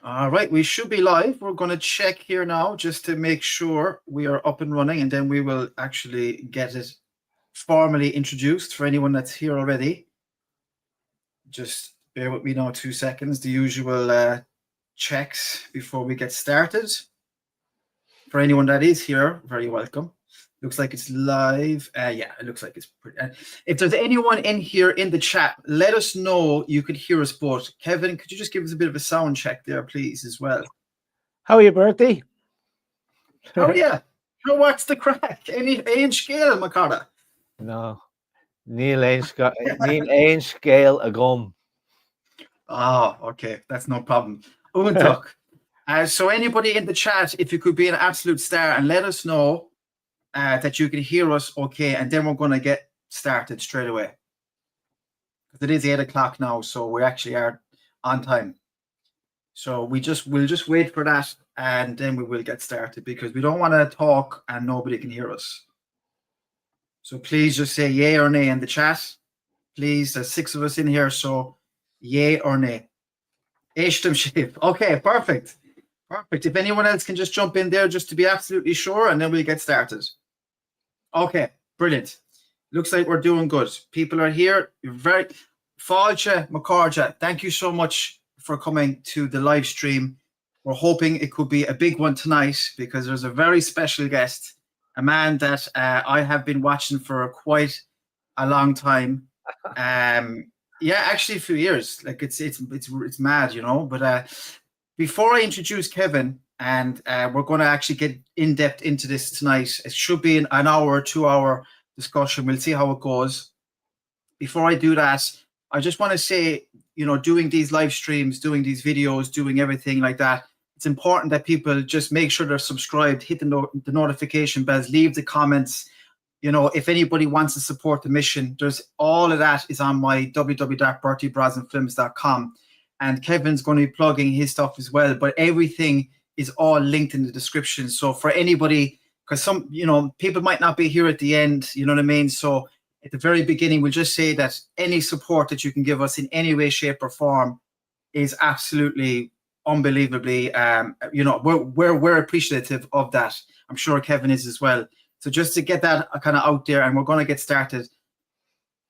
All right, we should be live. We're going to check here now just to make sure we are up and running, and then we will actually get it formally introduced for anyone that's here already. Just bear with me now 2 seconds. The usual checks before we get started. For anyone that is here, very welcome. Looks like it's live. Yeah, it looks like it's pretty. If there's anyone in here in the chat, let us know you could hear us both. Kevin, could you just give us a bit of a sound check there, please, as well? How are you, Bertie? How are you? What's the crack? Any scale, Makara? No. Níl éon scéal agam. Oh, okay. That's no problem. So anybody in the chat, if you could be an absolute star and let us know that you can hear us okay, and then we're going to get started straight away. It is 8 o'clock now, so we actually are on time. So we'll just wait for that, and then we will get started, because we don't want to talk and nobody can hear us. So please just say yay or nay in the chat. Please, there's 6 of us in here, so yay or nay. Okay, perfect. Perfect. If anyone else can just jump in there just to be absolutely sure, and then we'll get started. Okay, brilliant. Looks like we're doing good. People are here. You're very... Fáilte Macarja, thank you so much for coming to the live stream. We're hoping it could be a big one tonight, because there's a very special guest, a man that I have been watching for quite a long time. Yeah, actually a few years. Like it's mad, you know. But before I introduce Kevin, and we're going to actually get in depth into this tonight. It should be an hour or 2 hour discussion. We'll see how it goes. Before I do that, I just want to say, you know, doing these live streams, doing these videos, doing everything like that, it's important that people just make sure they're subscribed, hit the notification bells, leave the comments. You know, if anybody wants to support the mission, there's all of that is on my www.𝗘𝗺𝗶𝗹.com. And Kevin's going to be plugging his stuff as well, but everything is all linked in the description. So for anybody, because some, you know, people might not be here at the end, you know what I mean? So at the very beginning, we'll just say that any support that you can give us in any way, shape, or form is absolutely unbelievably, you know, we're appreciative of that. I'm sure Kevin is as well. So just to get that kind of out there, and we're going to get started.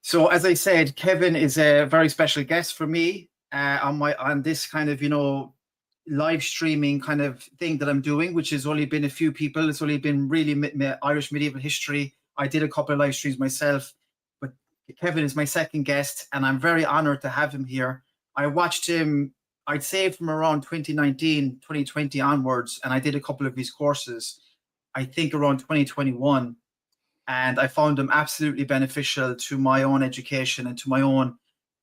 So as I said, Kevin is a very special guest for me on this kind of, you know, live streaming kind of thing that I'm doing, which has only been a few people. It's only been really Irish medieval history. I did a couple of live streams myself, but Kevin is my second guest, and I'm very honored to have him here. I watched him, I'd say, from around 2019, 2020 onwards, and I did a couple of his courses, I think around 2021, and I found them absolutely beneficial to my own education and to my own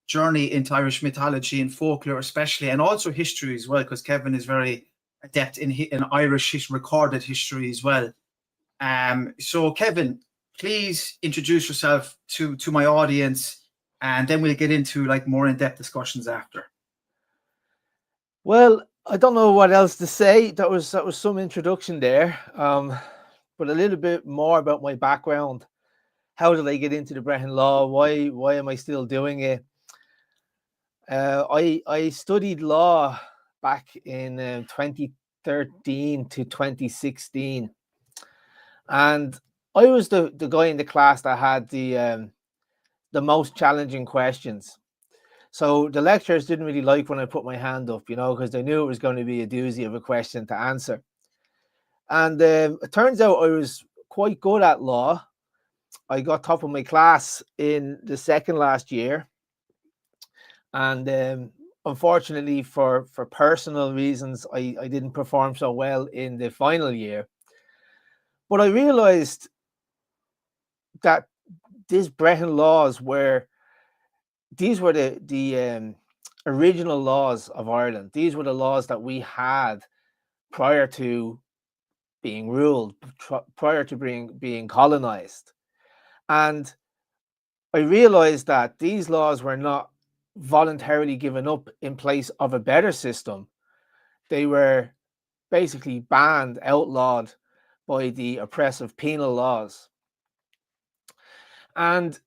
journey into Irish mythology and folklore especially, and also history as well, because Kevin is very adept in Irish recorded history as well. So Kevin, please introduce yourself to my audience, and then we'll get into like more in-depth discussions after. Well, I don't know what else to say. That was some introduction there. But a little bit more about my background. How did I get into the Brehon law? Why am I still doing it? I studied law back in 2013 to 2016, and I was the guy in the class that had the most challenging questions. So the lecturers didn't really like when I put my hand up, you know, because they knew it was going to be a doozy of a question to answer. And it turns out I was quite good at law. I got top of my class in the second last year. And unfortunately, for personal reasons, I didn't perform so well in the final year. But I realized that these Brehon laws were the original laws of Ireland. These were the laws that we had prior to being ruled, prior to being colonized. And I realized that these laws were not voluntarily given up in place of a better system. They were basically banned, outlawed by the oppressive penal laws. And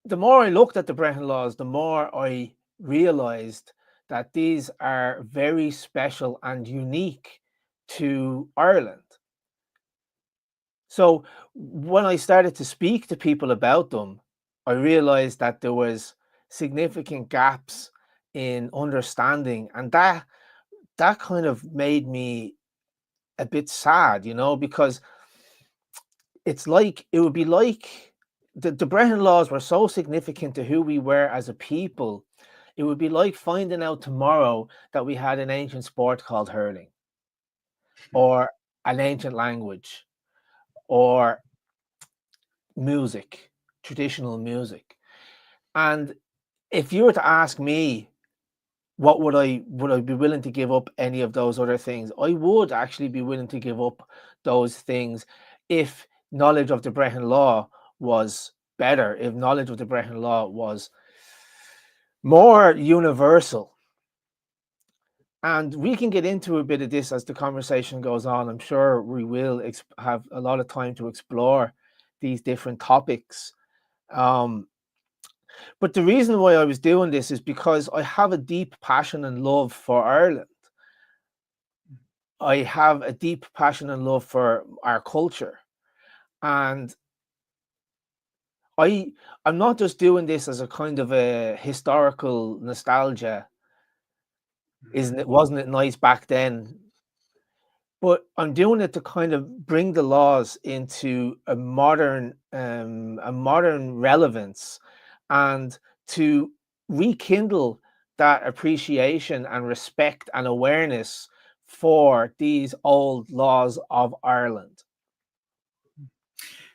the more I looked at the Brehon laws, the more I realized that these are very special and unique to Ireland. So when I started to speak to people about them, I realized that there was significant gaps in understanding, and that kind of made me a bit sad, you know, because it's like, it would be like the Brehon laws were so significant to who we were as a people. It would be like finding out tomorrow that we had an ancient sport called hurling, or an ancient language, or music, traditional music. And if you were to ask me, what would I be willing to give up any of those other things? I would actually be willing to give up those things if knowledge of the Brehon law was better, if knowledge of the Brehon law was more universal. And we can get into a bit of this as the conversation goes on. I'm sure we will have a lot of time to explore these different topics. But the reason why I was doing this is because I have a deep passion and love for Ireland. I have a deep passion and love for our culture. And I'm not just doing this as a kind of a historical nostalgia. Wasn't it nice back then? But I'm doing it to kind of bring the laws into a modern relevance, and to rekindle that appreciation and respect and awareness for these old laws of Ireland.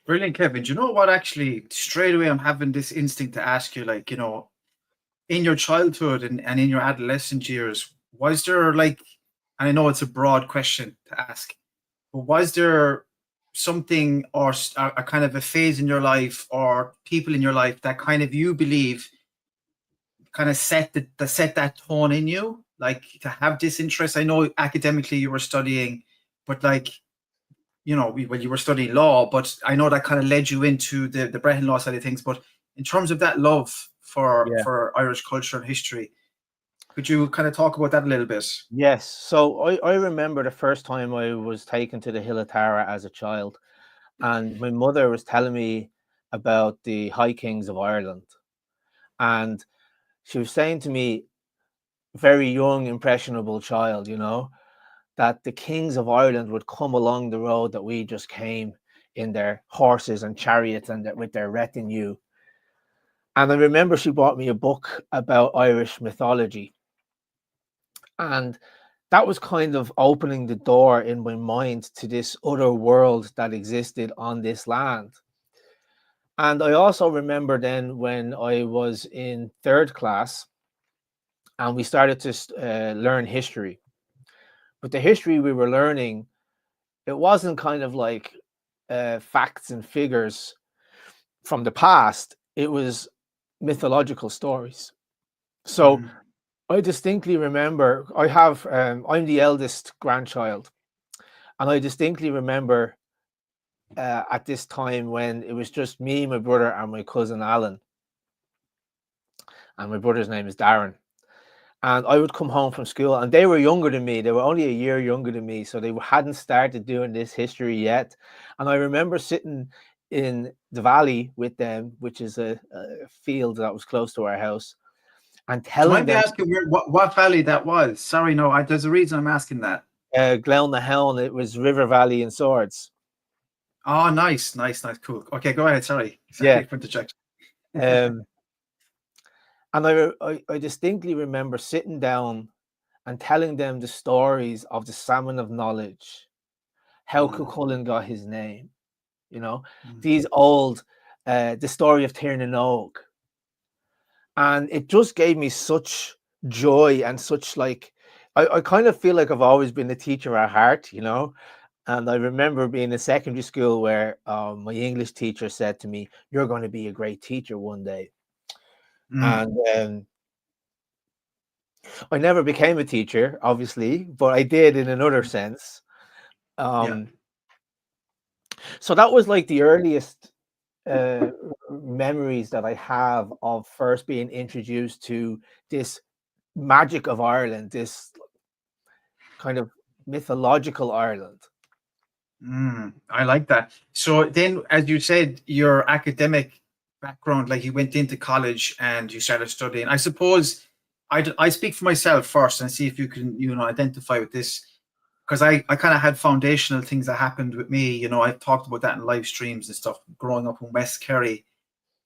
Brilliant, Kevin. Do you know what? Actually, straight away, I'm having this instinct to ask you, like, you know, in your childhood and in your adolescent years, was there like, and I know it's a broad question to ask, but was there something or a kind of a phase in your life or people in your life that kind of you believe kind of set that tone in you, like to have this interest? I know academically you were studying, but like, you know, you were studying law, but I know that kind of led you into the Brehon law side of things. But in terms of that love for Irish culture and history, could you kind of talk about that a little bit? Yes. So I remember the first time I was taken to the Hill of Tara as a child, and my mother was telling me about the High Kings of Ireland. And she was saying to me, very young, impressionable child, you know, that the kings of Ireland would come along the road that we just came in their horses and chariots and with their retinue. And I remember she bought me a book about Irish mythology. And that was kind of opening the door in my mind to this other world that existed on this land. And I also remember then when I was in third class and we started to learn history. But the history we were learning, it wasn't kind of like facts and figures from the past. It was mythological stories. So I distinctly remember, I'm the eldest grandchild, and I distinctly remember at this time when it was just me, my brother, and my cousin Alan, and my brother's name is Darren. And I would come home from school, and they were younger than me. They were only a year younger than me, so they hadn't started doing this history yet. And I remember sitting in the valley with them, which is a field that was close to our house, and telling them. Asking what valley that was? Sorry, no, there's a reason I'm asking that. Glen na Heln, it was River Valley in Swords. Oh, nice, cool. Okay, go ahead. Sorry Yeah. for interjecting. And I distinctly remember sitting down and telling them the stories of the Salmon of Knowledge, how Cuchulainn got his name, you know, these old, the story of Tir na Nog. And it just gave me such joy and such, like, I kind of feel like I've always been a teacher at heart, you know. And I remember being in secondary school where my English teacher said to me, "You're going to be a great teacher one day." And I never became a teacher, obviously, but I did in another sense. So that was like the earliest memories that I have of first being introduced to this magic of Ireland, this kind of mythological Ireland. I like that. So then, as you said, your academic background, like you went into college and you started studying. I suppose I speak for myself first and see if you can, identify with this. Because I kind of had foundational things that happened with me. I've talked about that in live streams and stuff, growing up in West Kerry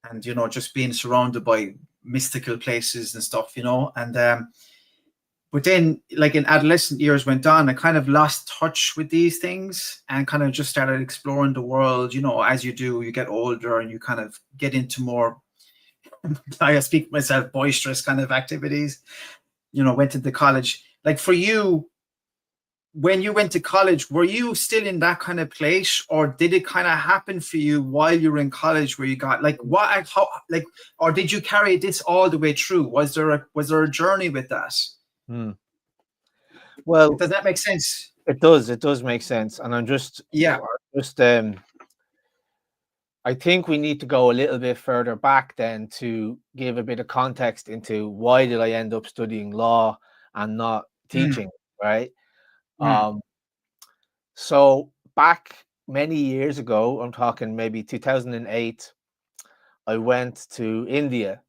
and, just being surrounded by mystical places and stuff, and but then, like in adolescent years went on, I kind of lost touch with these things and kind of just started exploring the world. As you do, you get older and you kind of get into more, I speak myself, boisterous kind of activities. Went into college. Like for you, when you went to college, were you still in that kind of place, or did it kind of happen for you while you were in college, where you got or did you carry this all the way through? Was there a journey with that? Well, does that make sense? It does make sense. And I'm just I think we need to go a little bit further back then to give a bit of context into why did I end up studying law and not teaching, right? So back many years ago, I'm talking maybe 2008, I went to India.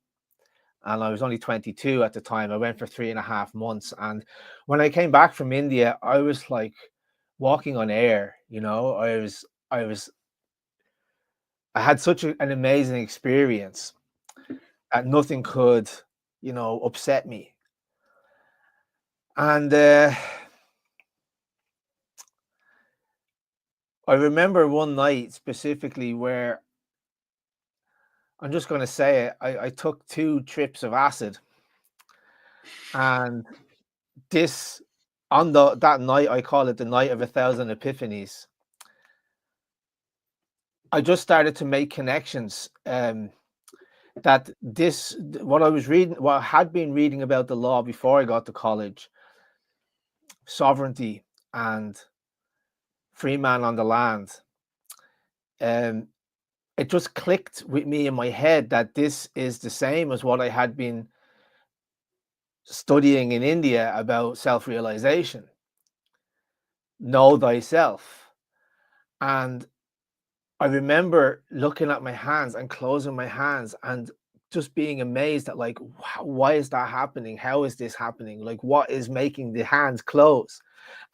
And I was only 22 at the time. I went for 3.5 months. And when I came back from India, I was like walking on air, I had such an amazing experience that nothing could, upset me. And I remember one night specifically where, I'm just going to say it, I took 2 trips of acid. And this, on that night, I call it the night of 1,000 epiphanies. I just started to make connections that what I had been reading about the law before I got to college, sovereignty and free man on the land, it just clicked with me in my head that this is the same as what I had been studying in India about self-realization. Know thyself. And I remember looking at my hands and closing my hands and just being amazed at, like, why is that happening? How is this happening? Like, what is making the hands close?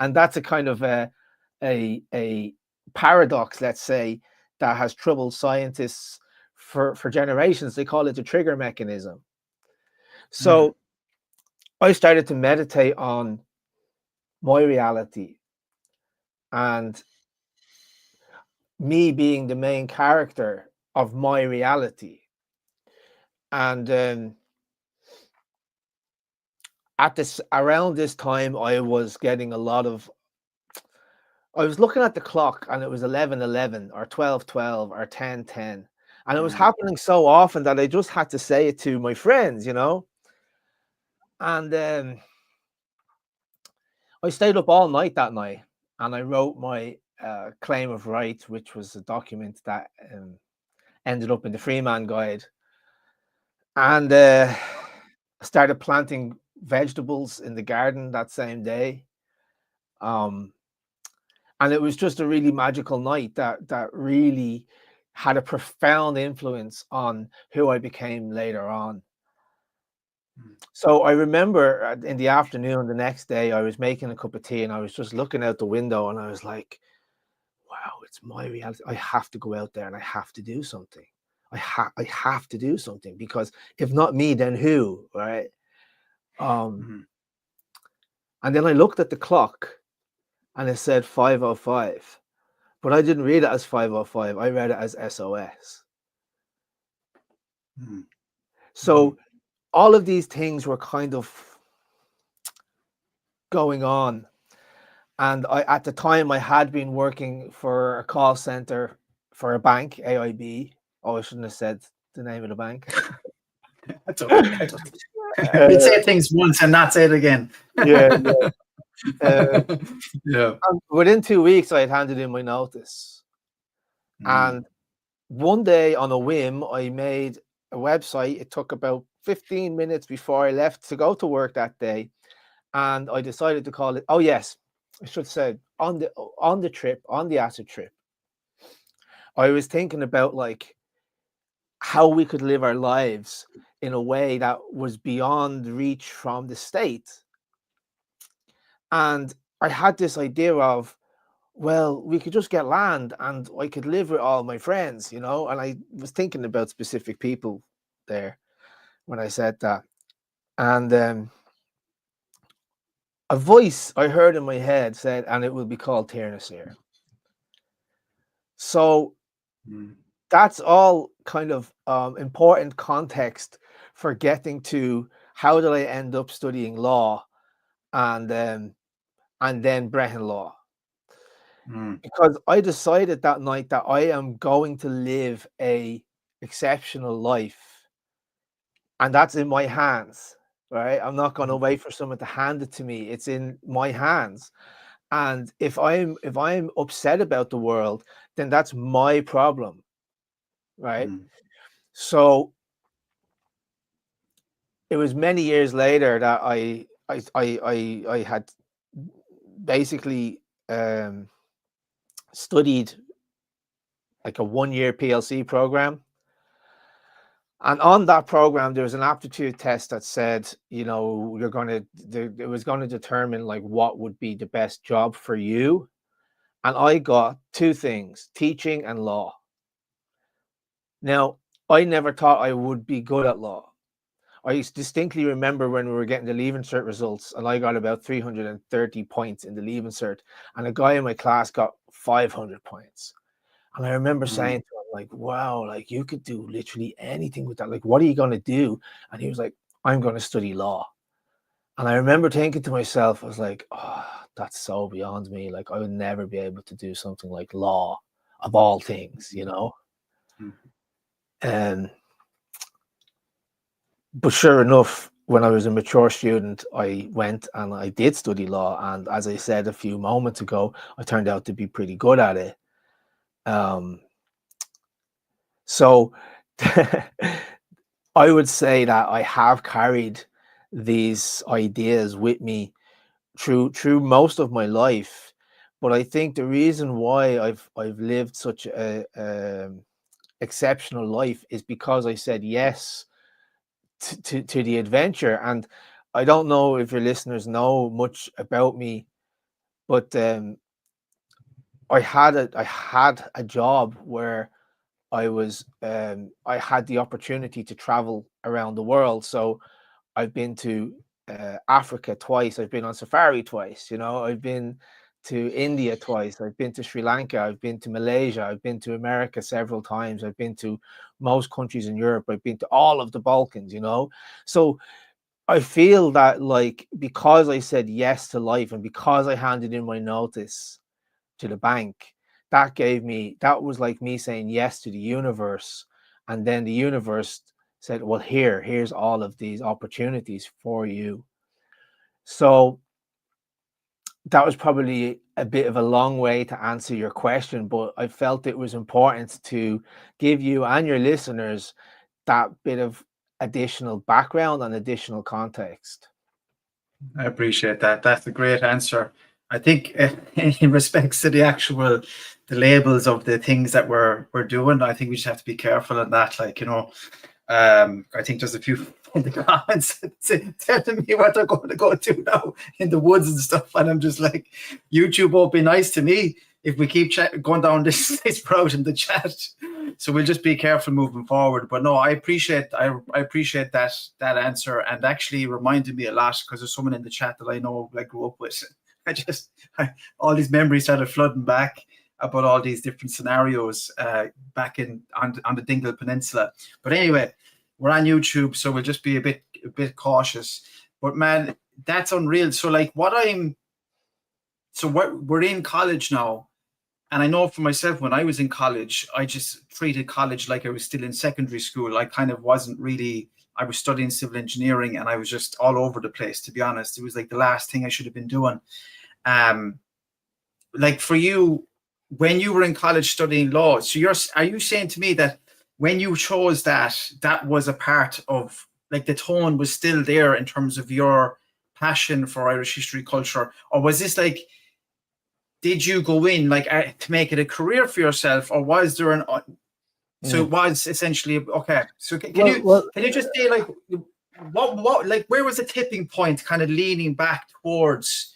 And that's a kind of a paradox, let's say, that has troubled scientists for generations. They call it the trigger mechanism. So I started to meditate on my reality and me being the main character of my reality. And around this time, I was getting a lot of, I was looking at the clock and it was 11:11 or 12:12 or 10:10. And it was happening so often that I just had to say it to my friends, And I stayed up all night that night and I wrote my claim of right, which was a document that ended up in the Freeman Guide. And started planting vegetables in the garden that same day. And it was just a really magical night that really had a profound influence on who I became later on. So I remember in the afternoon, the next day, I was making a cup of tea and I was just looking out the window and I was like, wow, it's my reality. I have to go out there and I have to do something. I have to do something, because if not me, then who, right? And then I looked at the clock and it said 5:05, but I didn't read it as 5:05. I read it as SOS. So all of these things were kind of going on. And at the time, I had been working for a call center for a bank, AIB. Oh, I shouldn't have said the name of the bank. That's okay. You'd say things once and not say it again. Yeah. Within 2 weeks, I had handed in my notice. And one day on a whim, I made a website. It took about 15 minutes before I left to go to work that day, and I decided to call it. Oh yes, I should say on the acid trip, I was thinking about like how we could live our lives in a way that was beyond reach from the state. And I had this idea of, well, we could just get land and I could live with all my friends, you know. And I was thinking about specific people there when I said that. And a voice I heard in my head said, and it will be called 𝗘𝗺. So that's all kind of important context for getting to how did I end up studying law and then Brehon law. Because I decided that night that I am going to live a exceptional life, and that's in my hands, right? I'm not going to wait for someone to hand it to me. It's in my hands. And if I'm upset about the world, then that's my problem, right? So it was many years later that I had basically studied like a 1-year PLC program. And on that program, there was an aptitude test that said, you know, it was going to determine like what would be the best job for you. And I got 2 things, teaching and law. Now, I never thought I would be good at law. I distinctly remember when we were getting the Leaving Cert results, and I got about 330 points in the Leaving Cert, and a guy in my class got 500 points. And I remember saying to him, like, wow, like you could do literally anything with that. Like, what are you going to do? And he was like, I'm going to study law. And I remember thinking to myself, I was like, oh, that's so beyond me. Like, I would never be able to do something like law of all things, you know? But sure enough, when I was a mature student, I went and I did study law. And as I said a few moments ago, I turned out to be pretty good at it. So I would say that I have carried these ideas with me through most of my life. But I think the reason why I've lived such a exceptional life is because I said yes to the adventure. And I don't know if your listeners know much about me, but I had a job where I was I had the opportunity to travel around the world. So I've been to Africa twice. I've been on safari twice. You know, I've been to India twice. I've been to Sri Lanka. I've been to Malaysia. I've been to America several times. I've been to most countries in Europe. I've been to all of the Balkans, you know. So I feel that like because I said yes to life and because I handed in my notice to the bank, that was like me saying yes to the universe. And then the universe said, well, here's all of these opportunities for you. So that was probably a bit of a long way to answer your question, but I felt it was important to give you and your listeners that bit of additional background and additional context. I appreciate that. That's a great answer. I think in respects to the labels of the things that we're doing, I think we just have to be careful on that. Like, you know, I think there's a few in the comments telling me what they're going to go to now in the woods and stuff. And I'm just like, YouTube won't be nice to me if we keep going down this route in the chat. So we'll just be careful moving forward. But no, I appreciate that answer, and actually reminded me a lot because there's someone in the chat that I know I grew up with. All these memories started flooding back about all these different scenarios back on the Dingle Peninsula. But anyway, we're on YouTube, so we'll just be a bit cautious. But man, that's unreal. So like we're in college now. And I know for myself, when I was in college, I just treated college like I was still in secondary school. I kind of wasn't really, I was studying civil engineering and I was just all over the place, to be honest. It was like the last thing I should have been doing. Like for you, when you were in college studying law, so are you saying to me that when you chose that was a part of like the tone was still there in terms of your passion for Irish history, culture, or was this like, did you go in like to make it a career for yourself, or was there an so it was essentially okay. So can you just say like what like where was the tipping point, kind of leaning back towards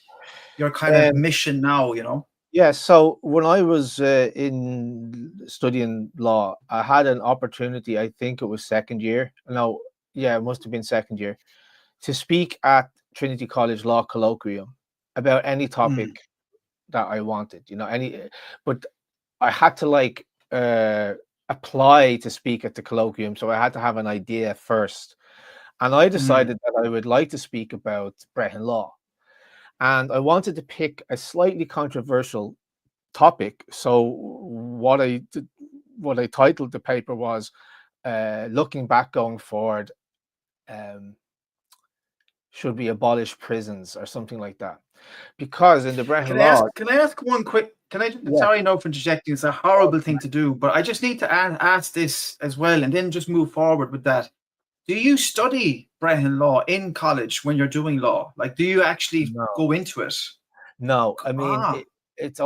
your kind of mission now? You know. Yeah. So when I was in studying law, I had an opportunity. I think it was second year. No, yeah, it must have been second year, to speak at Trinity College Law Colloquium about any topic that I wanted. You know, but I had to like apply to speak at the colloquium, so I had to have an idea first. And I decided that I would like to speak about Brehon law, and I wanted to pick a slightly controversial topic. So what I titled the paper was "Looking Back, Going Forward." Should we abolish prisons or something like that? Because in the Brehon law, can I ask one quick? Sorry, no, for interjecting. It's a horrible thing to do, but I just need to ask this as well, and then just move forward with that. Do you study Brehon law in college when you're doing law? Like, do you actually go into it? No, I mean, it's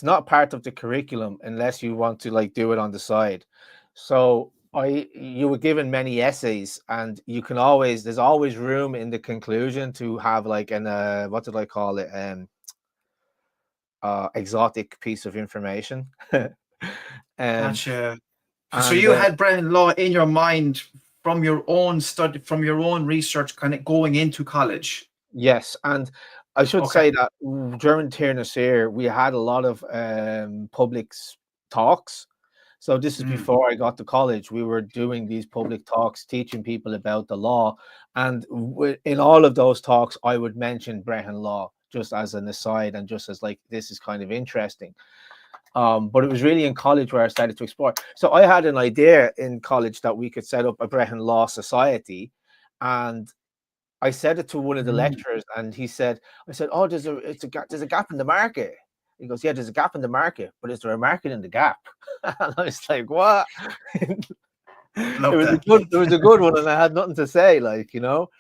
not part of the curriculum unless you want to like do it on the side. So you were given many essays, and there's always room in the conclusion to have like an what did I call it? Exotic piece of information. Gotcha. So you had Brehon law in your mind from your own study, from your own research, kind of going into college. Yes, and I should say that during Éire, we had a lot of public talks. So this is before I got to college. We were doing these public talks, teaching people about the law. And in all of those talks, I would mention Brehon law just as an aside, and just as like, this is kind of interesting. But it was really in college where I started to explore. So I had an idea in college that we could set up a Brehon law society. And I said it to one of the lecturers, and I said, "Oh, there's a gap in the market." He goes, "Yeah, there's a gap in the market, but is there a market in the gap?" And I was like, "What?" It was a good one, and I had nothing to say, like, you know.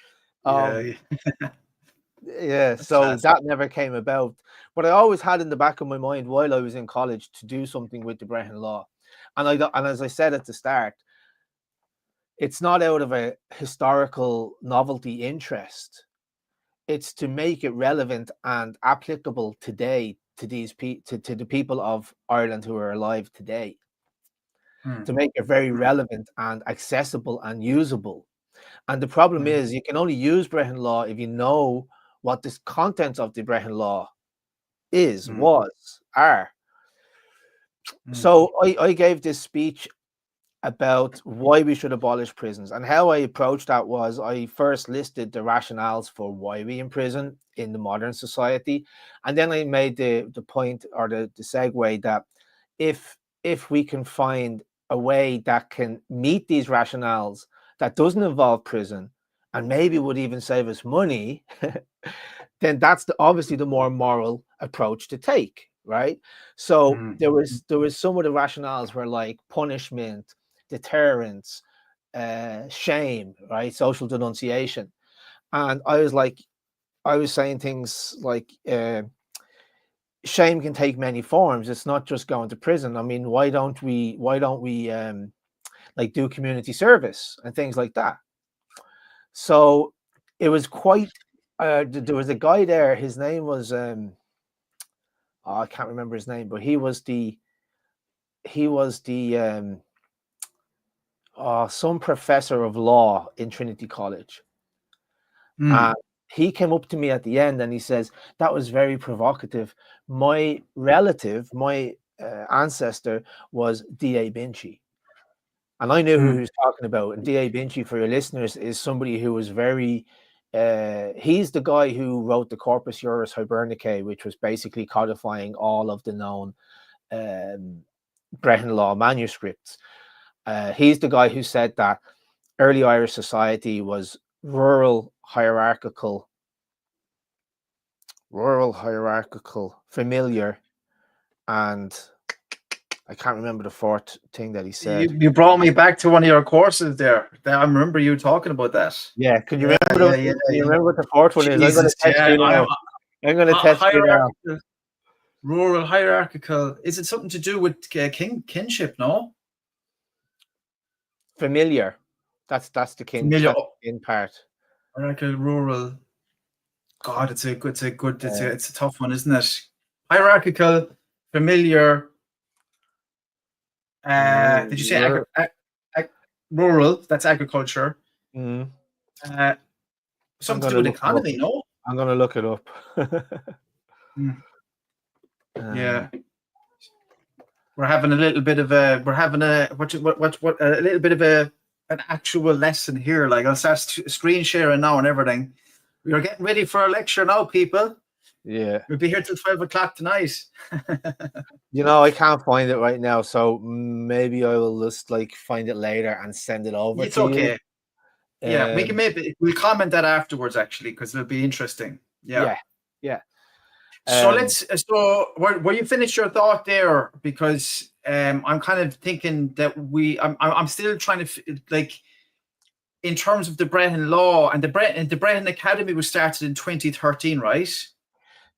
Yeah. So that never came about. But I always had in the back of my mind while I was in college to do something with the Brehon law, and as I said at the start, it's not out of a historical novelty interest. It's to make it relevant and applicable today to to the people of Ireland who are alive today. To make it very relevant and accessible and usable. And the problem is, you can only use Brehon law if you know what the contents of the Brehon law are. So I gave this speech about why we should abolish prisons, and how I approached that was, I first listed the rationales for why we imprison in the modern society, and then I made the point, or the segue, that if we can find a way that can meet these rationales that doesn't involve prison, and maybe would even save us money, then that's obviously the more moral approach to take, right? So there was some of the rationales were like punishment, deterrence, shame, right? Social denunciation. And I was saying things like, shame can take many forms. It's not just going to prison. I mean, why don't we like do community service and things like that? So it was quite there was a guy there, his name was I can't remember his name, but he was the some professor of law in Trinity College. He came up to me at the end and he says, "That was very provocative. My relative, my ancestor was D.A. Binchy." And I knew who he was talking about. And D.A. Binchy, for your listeners, is somebody who was very he's the guy who wrote the Corpus Juris Hibernicae, which was basically codifying all of the known Brehon law manuscripts. He's the guy who said that early Irish society was rural, hierarchical, familiar, and I can't remember the fourth thing that he said. You brought me back to one of your courses there. I remember you talking about that. Yeah, can you Yeah, remember? yeah, Can you remember what the fourth one is? I'm going Jesus, to test yeah. you now. I'm going to test you now. Hierarchical, rural, hierarchical. Is it something to do with kinship? No. Familiar. That's the Familiar. kin part. Hierarchical, rural. God, it's a tough one, isn't it? Hierarchical, familiar. Did you say rural? That's agriculture. Mm. Something to do with economy, no? I'm going to look it up. Yeah, we're having a little bit of a little bit of an actual lesson here. Like I'll start screen sharing now and everything. We are getting ready for a lecture now, people. Yeah, we'll be here till 12 o'clock tonight. You know, I can't find it right now, so maybe I will just like find it later and send it over. It's okay. Yeah, we'll comment that afterwards actually, because it'll be interesting. Yeah. So where you finished your thought there, because I'm kind of thinking that I'm still trying to like, in terms of the Brehon law, and the Brehon Academy was started in 2013, right?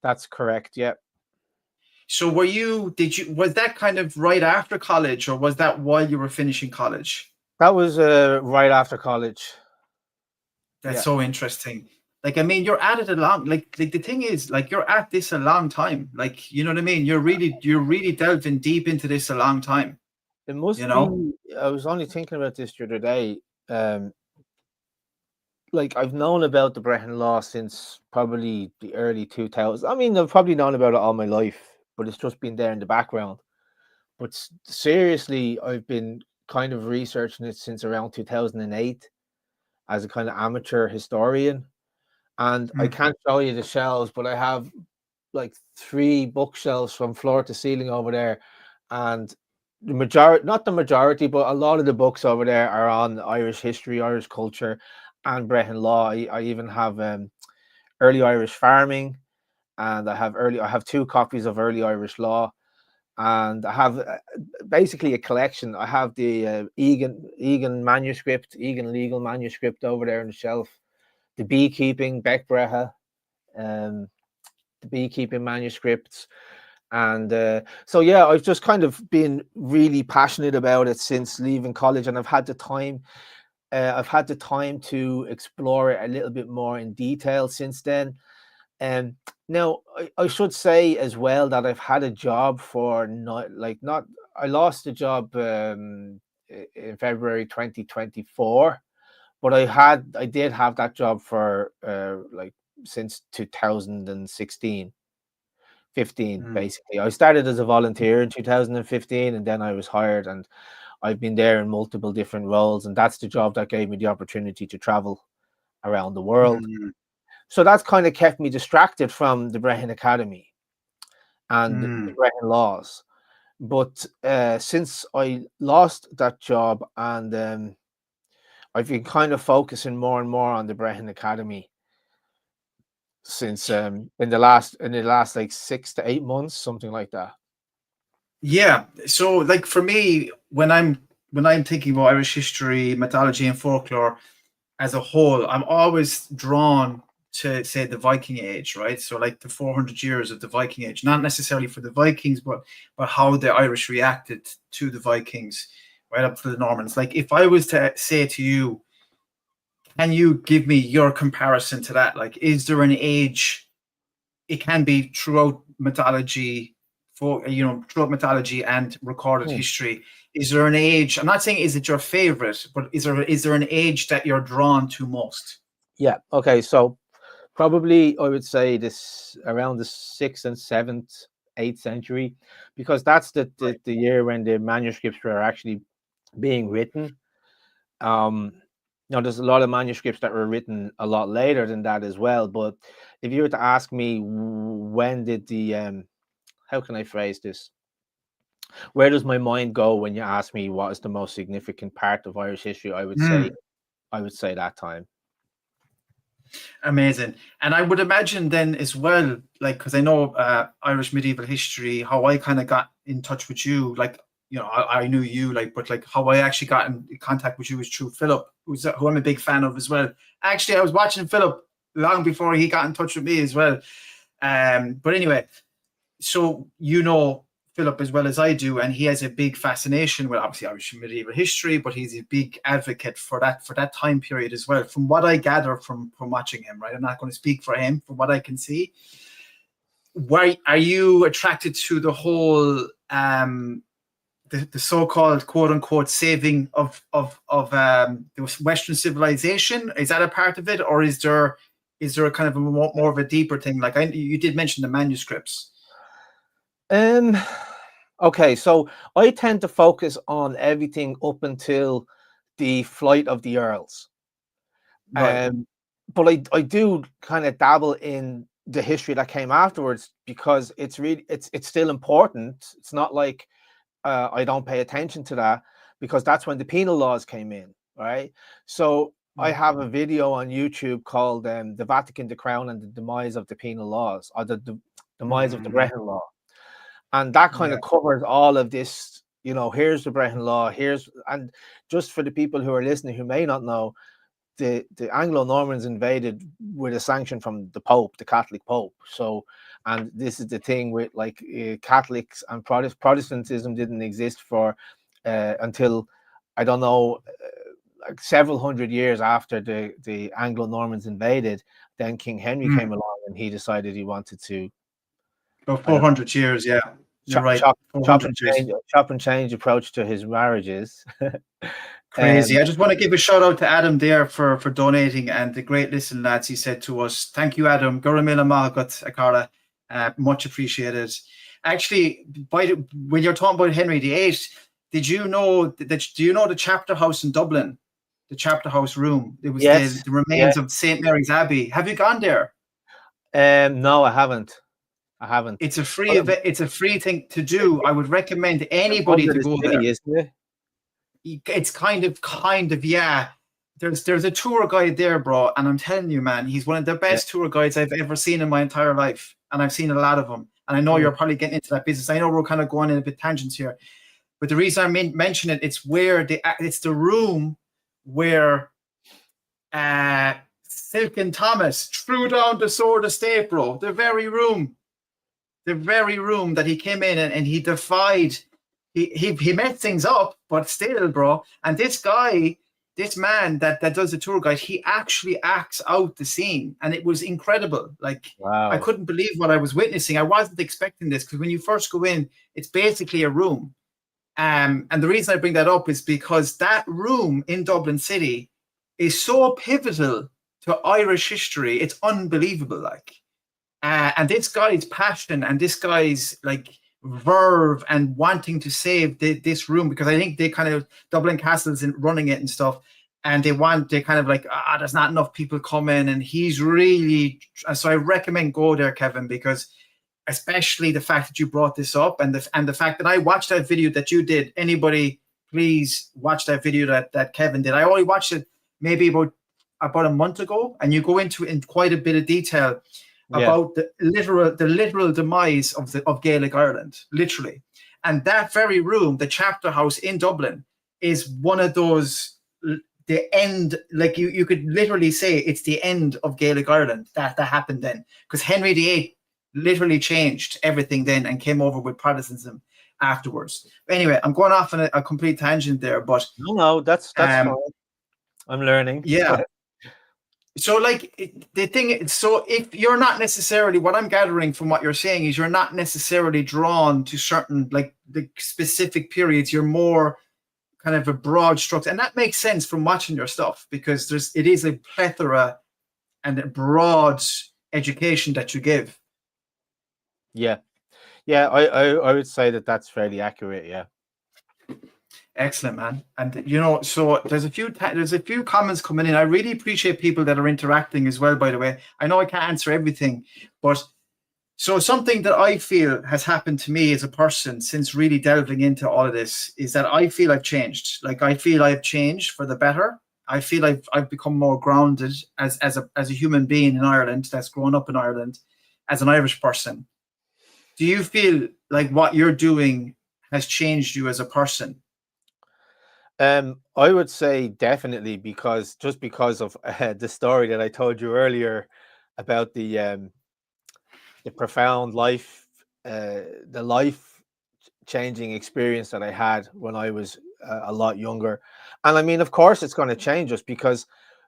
That's correct. Yeah. So was that kind of right after college, or was that while you were finishing college? That was right after college. That's so interesting. Like, I mean, you're at it a long, like the thing is, like, you're at this a long time. Like, you know what I mean? You're really delving deep into this a long time. It must be. I was only thinking about this the other day. Like, I've known about the Brehon law since probably the early 2000s. I mean, I've probably known about it all my life, but it's just been there in the background. But seriously, I've been kind of researching it since around 2008 as a kind of amateur historian. And I can't show you the shelves, but I have like 3 bookshelves from floor to ceiling over there. And the majority, not the majority, but a lot of the books over there are on Irish history, Irish culture, and Brehon law. I even have early Irish farming, and I have 2 copies of early Irish law, and I have basically a collection. I have the Egan manuscript, Egan legal manuscript over there on the shelf. The beekeeping, 𝗘𝗶𝗹, the beekeeping manuscripts. And so, yeah, I've just kind of been really passionate about it since leaving college, and I've had the time to explore it a little bit more in detail since then. Now, I should say as well that I've had a job for I lost a job in February 2024. But I did have that job for like since 2016, 15, basically. I started as a volunteer in 2015, and then I was hired, and I've been there in multiple different roles, and that's the job that gave me the opportunity to travel around the world. So that's kind of kept me distracted from the Brehon Academy and the Brehon laws. But since I lost that job, and I've been kind of focusing more and more on the Brehon Academy since in the last like 6 to 8 months, something like that. Yeah. So, like, for me, when I'm thinking about Irish history, mythology, and folklore as a whole, I'm always drawn to, say, the Viking Age, right? So, like, the 400 years of the Viking Age, not necessarily for the Vikings, but how the Irish reacted to the Vikings right up to the Normans. Like, if I was to say to you, can you give me your comparison to that? Like, is there an age? It can be throughout mythology, throughout mythology and recorded history. Is there an age? I'm not saying is it your favorite, but is there an age that you're drawn to most? Yeah. Okay. So probably I would say this around the 6th and 7th, 8th century, because that's the year when the manuscripts were actually being written. Now, there's a lot of manuscripts that were written a lot later than that as well. But if you were to ask me, when did the how can I phrase this? Where does my mind go when you ask me what is the most significant part of Irish history? I would say that time. Amazing. And I would imagine then as well, like, because I know Irish medieval history, how I kind of got in touch with you, like, I knew you, but how I actually got in contact with you was through Philip, who I'm a big fan of as well. Actually, I was watching Philip long before he got in touch with me as well. But anyway, so Philip as well as I do, and he has a big fascination with obviously Irish medieval history, but he's a big advocate for that time period as well. From what I gather from watching him, right? I'm not going to speak for him. From what I can see, why are you attracted to the whole the so-called quote unquote saving of the Western civilization? Is that a part of it, or is there a kind of a more of a deeper thing? Like you did mention the manuscripts. Okay, so I tend to focus on everything up until the flight of the Earls. Right. But I do kind of dabble in the history that came afterwards, because it's still important. It's not like I don't pay attention to that, because that's when the penal laws came in, right? So I have a video on YouTube called "The Vatican, the Crown, and the Demise of the Penal Laws," or the demise of the Brehon Law. And that kind of covers all of this, here's the Brehon Law, and just for the people who are listening who may not know, the Anglo-Normans invaded with a sanction from the Pope, the Catholic Pope. So, and this is the thing with Catholics and Protestantism didn't exist for until, I don't know, several hundred years after the Anglo-Normans invaded. Then King Henry came along, and he decided he wanted to. About 400 years, yeah. You're right. Chop and change approach to his marriages. Crazy. I just want to give a shout out to Adam there for donating, and the great listen, lads, he said to us. Thank you, Adam. Guramila Mahagat Akara. Much appreciated. Actually, when you're talking about Henry VIII, do you know the chapter house in Dublin? The chapter house room. It was the remains of St. Mary's Abbey. Have you gone there? No, I haven't. It's a free event. It's a free thing to do. I would recommend anybody to go there. Isn't it? It's kind of yeah. There's a tour guide there, bro, and I'm telling you, man, he's one of the best tour guides I've ever seen in my entire life, and I've seen a lot of them. And I know you're probably getting into that business. I know we're kind of going in a bit tangents here, but the reason I mention it, it's the room where Silken Thomas threw down the sword of state, bro. The very room that he came in and he defied. He messed things up, but still, bro. And this man that does the tour guide, he actually acts out the scene, and it was incredible. Wow. I couldn't believe what I was witnessing. I wasn't expecting this, because when you first go in, it's basically a room. And the reason I bring that up is because that room in Dublin City is so pivotal to Irish history. It's unbelievable. And this guy's passion and this guy's verve and wanting to save this room, because I think they kind of Dublin Castle's running it and stuff, and they kind of there's not enough people coming, and he's really. So I recommend go there, Kevin, because especially the fact that you brought this up, and the fact that I watched that video that you did. Anybody, please watch that video that Kevin did. I only watched it maybe about a month ago, and you go into in quite a bit of detail about the literal demise of Gaelic Ireland, literally. And that very room, the chapter house in Dublin, is one of those, the end, you could literally say it's the end of Gaelic Ireland that happened then, because Henry VIII literally changed everything then and came over with Protestantism afterwards. But anyway, I'm going off on a complete tangent there, but no, that's fine. I'm learning. Yeah. So the thing, so if you're not necessarily, what I'm gathering from what you're saying is you're not necessarily drawn to certain the specific periods, you're more kind of a broad structure. And that makes sense from watching your stuff, because it is a plethora and a broad education that you give. Yeah. I would say that that's fairly accurate. Yeah. Excellent, man. And so there's a few comments coming in. I really appreciate people that are interacting as well, by the way. I know I can't answer everything, but so something that I feel has happened to me as a person since really delving into all of this is that I feel I've changed. I feel I've changed for the better. I feel I've become more grounded as a human being in Ireland that's grown up in Ireland as an Irish person. Do you feel like what you're doing has changed you as a person? I would say definitely, because of the story that I told you earlier about the profound life, the life changing experience that I had when I was a lot younger. And I mean, of course, it's going to change us, because,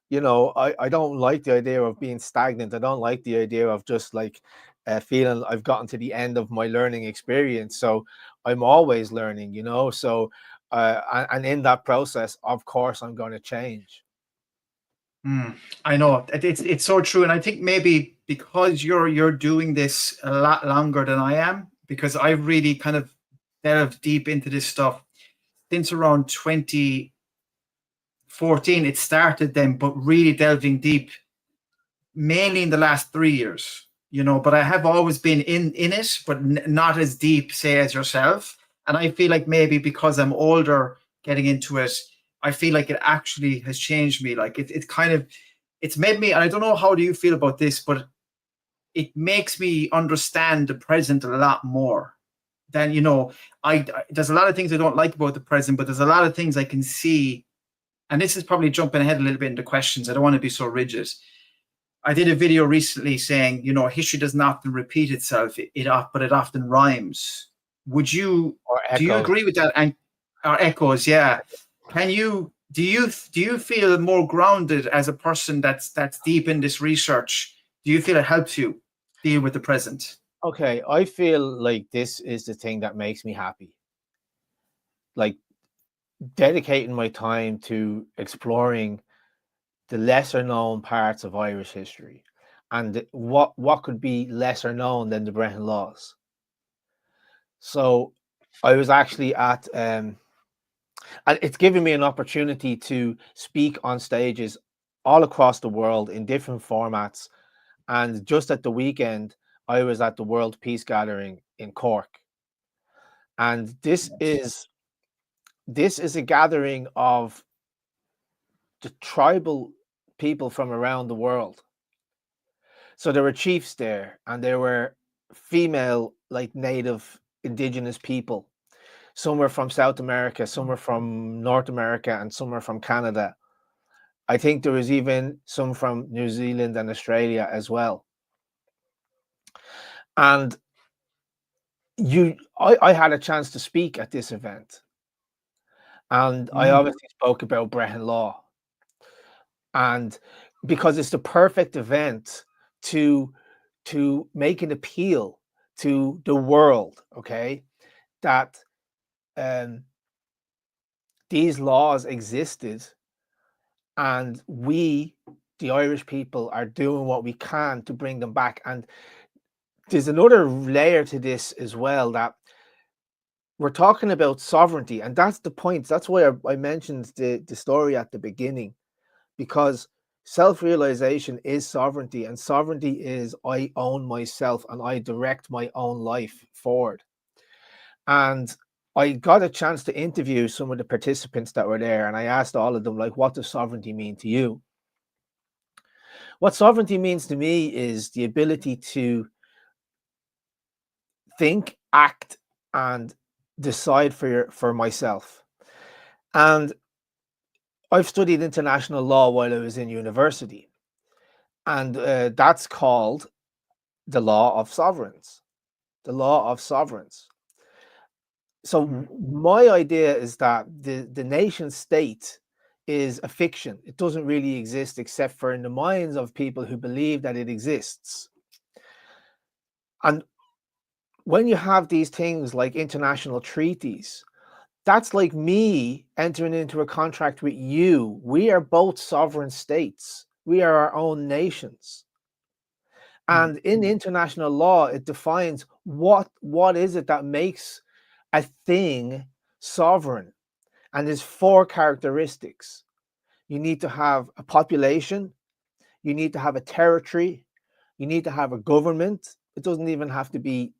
you know, I don't like the idea of being stagnant. I don't like the idea of just like feeling I've gotten to the end of my learning experience. So I'm always learning, you know. So and in that process, of course, I'm going to change. I know it's so true, and I think maybe because you're doing this a lot longer than I am, because I've really kind of delved deep into this stuff since around 2014. It started then, but really delving deep mainly in the last 3 years. You know, but I have always been in it, but not as deep, say, as yourself. And I feel like maybe because I'm older, getting into it, I feel like it actually has changed me. Like it kind of, it's made me. And I don't know, how do you feel about this, but it makes me understand the present a lot more than, you know, there's a lot of things I don't like about the present, but there's a lot of things I can see. And this is probably jumping ahead a little bit into questions. I don't want to be so rigid. I did a video recently saying, you know, history doesn't often repeat itself, but it often rhymes. Do you agree with that? And or echoes, yeah. Do you feel more grounded as a person that's deep in this research? Do you feel it helps you deal with the present? Okay, I feel like this is the thing that makes me happy. Like dedicating my time to exploring the lesser known parts of Irish history, and what could be lesser known than the Brehon laws. So I was actually at and it's given me an opportunity to speak on stages all across the world in different formats. And just at the weekend, I was at the World Peace Gathering in Cork. And this is a gathering of the tribal people from around the world. So there were chiefs there, and there were female, like native indigenous people. Some were from South America, some were from North America, and some were from Canada. I think there was even some from New Zealand and Australia as well. And I had a chance to speak at this event. And I obviously spoke about Brehon law. And because it's the perfect event to make an appeal to the world, okay, that these laws existed, and we, the Irish people, are doing what we can to bring them back. And there's another layer to this as well, that we're talking about sovereignty, and that's the point. That's why I mentioned the story at the beginning, because self-realization is sovereignty, and sovereignty is I own myself and I direct my own life forward. And I got a chance to interview some of the participants that were there, and I asked all of them, like, what does sovereignty mean to you? What sovereignty means to me is the ability to think, act, and decide for myself. And I've studied international law while I was in university, and that's called the law of sovereigns. The law of sovereigns. So my idea is that the nation state is a fiction. It doesn't really exist except for in the minds of people who believe that it exists. And when you have these things like international treaties, that's like me entering into a contract with you. We are both sovereign states. We are our own nations. And in international law, it defines what is it that makes a thing sovereign. And there's 4 characteristics. You need to have a population. You need to have a territory. You need to have a government. It doesn't even have to be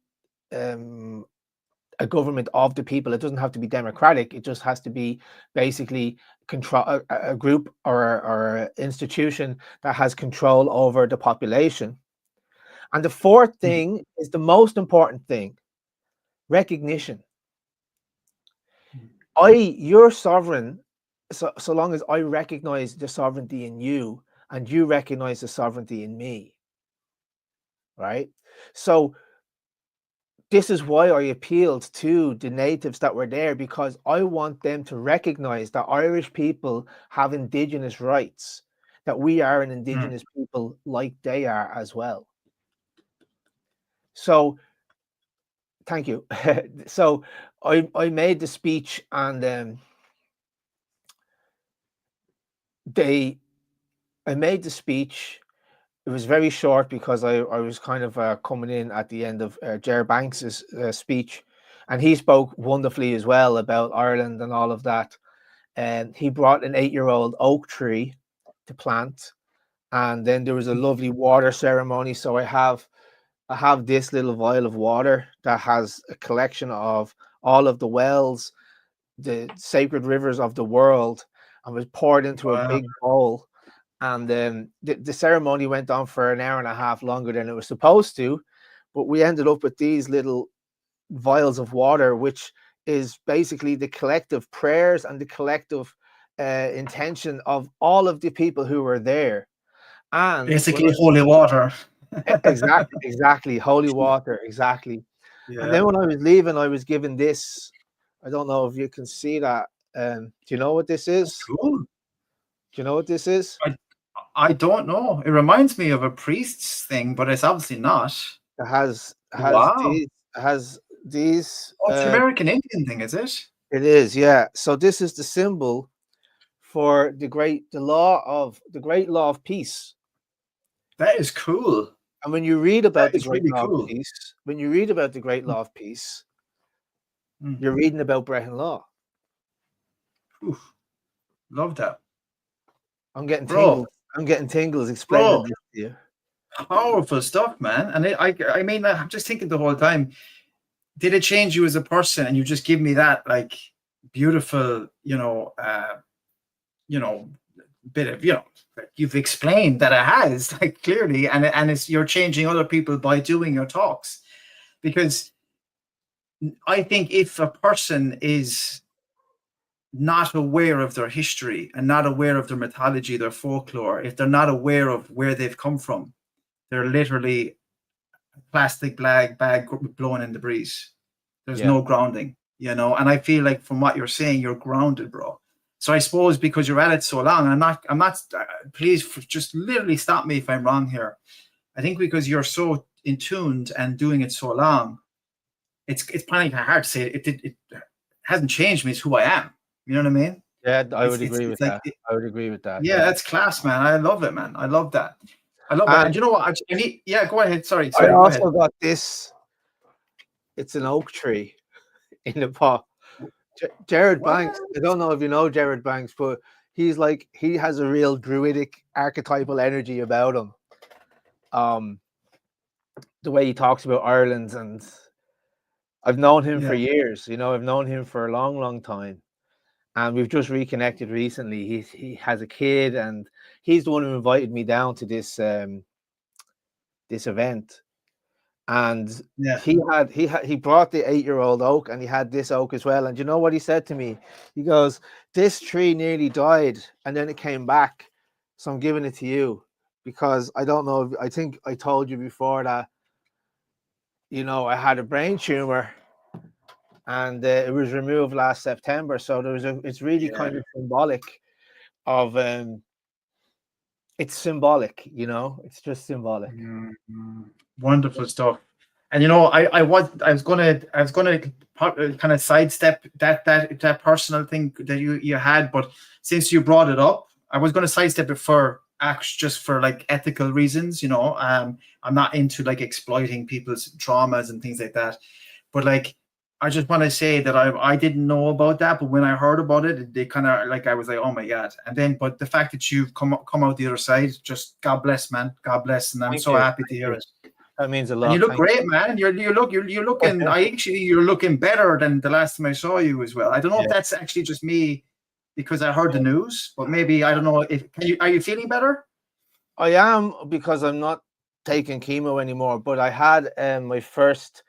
a government of the people. It doesn't have to be democratic. It just has to be basically control a group or an institution that has control over the population. And the 4th thing is the most important thing: recognition. you're sovereign, so long as I recognize the sovereignty in you and you recognize the sovereignty in me, right? So this is why I appealed to the natives that were there, because I want them to recognize that Irish people have indigenous rights, that we are an indigenous people like they are as well. So thank you. So I made the speech, and I made the speech. It was very short because I was kind of coming in at the end of Ger Banks's speech, and he spoke wonderfully as well about Ireland and all of that. And he brought an 8-year-old oak tree to plant, and then there was a lovely water ceremony. So I have this little vial of water that has a collection of all of the wells, the sacred rivers of the world, and was poured into a big bowl. And the ceremony went on for an hour and a half longer than it was supposed to, but we ended up with these little vials of water, which is basically the collective prayers and the collective intention of all of the people who were there. And basically holy water. exactly, holy water, exactly. Yeah. And then when I was leaving, I was given this. I don't know if you can see that. Do you know what this is? Cool. Do you know what this is? I don't know. It reminds me of a priest's thing, but it's obviously not. It has Wow. these. Oh, it's an American Indian thing, is it? It is, yeah. So this is the symbol for the great law of peace. That is cool. And when you read about the great really law cool. of peace, when you read about the great law of peace, you're reading about Brehon law. Oof. Love that. I'm getting tingles. I'm getting tingles explaining this to you. Powerful stuff, man. And I mean, I'm just thinking the whole time, did it change you as a person? And you just give me that like beautiful, bit of, you've explained that it has, like, clearly, and it's, you're changing other people by doing your talks. Because I think if a person is not aware of their history and not aware of their mythology, their folklore, if they're not aware of where they've come from, they're literally a plastic bag blowing in the breeze. There's no grounding, and I feel like from what you're saying, you're grounded, bro. So I suppose because you're at it so long, I'm not, please just literally stop me if I'm wrong here. I think because you're so in tuned and doing it so long, it's probably kind of hard to say it hasn't changed me. It's who I am. You know what I mean? Yeah, I would agree with that. I would agree with that. Yeah, that's class, man. I love it, man. I love that. I love it. And you know what? Go ahead. Sorry. I also got this. It's an oak tree in the pot. Jared Banks. I don't know if you know Jared Banks, but he has a real druidic archetypal energy about him. The way he talks about Ireland, and I've known him for years. I've known him for a long, long time. And we've just reconnected recently. He has a kid, and he's the one who invited me down to this this event. And he brought the 8-year-old oak, and he had this oak as well. And you know what he said to me? He goes, "This tree nearly died, and then it came back. So I'm giving it to you, because I don't know. I think I told you before that, I had a brain tumor, and it was removed last September. So it's really kind of symbolic of it's symbolic, it's just symbolic." Wonderful stuff. And I was gonna kind of sidestep that personal thing that you had, but since you brought it up, I was gonna sidestep it just for like ethical reasons. I'm not into like exploiting people's traumas and things like that, but like, I just want to say that I didn't know about that, but when I heard about it, they kind of like, I was like, oh my God. And then, but the fact that you've come out the other side, just God bless, man. God bless. And I'm so happy to hear it. That means a lot. And you look great, man. You're looking, you're looking better than the last time I saw you as well. I don't know if that's actually just me because I heard the news, but maybe, I don't know are you feeling better? I am, because I'm not taking chemo anymore, but I had my first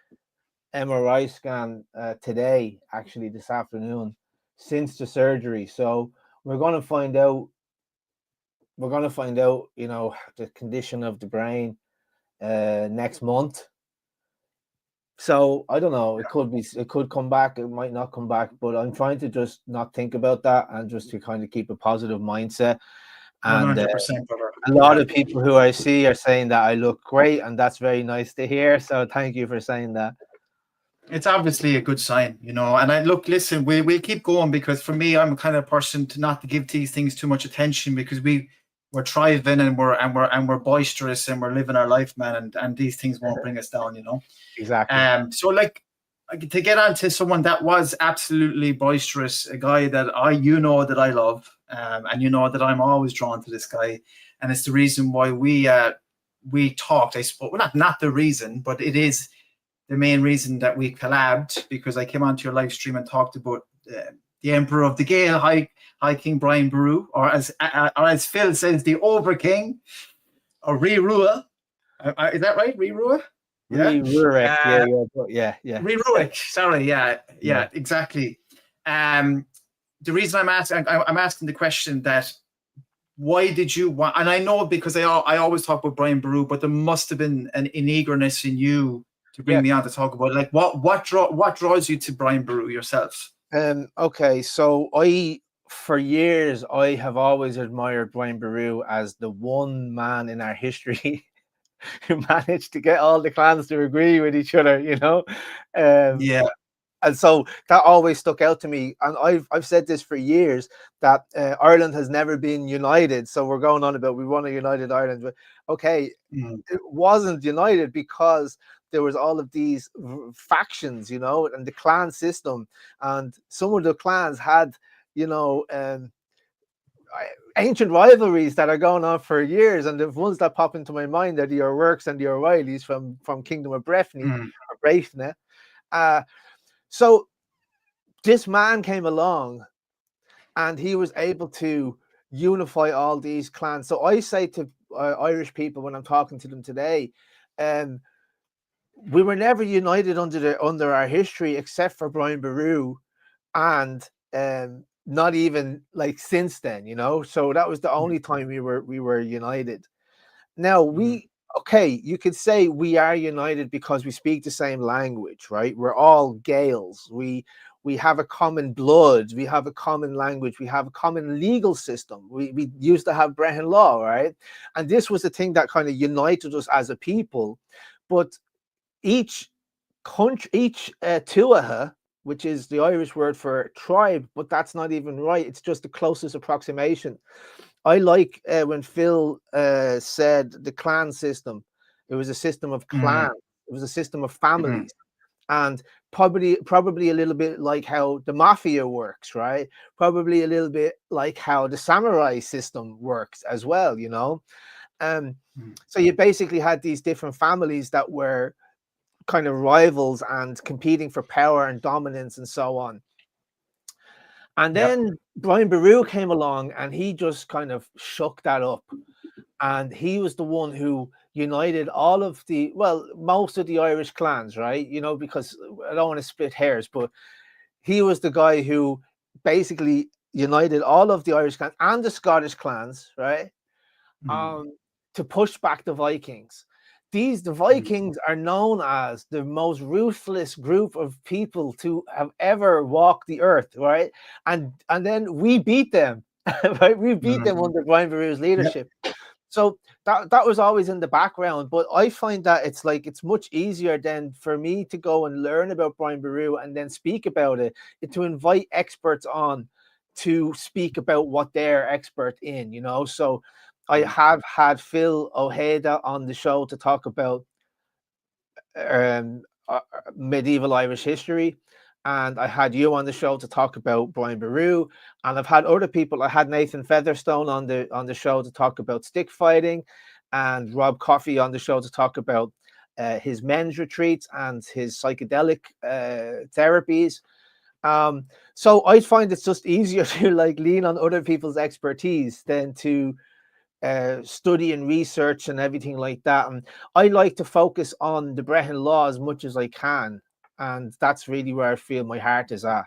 MRI scan today, actually this afternoon. since the surgery. So we're going to find out. We're going to find out, you know, the condition of the brain next month. So I don't know. It could be. It could come back. It might not come back. But I'm trying to just not think about that and just to kind of keep a positive mindset. And 100%, brother. a lot of people who I see are saying that I look great, and that's very nice to hear. So thank you for saying that. It's obviously a good sign, you know. And listen, we'll keep going, because for me, I'm a kind of person to not to give these things too much attention, because we're thriving and we're boisterous and we're living our life, man. And these things won't bring us down, you know. Exactly. So like, to get on to someone that was absolutely boisterous, a guy that that I love, and you know that I'm always drawn to this guy, and it's the reason why we talked. I suppose, well, not the reason, but it is the main reason that we collabed, because I came onto your live stream and talked about the Emperor of the Gale, High King 𝗵𝗶𝗶, or as Phil says, the Over King, or Rirua. Is that right, Rirua? Yeah. Rirua. Sorry, yeah, exactly. The reason I'm asking the question that, why did you want? And I know, because I always talk about 𝗵𝗶𝗶, but there must have been an eagerness in you to bring me on to talk about, like, what draws you to 𝗵𝗶𝗶 yourself? Okay, so for years I have always admired 𝗵𝗶𝗶 as the one man in our history who managed to get all the clans to agree with each other, you know. And so that always stuck out to me. And I've said this for years, that Ireland has never been united. So we're going on about we want a united Ireland. But okay, it wasn't united because there was all of these factions, you know, and the clan system. And some of the clans had, you know, ancient rivalries that are going on for years. And the ones that pop into my mind are the O'Rourkes and the O'Reillys from Kingdom of Brehon, or Brehon. So this man came along and he was able to unify all these clans. So I say to Irish people when I'm talking to them today, we were never united under our history, except for 𝗵𝗶𝗶, and not even like since then, you know. So that was the only time we were united. Now okay, you could say we are united because we speak the same language, right? We're all Gaels. We have a common blood. We have a common language. We have a common legal system. We used to have Brehon law, right? And this was the thing that kind of united us as a people. But each country, each 𝗃𝗺, which is the Irish word for tribe, but that's not even right. It's just the closest approximation. I like when Phil said the clan system. It was a system of clans. It was a system of families, and probably a little bit like how the mafia works, right? Probably a little bit like how the samurai system works as well, you know. So you basically had these different families that were kind of rivals and competing for power and dominance and so on. And then 𝗵𝗶𝗶 came along and he just kind of shook that up. And he was the one who united all of most of the Irish clans, right? You know, because I don't want to split hairs, but he was the guy who basically united all of the Irish clans and the Scottish clans, right? To push back the Vikings. The Vikings are known as the most ruthless group of people to have ever walked the earth, right? And then we beat them, right? We beat them under 𝗵𝗶𝗶's leadership. So that was always in the background. But I find that it's much easier than for me to go and learn about 𝗵𝗶𝗶 and then speak about it, to invite experts on to speak about what they're expert in, you know. So I have had Phil O'Heda on the show to talk about medieval Irish history, and I had you on the show to talk about 𝗵𝗶𝗶, and I've had other people. I had Nathan Featherstone on the show to talk about stick fighting, and Rob Coffey on the show to talk about his men's retreats and his psychedelic therapies. So I find it's just easier to lean on other people's expertise than to study and research and everything like that. And I like to focus on the Brehon law as much as I can, and that's really where I feel my heart is at.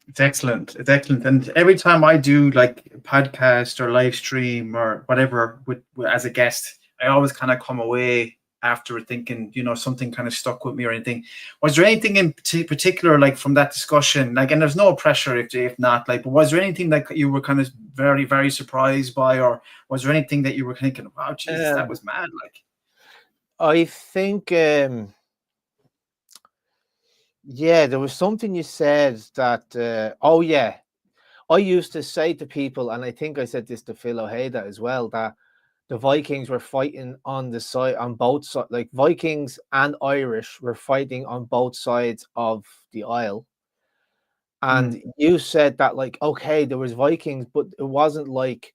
It's excellent. It's excellent. And every time I do like a podcast or live stream or whatever as a guest, I always kind of come away after thinking, something kind of stuck with me or anything. Was there anything in particular, like from that discussion, like, and there's no pressure if not, like, but was there anything that you were kind of very, very surprised by, or was there anything that you were thinking, wow, Jesus, that was mad? Like, I think, yeah, there was something you said that, oh yeah, I used to say to people, and I think I said this to 𝗘𝗺𝗹 as well, that the Vikings were fighting on both sides, like Vikings and Irish were fighting on both sides of the Isle. And you said that, like, okay, there was Vikings, but it wasn't like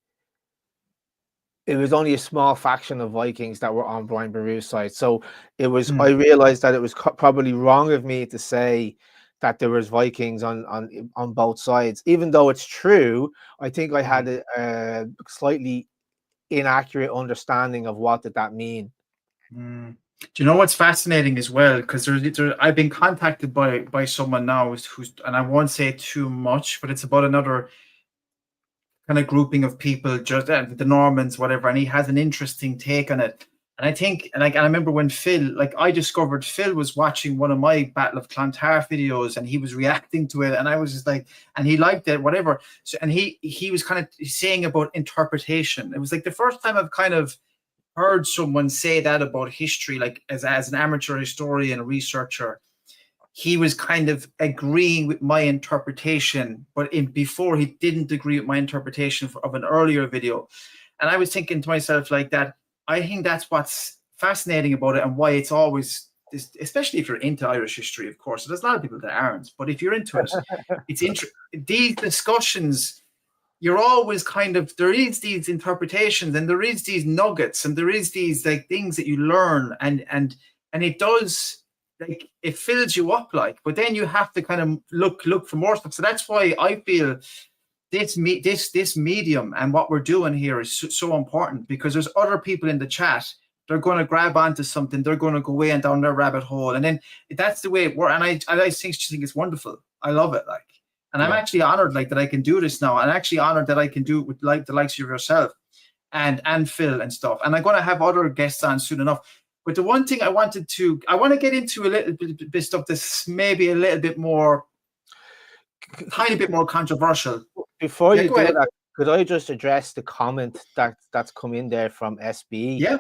it was only a small faction of Vikings that were on Brehon 𝗶𝗹's side. So it was, I realized that it was probably wrong of me to say that there was Vikings on both sides, even though it's true. I think I had a slightly inaccurate understanding of what did that mean. Do you know what's fascinating as well? Because I've been contacted by someone now who's, and I won't say too much, but it's about another kind of grouping of people, just the Normans, whatever, and he has an interesting take on it. And I think, and I remember when Phil, like, I discovered Phil was watching one of my Battle of Clontarf videos, and he was reacting to it, and I was just like, and he liked it, whatever. So, and he was kind of saying about interpretation. It was like the first time I've kind of heard someone say that about history, like as an amateur historian, a researcher. He was kind of agreeing with my interpretation, but before he didn't agree with my interpretation of an earlier video. And I was thinking to myself like that, I think that's what's fascinating about it, and why it's always, especially if you're into Irish history, of course. There's a lot of people that aren't, but if you're into it, it's these discussions, you're always kind of, there is these interpretations, and there is these nuggets, and there is these like things that you learn, and it does, like, it fills you up, like, but then you have to kind of look for more stuff. So that's why I feel this medium and what we're doing here is so important, because there's other people in the chat. They're going to grab onto something. They're going to go way and down their rabbit hole, and then that's the way it works. And I think it's wonderful. I love it, like, and I'm actually honored, like, that I can do this now. I'm actually honored that I can do it with like the likes of yourself and Phil and stuff. And I'm going to have other guests on soon enough. But the one thing I want to get into a little bit stuff that's maybe a little bit more, tiny bit more controversial. Before you do that, could I just address the comment that's come in there from SB?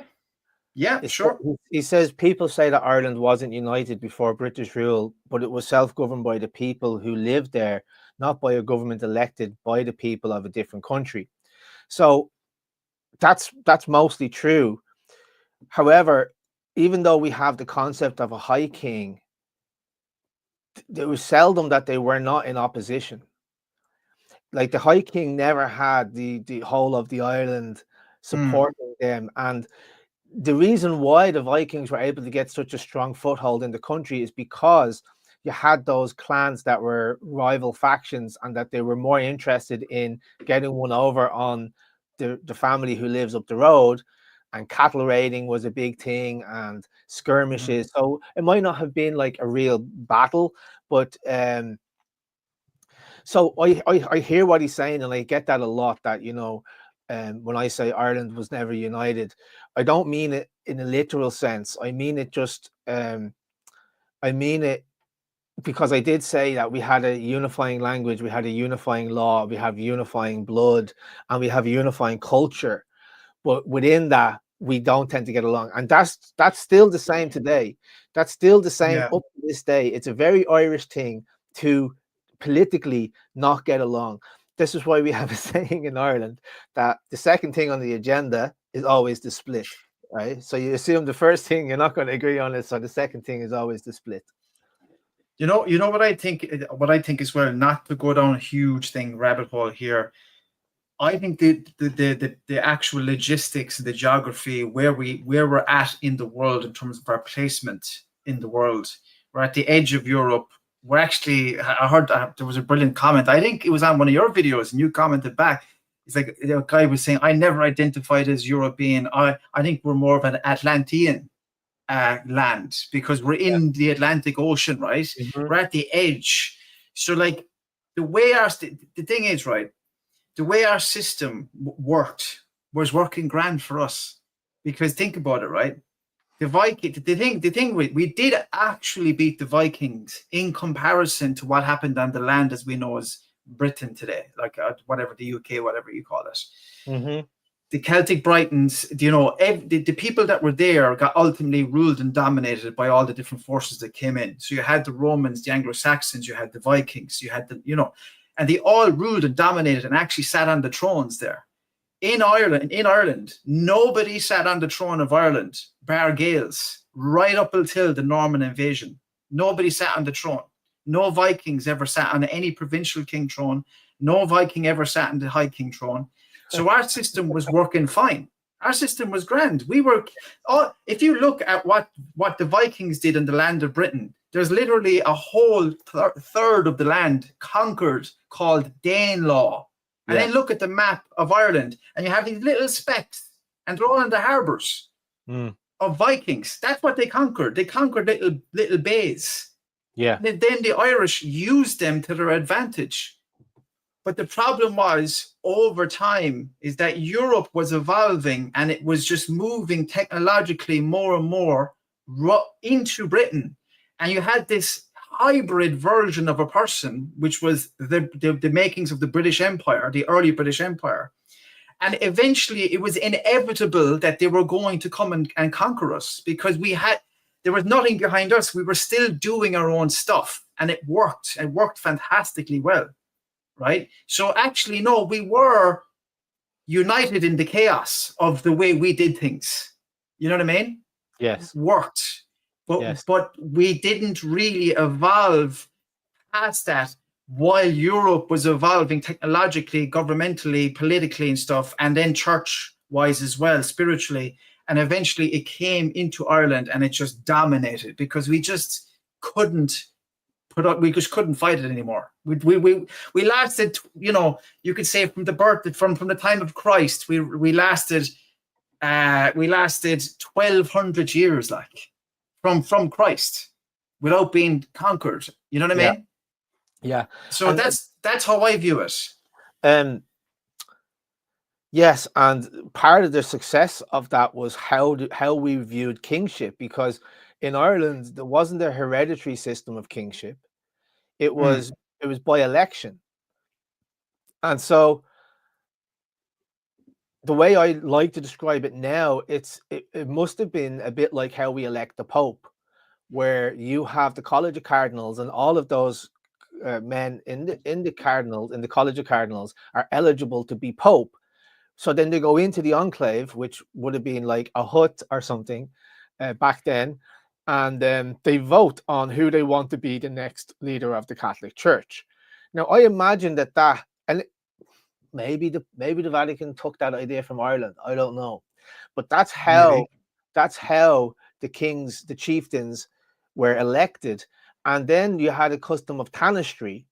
Yeah, sure. He says, people say that Ireland wasn't united before British rule, but it was self-governed by the people who lived there, not by a government elected by the people of a different country. So that's mostly true. However, even though we have the concept of a high king, it was seldom that they were not in opposition. Like, the high king never had the whole of the island supporting them. And the reason why the Vikings were able to get such a strong foothold in the country is because you had those clans that were rival factions, and that they were more interested in getting one over on the family who lives up the road. And cattle raiding was a big thing, and skirmishes. So it might not have been like a real battle, but so I hear what he's saying, and I get that a lot, that, when I say Ireland was never united, I don't mean it in a literal sense. I mean it just, I mean it because I did say that we had a unifying language, we had a unifying law, we have unifying blood, and we have a unifying culture. But within that, we don't tend to get along. And that's still the same today. That's still the same up to this day. It's a very Irish thing to politically not get along. This is why we have a saying in Ireland that the second thing on the agenda is always the split, right? So you assume the first thing you're not going to agree on it, so the second thing is always the split. You know what I think as well, not to go down a huge rabbit hole here. I think the actual logistics, the geography, where we're at in the world in terms of our placement in the world. We're at the edge of Europe. We're actually, I heard there was a brilliant comment. I think it was on one of your videos, and you commented back. It's like the guy was saying, I never identified as European. I think we're more of an Atlantean land, because we're in the Atlantic Ocean, right? We're at the edge. So, like, the way the thing is, right, the way our system worked was working grand for us, because think about it, right? The thing we did actually beat the Vikings in comparison to what happened on the land as we know as Britain today, like whatever, the UK, whatever you call it. Mm-hmm. The Celtic Britons, you know, the people that were there got ultimately ruled and dominated by all the different forces that came in. So you had the Romans, the Anglo-Saxons, you had the Vikings, you had the, you know, and they all ruled and dominated and actually sat on the thrones there. In Ireland, nobody sat on the throne of Ireland, bar Gaels, right up until the Norman invasion. Nobody sat on the throne. No Vikings ever sat on any provincial king throne. No Viking ever sat on the high king throne. So our system was working fine. Our system was grand. We were, if you look at what the Vikings did in the land of Britain, there's literally a whole third of the land conquered called Danelaw. And then look at the map of Ireland, and you have these little specks, and they're all in the harbours of Vikings. That's what they conquered. They conquered little bays. Yeah. And then the Irish used them to their advantage. But the problem was, over time, is that Europe was evolving, and it was just moving technologically more and more into Britain. And you had this hybrid version of a person, which was the makings of the British Empire, the early British Empire. And eventually it was inevitable that they were going to come and conquer us, because there was nothing behind us. We were still doing our own stuff, and it worked. It worked fantastically well, right? So actually, no, we were united in the chaos of the way we did things. You know what I mean? Yes. It worked. But we didn't really evolve past that while Europe was evolving technologically, governmentally, politically and stuff, and then church-wise as well, spiritually. And eventually it came into Ireland, and it just dominated, because we just couldn't couldn't fight it anymore. We lasted, you know, you could say from the birth, from the time of Christ, we lasted 1,200 years, like. From Christ, without being conquered. You know what I mean? Yeah. So and that's how I view it. Yes, and part of the success of that was how we viewed kingship, because in Ireland there wasn't a hereditary system of kingship. It was by election. And so the way I like to describe it now, it must have been a bit like how we elect the Pope, where you have the College of Cardinals, and all of those men in the College of Cardinals are eligible to be Pope. So then they go into the enclave, which would have been like a hut or something back then, and they vote on who they want to be the next leader of the Catholic Church. Now, I imagine that and maybe the Vatican took that idea from Ireland. I don't know, but that's how the kings, the chieftains, were elected. And then you had a custom of tanistry,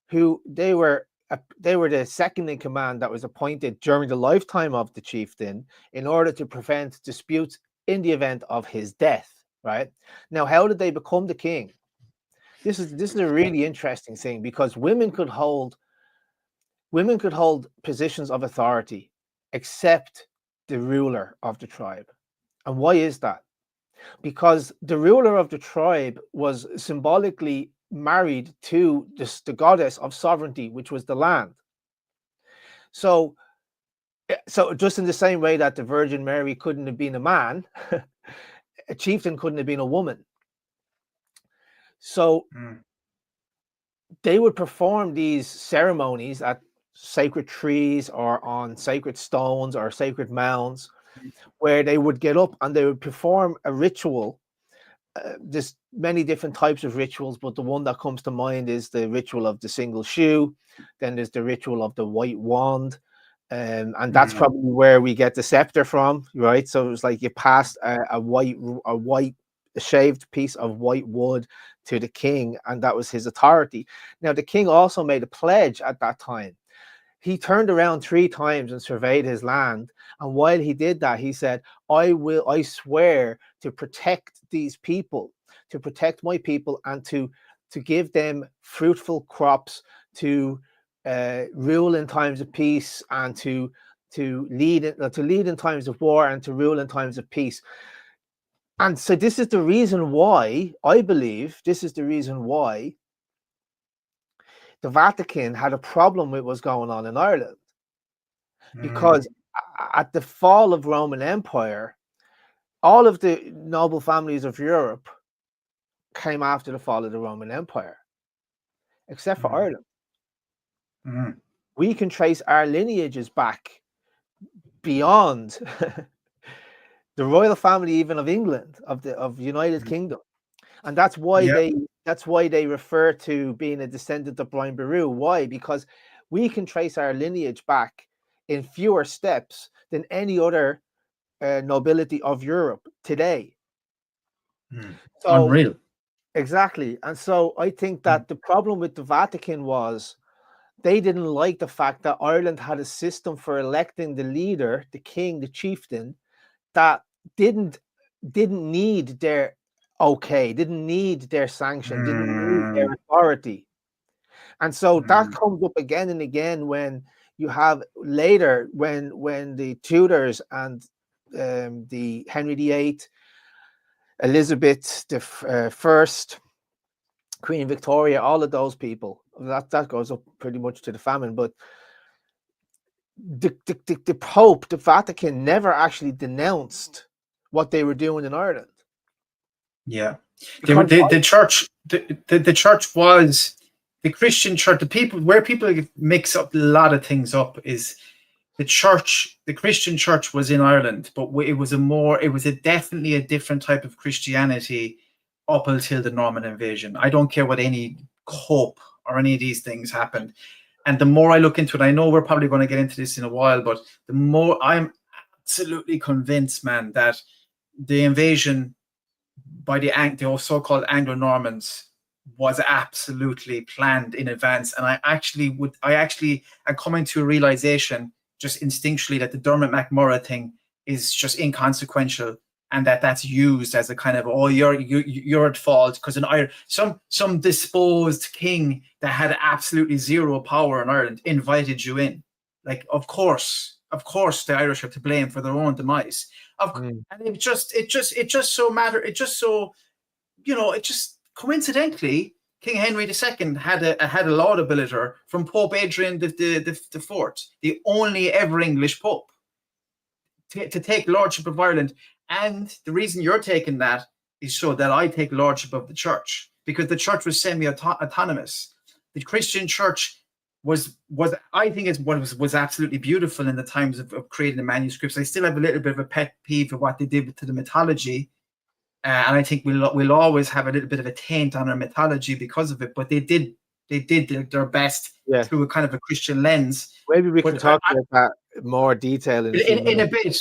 who they were the second in command that was appointed during the lifetime of the chieftain in order to prevent disputes in the event of his death. Right now, how did they become the king? This is a really interesting thing, because women could hold positions of authority except the ruler of the tribe. And why is that? Because the ruler of the tribe was symbolically married to the goddess of sovereignty, which was the land. So just in the same way that the Virgin Mary couldn't have been a man, a chieftain couldn't have been a woman. So they would perform these ceremonies at sacred trees or on sacred stones or sacred mounds, where they would get up and they would perform a ritual. There's many different types of rituals, but the one that comes to mind is the ritual of the single shoe. Then there's the ritual of the white wand, and that's probably where we get the scepter from, right? So it's like you passed a white shaved piece of white wood to the king, and that was his authority. Now, the king also made a pledge at that time. He turned around 3 times and surveyed his land, and while he did that, he said, I swear to protect these people, to protect my people, and to give them fruitful crops, to rule in times of peace, and to lead in times of war, and to rule in times of peace. And so this is the reason why, I believe, this is the reason why the Vatican had a problem with what's going on in Ireland. Because at the fall of Roman Empire, all of the noble families of Europe came after the fall of the Roman Empire, except for Ireland. We can trace our lineages back beyond the royal family, even of England, of the United Kingdom, and that's why they refer to being a descendant of 𝗘𝗺𝗶𝗹. Why? Because we can trace our lineage back in fewer steps than any other nobility of Europe today. So, unreal. Exactly. And so I think that the problem with the Vatican was they didn't like the fact that Ireland had a system for electing the leader, the king, the chieftain, that didn't need their didn't need their sanction, didn't need their authority. And so that comes up again and again when you have later, when the Tudors and the Henry VIII, Elizabeth the First, Queen Victoria, all of those people, that goes up pretty much to the famine. But the Pope, the Vatican, never actually denounced what they were doing in Ireland. Yeah, the church was the Christian church. The people where people mix up a lot of things up is the church. The Christian church was in Ireland, but it was definitely a different type of Christianity up until the Norman invasion. I don't care what any Pope or any of these things happened. And the more I look into it, I know we're probably going to get into this in a while, but the more I'm absolutely convinced, man, that the invasion by the so-called Anglo-Normans was absolutely planned in advance. And I actually am coming to a realization just instinctually that the Dermot MacMurrough thing is just inconsequential, and that's used as a kind of, oh, you're at fault because in Ireland some disposed king that had absolutely zero power in Ireland invited you in. Like, of course the Irish are to blame for their own demise. And it just coincidentally, King Henry II had a laudabilitor from Pope Adrian the Fourth, the only ever English pope, to take lordship of Ireland. And the reason you're taking that is so that I take lordship of the church, because the church was semi-autonomous. The Christian church was absolutely beautiful in the times of creating the manuscripts. I still have a little bit of a pet peeve of what they did to the mythology, and I think we'll always have a little bit of a taint on our mythology because of it. But they did their best through a kind of a Christian lens. Maybe we can talk about that more detail in a bit.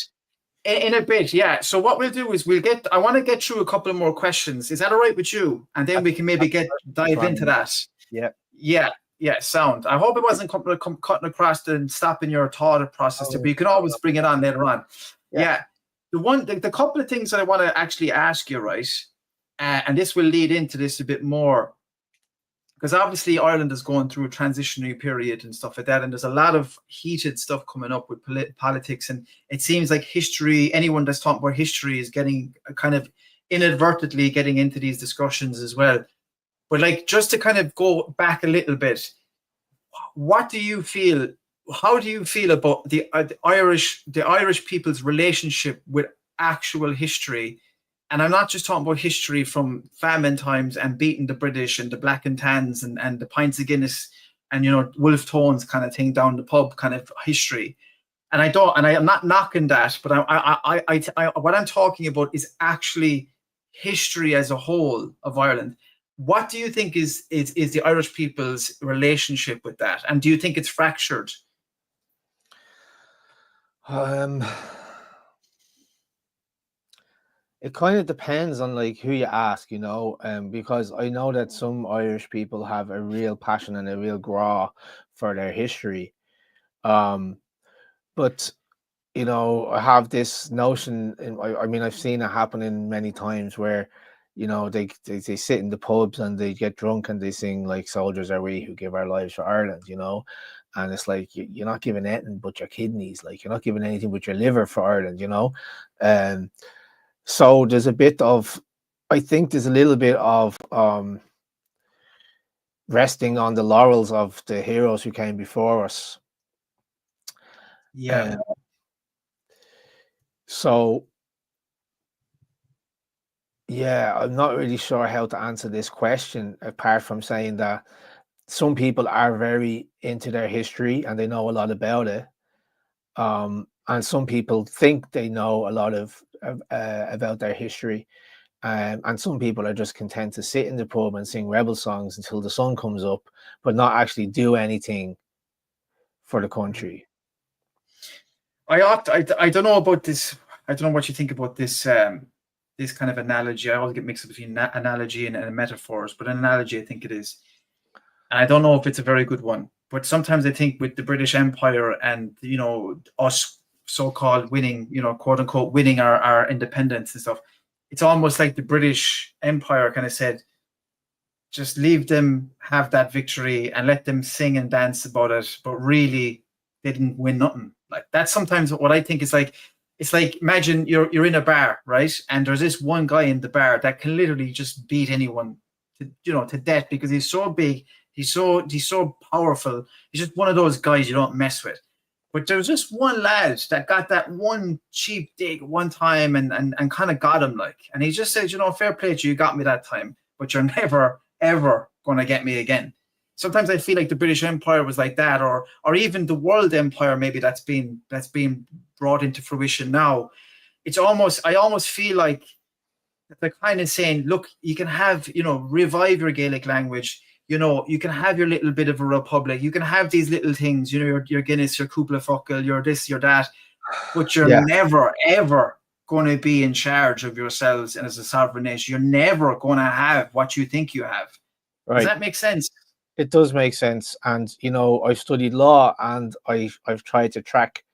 In a bit, yeah. So what we'll do is I want to get through a couple of more questions. Is that all right with you? And then we can maybe dive into that. Yeah, sound. I hope it wasn't cutting across and stopping your thought process, but you can always bring it on later on. Yeah. The couple of things that I want to actually ask you, right? And this will lead into this a bit more, because obviously Ireland is going through a transitionary period and stuff like that, and there's a lot of heated stuff coming up with politics, and it seems like history, anyone that's talking about history is getting kind of inadvertently getting into these discussions as well. But like, just to kind of go back a little bit, what do you feel? How do you feel about the Irish people's relationship with actual history? And I'm not just talking about history from famine times and beating the British and the black and tans and the pints of Guinness and, wolf tones kind of thing down the pub kind of history. And I am not knocking that, but what I'm talking about is actually history as a whole of Ireland. What do you think is the Irish people's relationship with that? And do you think it's fractured? It kind of depends on like who you ask, because I know that some Irish people have a real passion and a real graw for their history. But I have this notion, I've seen it happening many times where, you know, they sit in the pubs and they get drunk and they sing like "Soldiers Are We Who Give Our Lives for Ireland," you know, and it's like you're not giving anything but your kidneys, like you're not giving anything but your liver for Ireland, you know. So there's a bit of, I think there's a little bit of resting on the laurels of the heroes who came before us. Yeah. So yeah, I'm not really sure how to answer this question, apart from saying that some people are very into their history and they know a lot about it. And some people think they know a lot about their history. And some people are just content to sit in the pub and sing rebel songs until the sun comes up, but not actually do anything for the country. I don't know about this. I don't know what you think about this this kind of analogy. I always get mixed up between analogy and metaphors, but an analogy I think it is. And I don't know if it's a very good one. But sometimes I think with the British Empire and, you know, us so-called winning, you know, quote unquote, winning our independence and stuff, it's almost like the British Empire kind of said, just leave them have that victory and let them sing and dance about it. But really, they didn't win nothing. Like that's sometimes what I think is like, it's like imagine you're in a bar, right? And there's this one guy in the bar that can literally just beat anyone to, you know, to death because he's so big, he's so powerful. He's just one of those guys you don't mess with. But there was just one lad that got that one cheap dig one time and kind of got him like, and he just said, you know, fair play to you, you got me that time, but you're never ever going to get me again. Sometimes I feel like the British Empire was like that, or even the world empire maybe that's being brought into fruition now. It's almost, I almost feel like they're kind of saying, look, you can have, you know, revive your Gaelic language, you know, you can have your little bit of a republic, you can have these little things, you know, your Guinness, your 𝗘𝗺𝗹, your this, your that, but you're never ever going to be in charge of yourselves and as a sovereign nation. You're never going to have what you think you have. Right. Does that make sense? It does make sense. And, you know, I've studied law and I've tried to track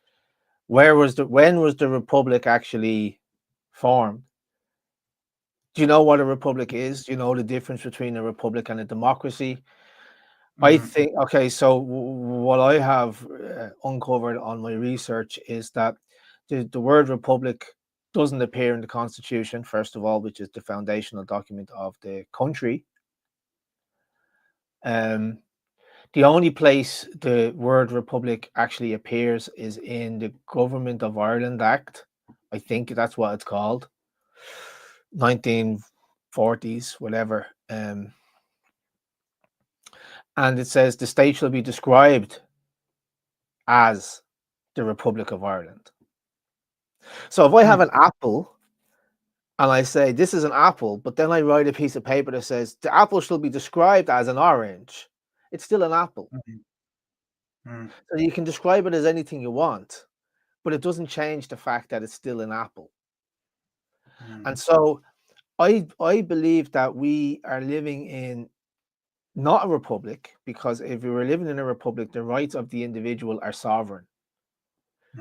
when was the Republic actually formed? Do you know what a republic is? Do you know the difference between a republic and a democracy? I think, okay, so what I have uncovered on my research is that the word republic doesn't appear in the Constitution, first of all, which is the foundational document of the country. The only place the word republic actually appears is in the Government of Ireland Act. I think that's what it's called. 1940s, whatever. And it says the state shall be described as the Republic of Ireland. So if I have an apple and I say this is an apple, but then I write a piece of paper that says the apple shall be described as an orange, it's still an apple. So you can describe it as anything you want, but it doesn't change the fact that it's still an apple. And so I believe that we are living in not a republic, because if we were living in a republic, the rights of the individual are sovereign.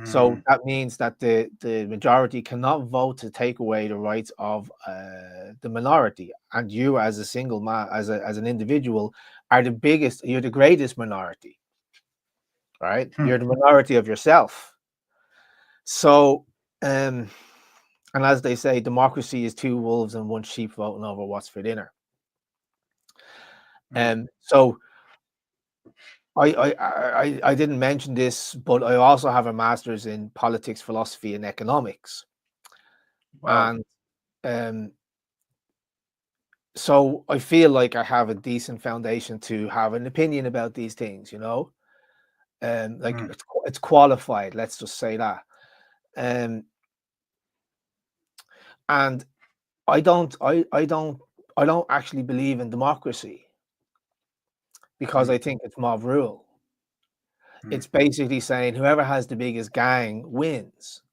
So that means that the majority cannot vote to take away the rights of the minority. And you, as a single man, as an individual, are the biggest, you're the greatest minority, right? You're the minority of yourself. So, and as they say, democracy is two wolves and one sheep voting over what's for dinner. So I didn't mention this, but I also have a master's in politics, philosophy, and economics. Wow. And so I feel like I have a decent foundation to have an opinion about these things, you know, like it's qualified. Let's just say that. And I don't actually believe in democracy, because I think it's mob rule. It's basically saying whoever has the biggest gang wins.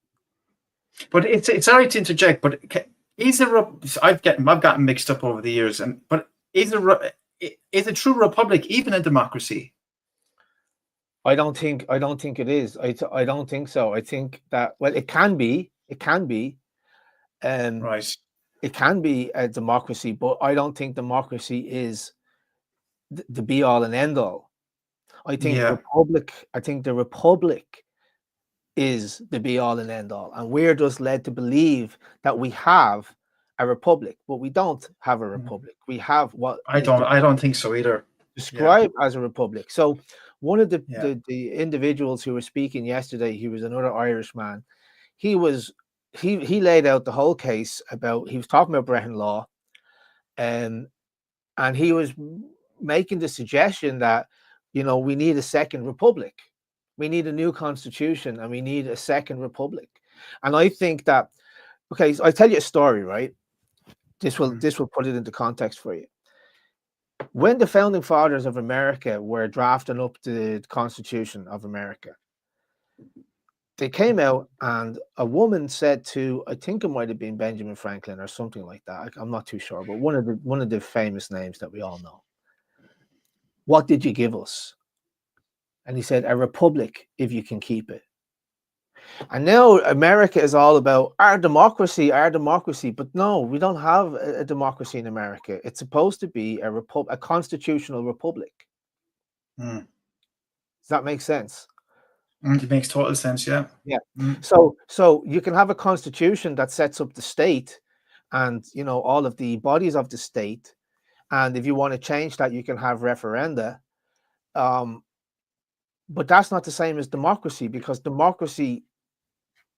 But it's sorry to interject, but is there I've gotten mixed up over the years, but is a true republic even a democracy? I don't think it is. I don't think so. I think that, well, it can be. Right. it can be a democracy, but I don't think democracy is the be all and end all. I think Yeah. the republic is the be all and end all, and we're just led to believe that we have a republic, but we don't have a republic. We have what I is don't think so either. described as a republic. So one of the individuals who were speaking yesterday, he was another Irishman. He laid out the whole case about, he was talking about Brehon law, and he was making the suggestion that, you know, we need a second republic. We need a new constitution, and we need a second republic. And I think that, okay, so I tell you a story, right? This will put it into context for you. When the founding fathers of America were drafting up the Constitution of America, they came out and a woman said to, I think it might have been Benjamin Franklin or something like that. I'm not too sure, but one of the famous names that we all know. What did you give us? And he said, a republic, if you can keep it. And now America is all about our democracy. But no, we don't have a democracy in America. It's supposed to be a constitutional republic. Does that make sense? It makes total sense, yeah. Yeah. So you can have a constitution that sets up the state and, you know, all of the bodies of the state. And if you want to change that, you can have referenda. But that's not the same as democracy, because democracy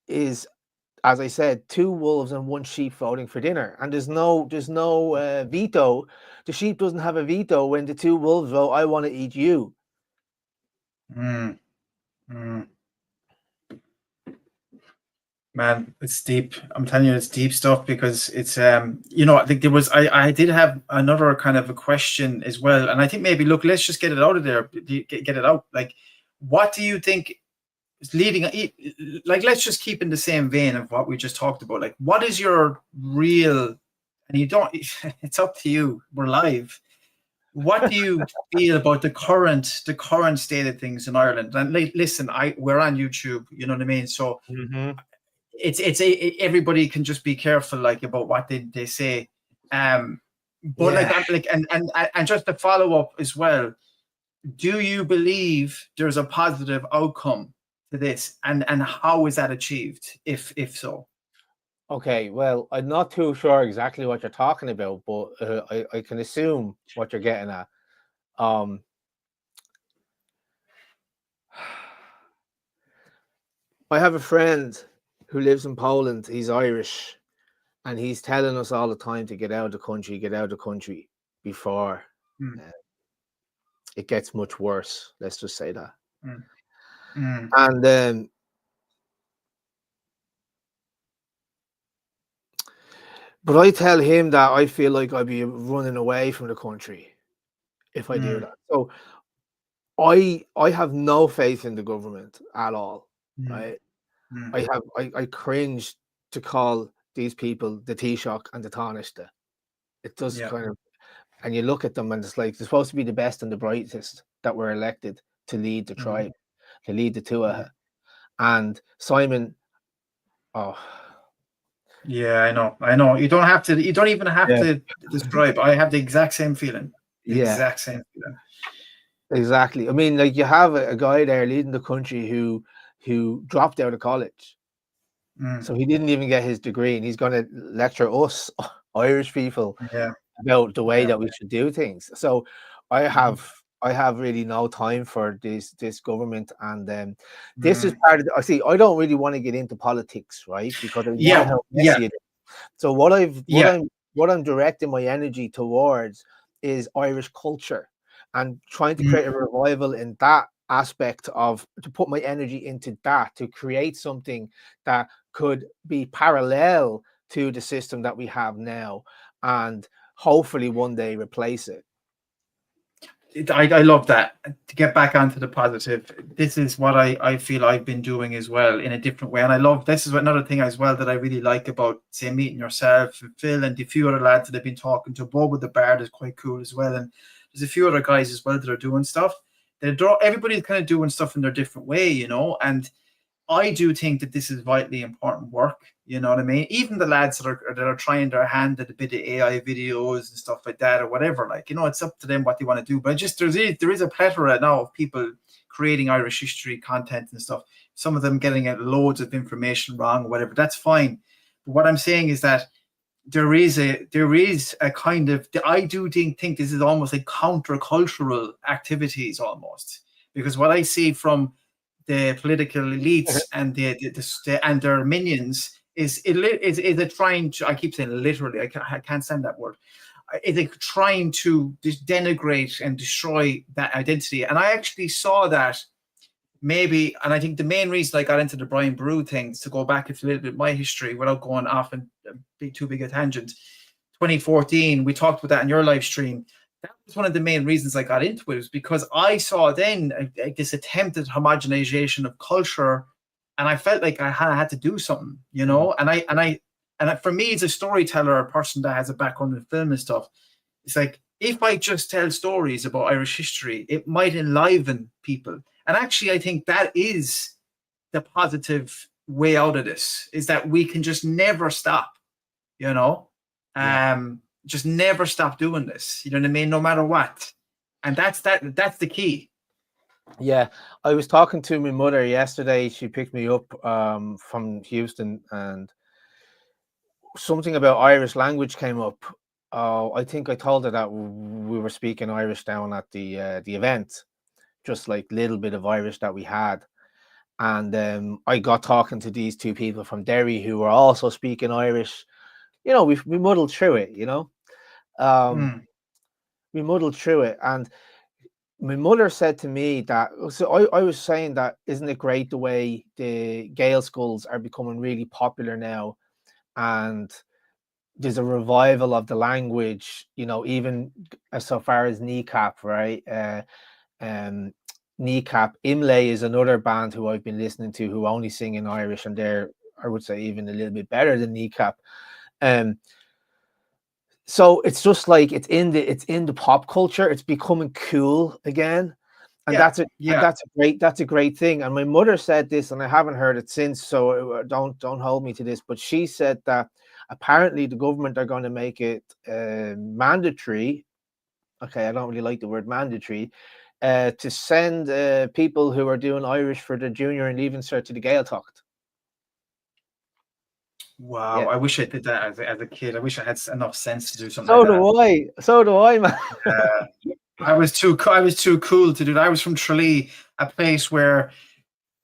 is, as I said, 2 wolves and 1 sheep voting for dinner, and there's no veto. The sheep doesn't have a veto when the 2 wolves vote, I want to eat you. Man, it's deep. I'm telling you, it's deep stuff, because it's you know, I think there was I did have another kind of a question as well, and I think maybe, look, let's just get it out of there, get it out. Like, what do you think is leading, like, let's just keep in the same vein of what we just talked about. Like, what is your real, and you don't, it's up to you, we're live. What do you feel about the current state of things in Ireland? And listen, we're on YouTube, you know what I mean? So it's everybody can just be careful, like, about what they say. But like and just to follow up as well, do you believe there's a positive outcome to this, and how is that achieved, if so? Okay, well, I'm not too sure exactly what you're talking about, but I can assume what you're getting at. I have a friend who lives in Poland. He's Irish, and he's telling us all the time to get out of the country before it gets much worse. Let's just say that. And but I tell him that I feel like I'd be running away from the country if I do that. So I have no faith in the government at all. Right? I cringe to call these people the Taoiseach and the Taoiseach. It does kind of, and you look at them and it's like they're supposed to be the best and the brightest that were elected to lead the tribe, to lead the 𝗘𝗺. And Simon, yeah, I know. You don't even have to describe. I have the exact same feeling. Exact same feeling. Exactly. I mean, like, you have a guy there leading the country who dropped out of college. So he didn't even get his degree, and he's going to lecture us Irish people about the way that we should do things. So I have really no time for this government, and this is part of I see. I don't really want to get into politics, right? Because I know how messy it is. So what I'm directing my energy towards is Irish culture, and trying to create a revival in that aspect to put my energy into that, to create something that could be parallel to the system that we have now, and hopefully one day replace it. I love that. To get back onto the positive, this is what I feel I've been doing as well, in a different way. And I love, this is another thing as well that I really like about, say, meeting yourself, Phil, and the few other lads that I've been talking to. Boru the Bard is quite cool as well, and there's a few other guys as well that are doing stuff. Everybody's kind of doing stuff in their different way, you know. And I do think that this is vitally important work. You know what I mean? Even the lads that are trying their hand at a bit of AI videos and stuff like that or whatever, like, you know, it's up to them what they want to do. But just there is a plethora now of people creating Irish history content and stuff. Some of them getting loads of information wrong or whatever. That's fine. But what I'm saying is that there is a kind of, I do think this is almost like countercultural activities almost, because what I see from the political elites and and their minions is it trying to, I keep saying literally, I can't stand that word, is it trying to denigrate and destroy that identity. And I actually saw that maybe, and I think the main reason I got into the Brehon 𝗶𝗹 things, to go back into a little bit of my history without going off and be too big a tangent, 2014, we talked about that in your live stream. That was one of the main reasons I got into it, was because I saw then this attempted homogenization of culture, and I felt like I had to do something, you know. And for me, as a storyteller, a person that has a background in film and stuff, it's like, if I just tell stories about Irish history, it might enliven people. And actually, I think that is the positive way out of this, is that we can just never stop, you know, just never stop doing this. You know what I mean? No matter what. And that's the key. Yeah, I was talking to my mother yesterday. She picked me up from Houston, and something about Irish language came up. I think I told her that we were speaking Irish down at the event, just like little bit of Irish that we had. And I got talking to these two people from Derry who were also speaking Irish. You know, we muddled through it, you know. We muddled through it. And my mother said to me that, so I was saying that, isn't it great the way the Gael schools are becoming really popular now, and there's a revival of the language, you know, even so far as Kneecap, right? Kneecap. Imlay is another band who I've been listening to who only sing in Irish, and they're, I would say, even a little bit better than Kneecap. So it's just like it's in the pop culture. It's becoming cool again, and that's a great thing. And my mother said this, and I haven't heard it since, so don't hold me to this. But she said that apparently the government are going to make it mandatory. Okay, I don't really like the word mandatory. To send people who are doing Irish for the junior and leaving cert to the Gaeltacht. Wow, yeah. I wish I did that as a kid. I wish I had enough sense to do something like that. So do I, man. I was too cool to do that. I was from Tralee, a place where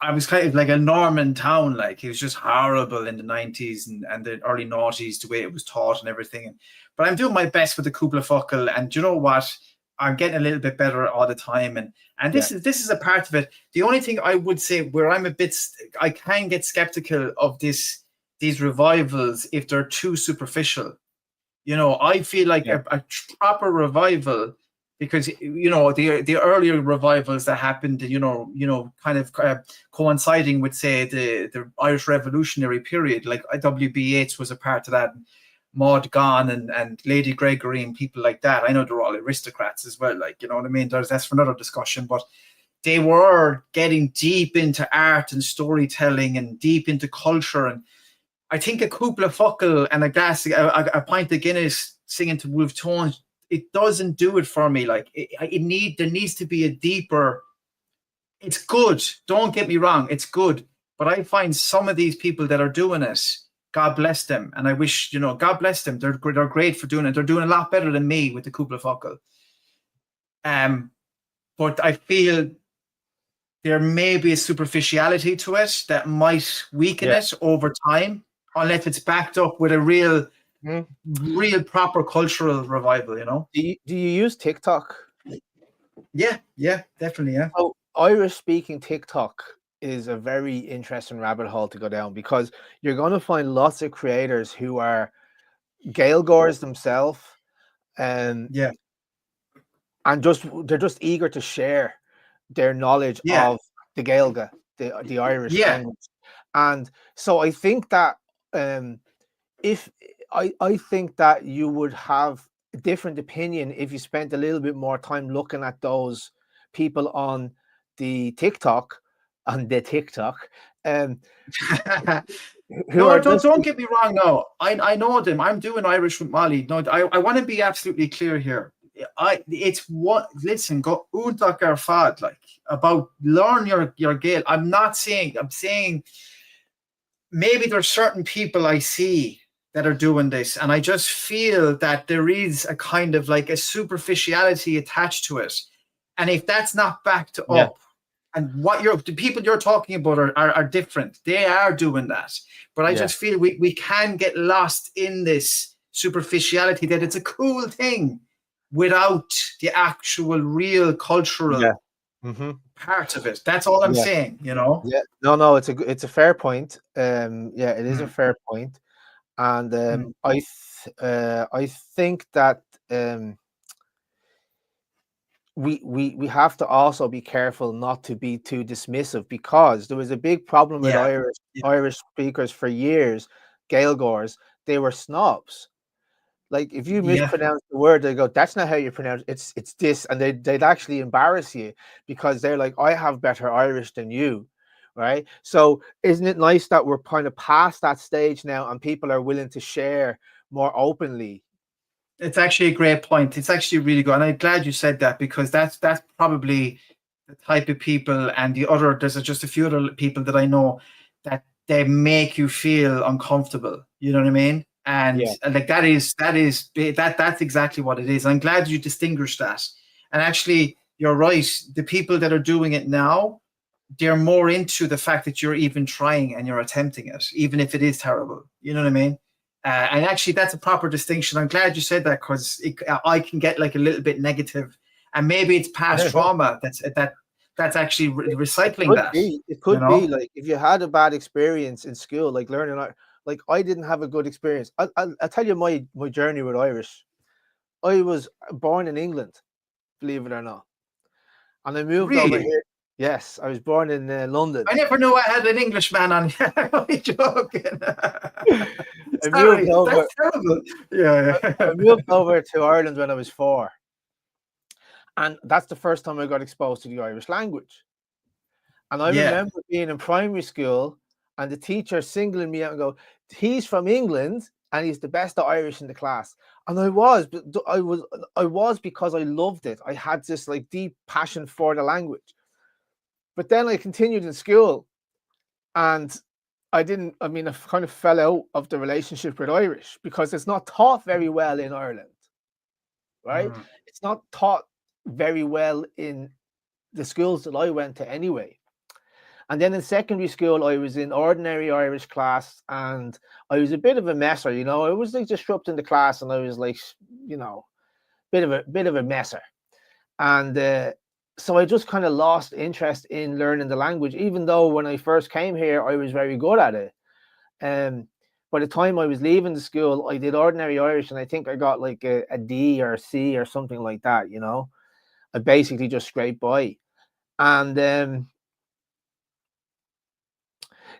I was kind of like a Norman town. Like, it was just horrible in the 90s and the early noughties, the way it was taught and everything. But I'm doing my best with the 𝗘𝗺𝗹, and you know what? I'm getting a little bit better all the time, and this is a part of it. The only thing I would say where I can get skeptical of these revivals if they're too superficial. You know, I feel like a proper revival, because, you know, the earlier revivals that happened, you know, kind of coinciding with, say, the Irish Revolutionary period, like 𝗘𝗺𝗹 was a part of that, Maud Gonne and Lady Gregory and people like that. I know they're all aristocrats as well, like, you know what I mean? That's for another discussion, but they were getting deep into art and storytelling and deep into culture. And I think a 𝗘𝗺𝗹 and a pint of Guinness singing to Wolf Tones, it doesn't do it for me. Like, there needs to be a deeper. It's good. Don't get me wrong. It's good. But I find some of these people that are doing it, God bless them. And I wish, you know, God bless them. They're great for doing it. They're doing a lot better than me with the 𝗘𝗺𝗹. But I feel there may be a superficiality to it that might weaken it over time, unless it's backed up with a real proper cultural revival, you know. Do you use TikTok? Yeah, definitely, yeah. So Irish speaking TikTok is a very interesting rabbit hole to go down, because you're going to find lots of creators who are Gaelgors themselves, and they're just eager to share their knowledge of the Gaelga, the Irish language. And so I think that I think that you would have a different opinion if you spent a little bit more time looking at those people on the TikTok, on the TikTok, who No, are don't get me wrong. No, I know them. I'm doing Irish with Molly. No, I want to be absolutely clear here. It's what, listen, go úntaach ar fad, like, about learn your Gael. I'm saying maybe there's certain people I see that are doing this, and I just feel that there is a kind of like a superficiality attached to it. And if that's not backed up, and the people you're talking about are different, they are doing that. But I just feel we can get lost in this superficiality, that it's a cool thing without the actual real cultural part of it. That's all I'm saying, you know. Yeah, no, it's a fair point. Yeah, it is a fair point. And I think that we have to also be careful not to be too dismissive, because there was a big problem with Irish speakers for years, Gaeilgeoirs. They were snobs. Like, if you mispronounce the word, they go, "That's not how you pronounce it. It's this," and they'd actually embarrass you, because they're like, "I have better Irish than you." Right? So isn't it nice that we're kind of past that stage now, and people are willing to share more openly? It's actually a great point. It's actually really good, and I'm glad you said that, because that's probably the type of people, and there's just a few other people that I know that they make you feel uncomfortable. You know what I mean? And like that's exactly what it is. I'm glad you distinguished that. And actually, you're right. The people that are doing it now, they're more into the fact that you're even trying and you're attempting it, even if it is terrible. You know what I mean? And actually, that's a proper distinction. I'm glad you said that, because I can get like a little bit negative, and maybe it's past trauma that's actually recycling that. It could be like, if you had a bad experience in school, like learning, like I didn't have a good experience. I'll tell you my journey with Irish. I was born in England, believe it or not, and I moved over here. Yes, I was born in London. I never knew I had an Englishman on here. I'm only joking. Sorry, that's terrible. I moved over to Ireland when I was 4. And that's the first time I got exposed to the Irish language. And I remember being in primary school, and the teacher singling me out and go, "He's from England and he's the best at Irish in the class." And I was because I loved it. I had this like deep passion for the language. But then I continued in school, and I kind of fell out of the relationship with Irish, because it's not taught very well in Ireland, right? It's not taught very well in the schools that I went to anyway. And then in secondary school, I was in ordinary Irish class, and I was a bit of a messer, you know. I was like disrupting the class, and I was like, you know, bit of a messer. And so I just kind of lost interest in learning the language, even though when I first came here, I was very good at it. By the time I was leaving the school, I did ordinary Irish, and I think I got like a D or a C or something like that, you know. I basically just scraped by. And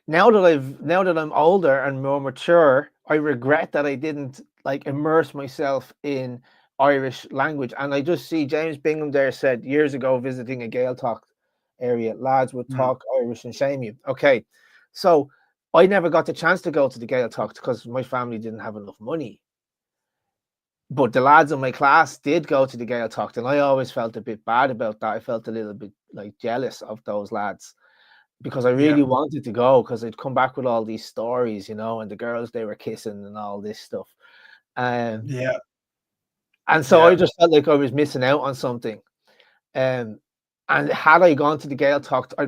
now that I'm older and more mature, I regret that I didn't like immerse myself in Irish language. And I just see James Bingham there said years ago, visiting a Gaeltacht area, lads would talk Irish and shame you. Okay, so I never got the chance to go to the Gaeltacht because my family didn't have enough money. But the lads in my class did go to the Gaeltacht, and I always felt a bit bad about that. I felt a little bit like jealous of those lads, because I really wanted to go, because they'd come back with all these stories, you know, and the girls they were kissing and all this stuff. And so I just felt like I was missing out on something. And had I gone to the Gaeltacht, I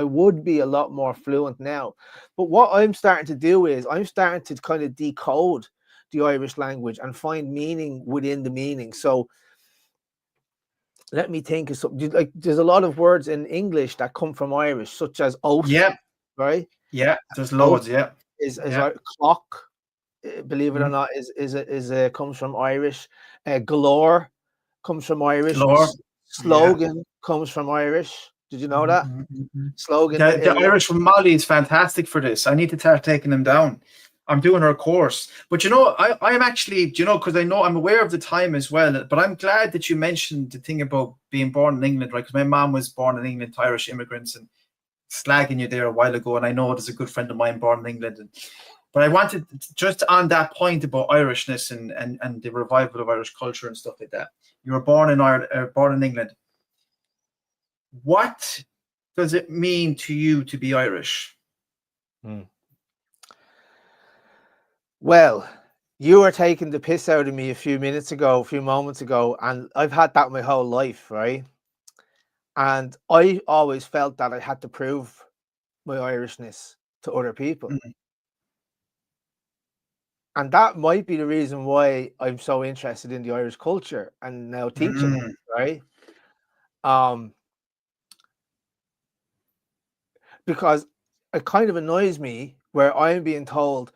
would be a lot more fluent now. But what I'm starting to do is I'm starting to kind of decode the Irish language and find meaning within the meaning. So let me think of something. Like, there's a lot of words in English that come from Irish, such as oath. Right. There's loads. Is clock, believe it or not, is comes from Irish. Galore comes from Irish. Slogan comes from Irish. Did you know that? Slogan. The Irish from Molly is fantastic for this. I need to start taking them down. I'm doing her course. But you know, I'm actually, you know, because I know I'm aware of the time as well. But I'm glad that you mentioned the thing about being born in England, right? Because my mom was born in England to Irish immigrants, and slagging you there a while ago, and I know there's a good friend of mine born in England, but I wanted just on that point about Irishness and the revival of Irish culture and stuff like that. You were born in Ireland, born in England. What does it mean to you to be Irish? Well, you were taking the piss out of me a few moments ago, and I've had that my whole life, right? And I always felt that I had to prove my Irishness to other people. And that might be the reason why I'm so interested in the Irish culture and now teaching it, right? Because it kind of annoys me where I'm being told,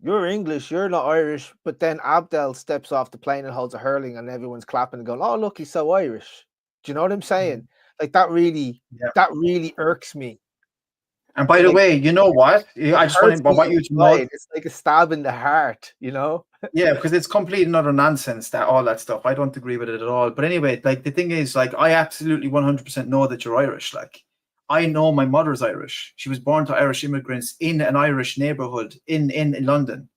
you're English, you're not Irish, but then Abdel steps off the plane and holds a hurling and everyone's clapping and going, oh, look, he's so Irish. Do you know what I'm saying? Like that really irks me. And by the way, you know what? I just want you to know, it's like a stab in the heart, you know? Yeah, because it's complete and utter nonsense, that all that stuff. I don't agree with it at all. But anyway, like the thing is, like, I absolutely 100% know that you're Irish. Like, I know my mother's Irish. She was born to Irish immigrants in an Irish neighborhood in London,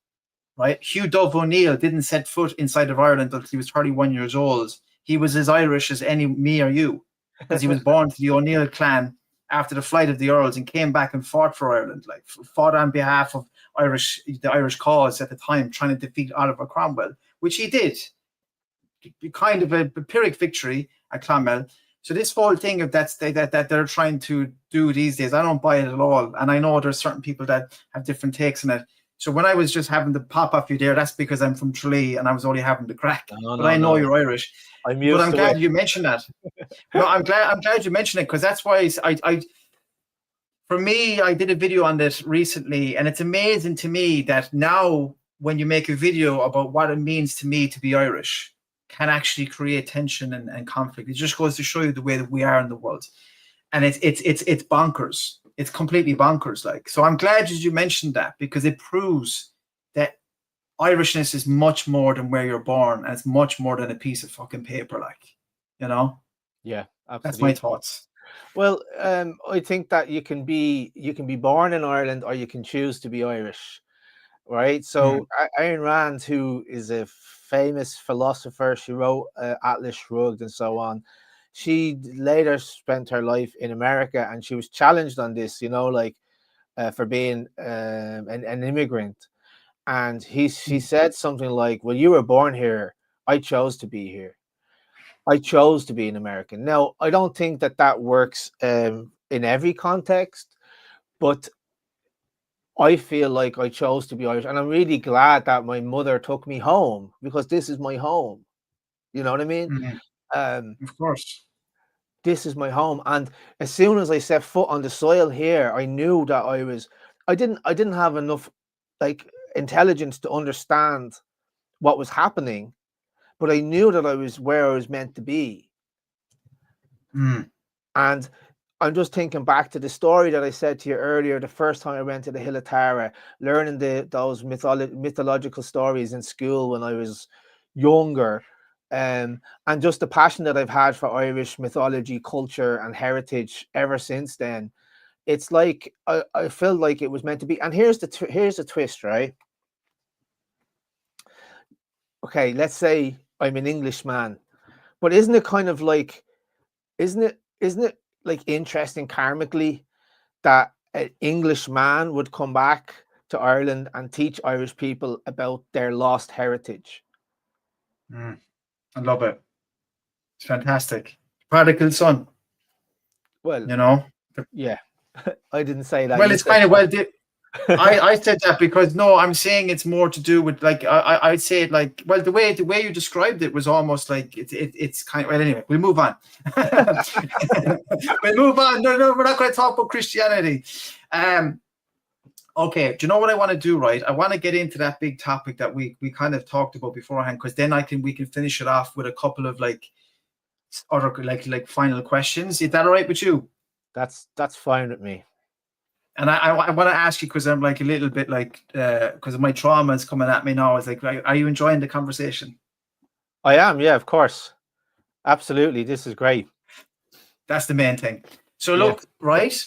right? Hugh Dove O'Neill didn't set foot inside of Ireland until he was 31 years old. He was as Irish as me or you, because he was born to the O'Neill clan after the flight of the Earls and came back and fought for Ireland, like fought on behalf of the Irish cause at the time, trying to defeat Oliver Cromwell, which he did. Kind of a Pyrrhic victory at Clonmel. So this whole thing of that they're trying to do these days, I don't buy it at all. And I know there's certain people that have different takes on it. So when I was just having to pop off you there, that's because I'm from Tralee and I was only having the crack. I know you're Irish. I'm glad you mentioned that. No, I'm glad you mentioned it, because that's why for me, I did a video on this recently, and it's amazing to me that now when you make a video about what it means to me to be Irish, can actually create tension and conflict. It just goes to show you the way that we are in the world, and it's bonkers. It's completely bonkers. Like, so I'm glad you mentioned that, because it proves that Irishness is much more than where you're born, and it's much more than a piece of fucking paper. Like, you know. Yeah, absolutely. That's my thoughts. Well, I think that you can be born in Ireland, or you can choose to be Irish, right? So Ayn Rand, who is a famous philosopher, she wrote Atlas Shrugged and so on. She later spent her life in America, and she was challenged on this, you know, like for being an immigrant. And she said something like, well, you were born here. I chose to be here. I chose to be an American. Now, I don't think that works in every context, but I feel like I chose to be Irish. And I'm really glad that my mother took me home, because this is my home. You know what I mean? Of course. This is my home. And as soon as I set foot on the soil here, I knew that I didn't have enough like intelligence to understand what was happening, but I knew that I was where I was meant to be. And I'm just thinking back to the story that I said to you earlier, the first time I went to the Hill of Tara, learning those mythological stories in school when I was younger, and just the passion that I've had for Irish mythology, culture, and heritage ever since then. It's like I feel like it was meant to be. And here's the twist, right? Okay, let's say I'm an Englishman, but isn't it kind of like, isn't it like interesting karmically that an Englishman would come back to Ireland and teach Irish people about their lost heritage? I love it. It's fantastic. Prodigal son. Well, you know. Yeah, I didn't say that. Well, it's kind of I said that because no, I'm saying it's more to do with like I'd say it like, well, the way you described it was almost like it's kind of, well, anyway, we'll move on. We'll move on. No, we're not going to talk about Christianity. Okay, do you know what I want to do, right? I want to get into that big topic that we kind of talked about beforehand, because then we can finish it off with a couple of like other like final questions. Is that all right with you? That's fine with me. And I want to ask you, because I'm like a little bit like, because of my trauma is coming at me now. It's like, are you enjoying the conversation? I am, yeah, of course. Absolutely. This is great. That's the main thing. So look, right?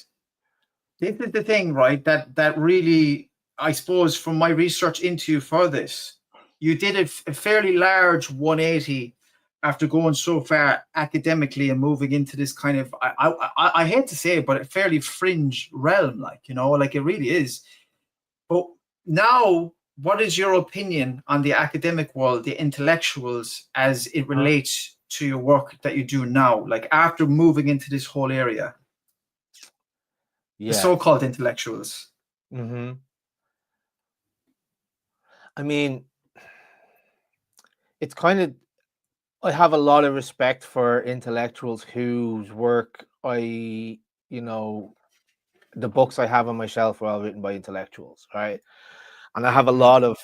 This is the thing, right? That really, I suppose, from my research into you for this, you did a fairly large 180 after going so far academically and moving into this kind of, I hate to say it, but a fairly fringe realm, like, you know, like it really is. But now, what is your opinion on the academic world, the intellectuals, as it relates to your work that you do now, like after moving into this whole area? The Yeah. so-called intellectuals. I mean, it's kind of, I have a lot of respect for intellectuals whose work the books I have on my shelf are all written by intellectuals, right? And I have a lot of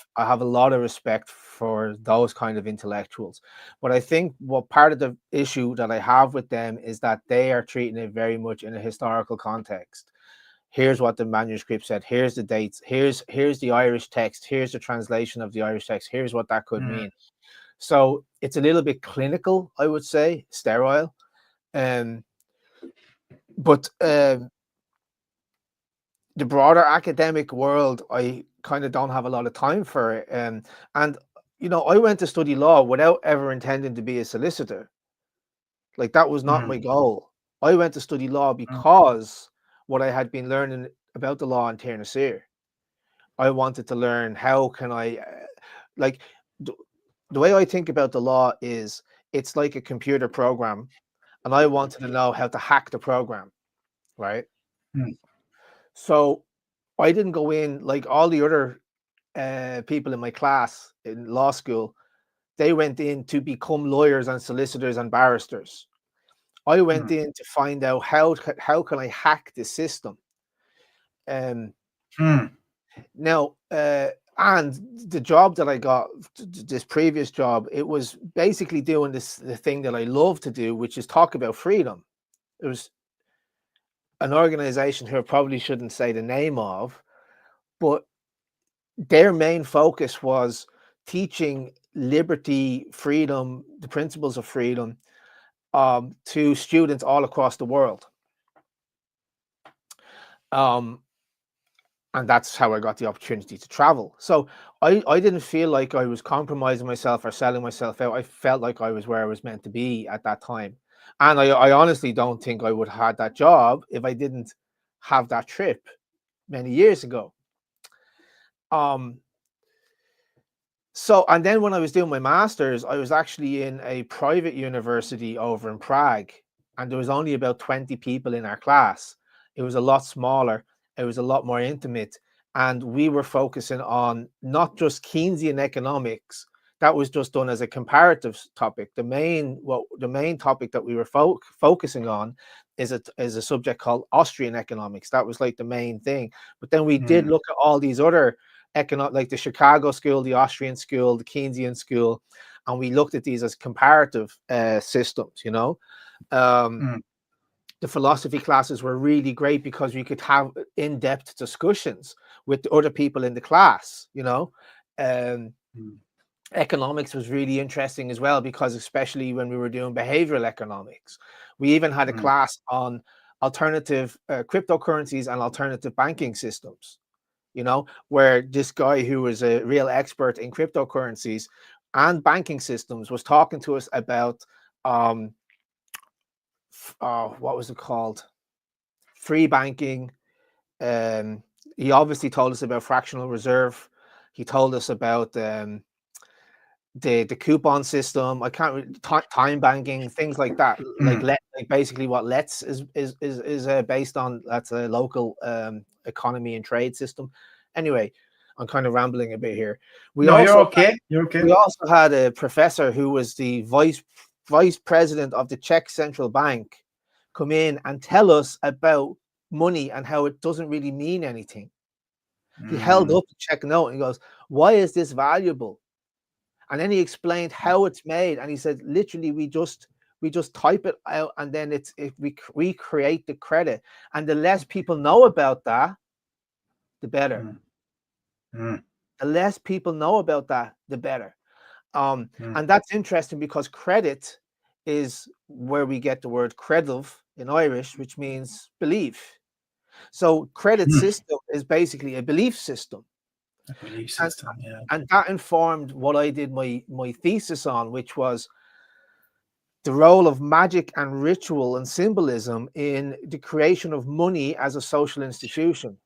respect for those kind of intellectuals. But I think what part of the issue that I have with them is that they are treating it very much in a historical context. Here's what the manuscript said, here's the dates, here's the Irish text, here's the translation of the Irish text, here's what that could mean. So it's a little bit clinical, I would say, sterile. But the broader academic world, I kind of don't have a lot of time for it. And you know, I went to study law without ever intending to be a solicitor. Like, that was not my goal. I went to study law because what I had been learning about the law in 𝗘𝗺. I wanted to learn how can I, like, the way I think about the law is it's like a computer program, and I wanted to know how to hack the program, right? So I didn't go in like all the other people in my class in law school. They went in to become lawyers and solicitors and barristers. I went in to find out how can I hack the system. Now, and the job that I got, this previous job, it was basically doing the thing that I love to do, which is talk about freedom. It was an organization who I probably shouldn't say the name of, but their main focus was teaching liberty, freedom, the principles of freedom to students all across the world. And that's how I got the opportunity to travel. So I didn't feel like I was compromising myself or selling myself out. I felt like I was where I was meant to be at that time. And I honestly don't think I would have had that job if I didn't have that trip many years ago. So, and then when I was doing my master's, I was actually in a private university over in Prague, and there was only about 20 people in our class. It was a lot smaller. It was a lot more intimate. And we were focusing on not just Keynesian economics. That was just done as a comparative topic. The main topic that we were focusing on is a subject called Austrian economics. That was like the main thing. But then we did look at all these other like the Chicago school, the Austrian school, the Keynesian school, and we looked at these as comparative systems, you know. The philosophy classes were really great because we could have in-depth discussions with the other people in the class, you know. Economics was really interesting as well, because especially when we were doing behavioral economics, we even had a class on alternative cryptocurrencies and alternative banking systems, you know, where this guy who was a real expert in cryptocurrencies and banking systems was talking to us about what was it called? Free banking. He obviously told us about fractional reserve. He told us about the coupon system. I can't time banking, things like that. Like basically what Let's is based on. That's a local economy and trade system. Anyway, I'm kind of rambling a bit here. You're okay. You're okay. We also had a professor who was the vice president of the Czech Central Bank come in and tell us about money and how it doesn't really mean anything. He held up the Czech note and he goes, "Why is this valuable?" And then he explained how it's made, and he said, literally, we just type it out, and then we create the credit. And the less people know about that, the better. The less people know about that, the better. And that's interesting because credit is where we get the word 𝗘𝗺𝗶 in Irish, which means belief. So credit system is basically a belief system. A belief system, and that informed what I did my thesis on, which was the role of magic and ritual and symbolism in the creation of money as a social institution.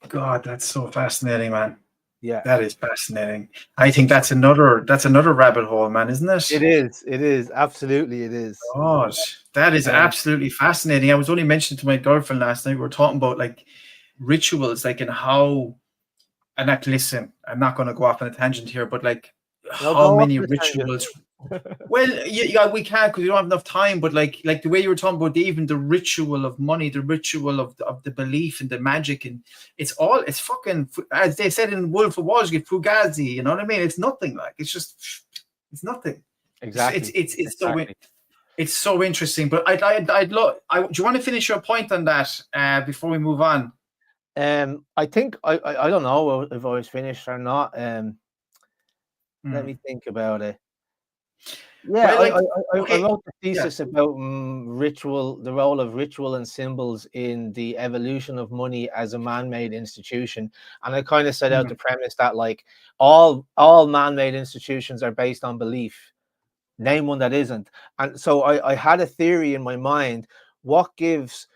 God, that's so fascinating, man. Yeah, that is fascinating. I think that's another rabbit hole, man, isn't it? It is absolutely, it is. God, that is absolutely fascinating. I was only mentioning to my girlfriend last night, we were talking about like rituals, like, and how, and like, listen, I'm not going to go off on a tangent here, but like how many rituals. Well, yeah, we can't because we don't have enough time. But like the way you were talking about even the ritual of money, the ritual of the belief and the magic, and it's fucking, as they said in Wolf of Wall Street, fugazi. You know what I mean? It's nothing. Like it's nothing. Exactly. It's so interesting. But I'd love. Do you want to finish your point on that before we move on? I think I don't know if I was finished or not. Let me think about it. Yeah, I wrote the thesis about ritual, the role of ritual and symbols in the evolution of money as a man-made institution, and I kind of set out the premise that like all man-made institutions are based on belief. Name one that isn't. And so I had a theory in my mind: what gives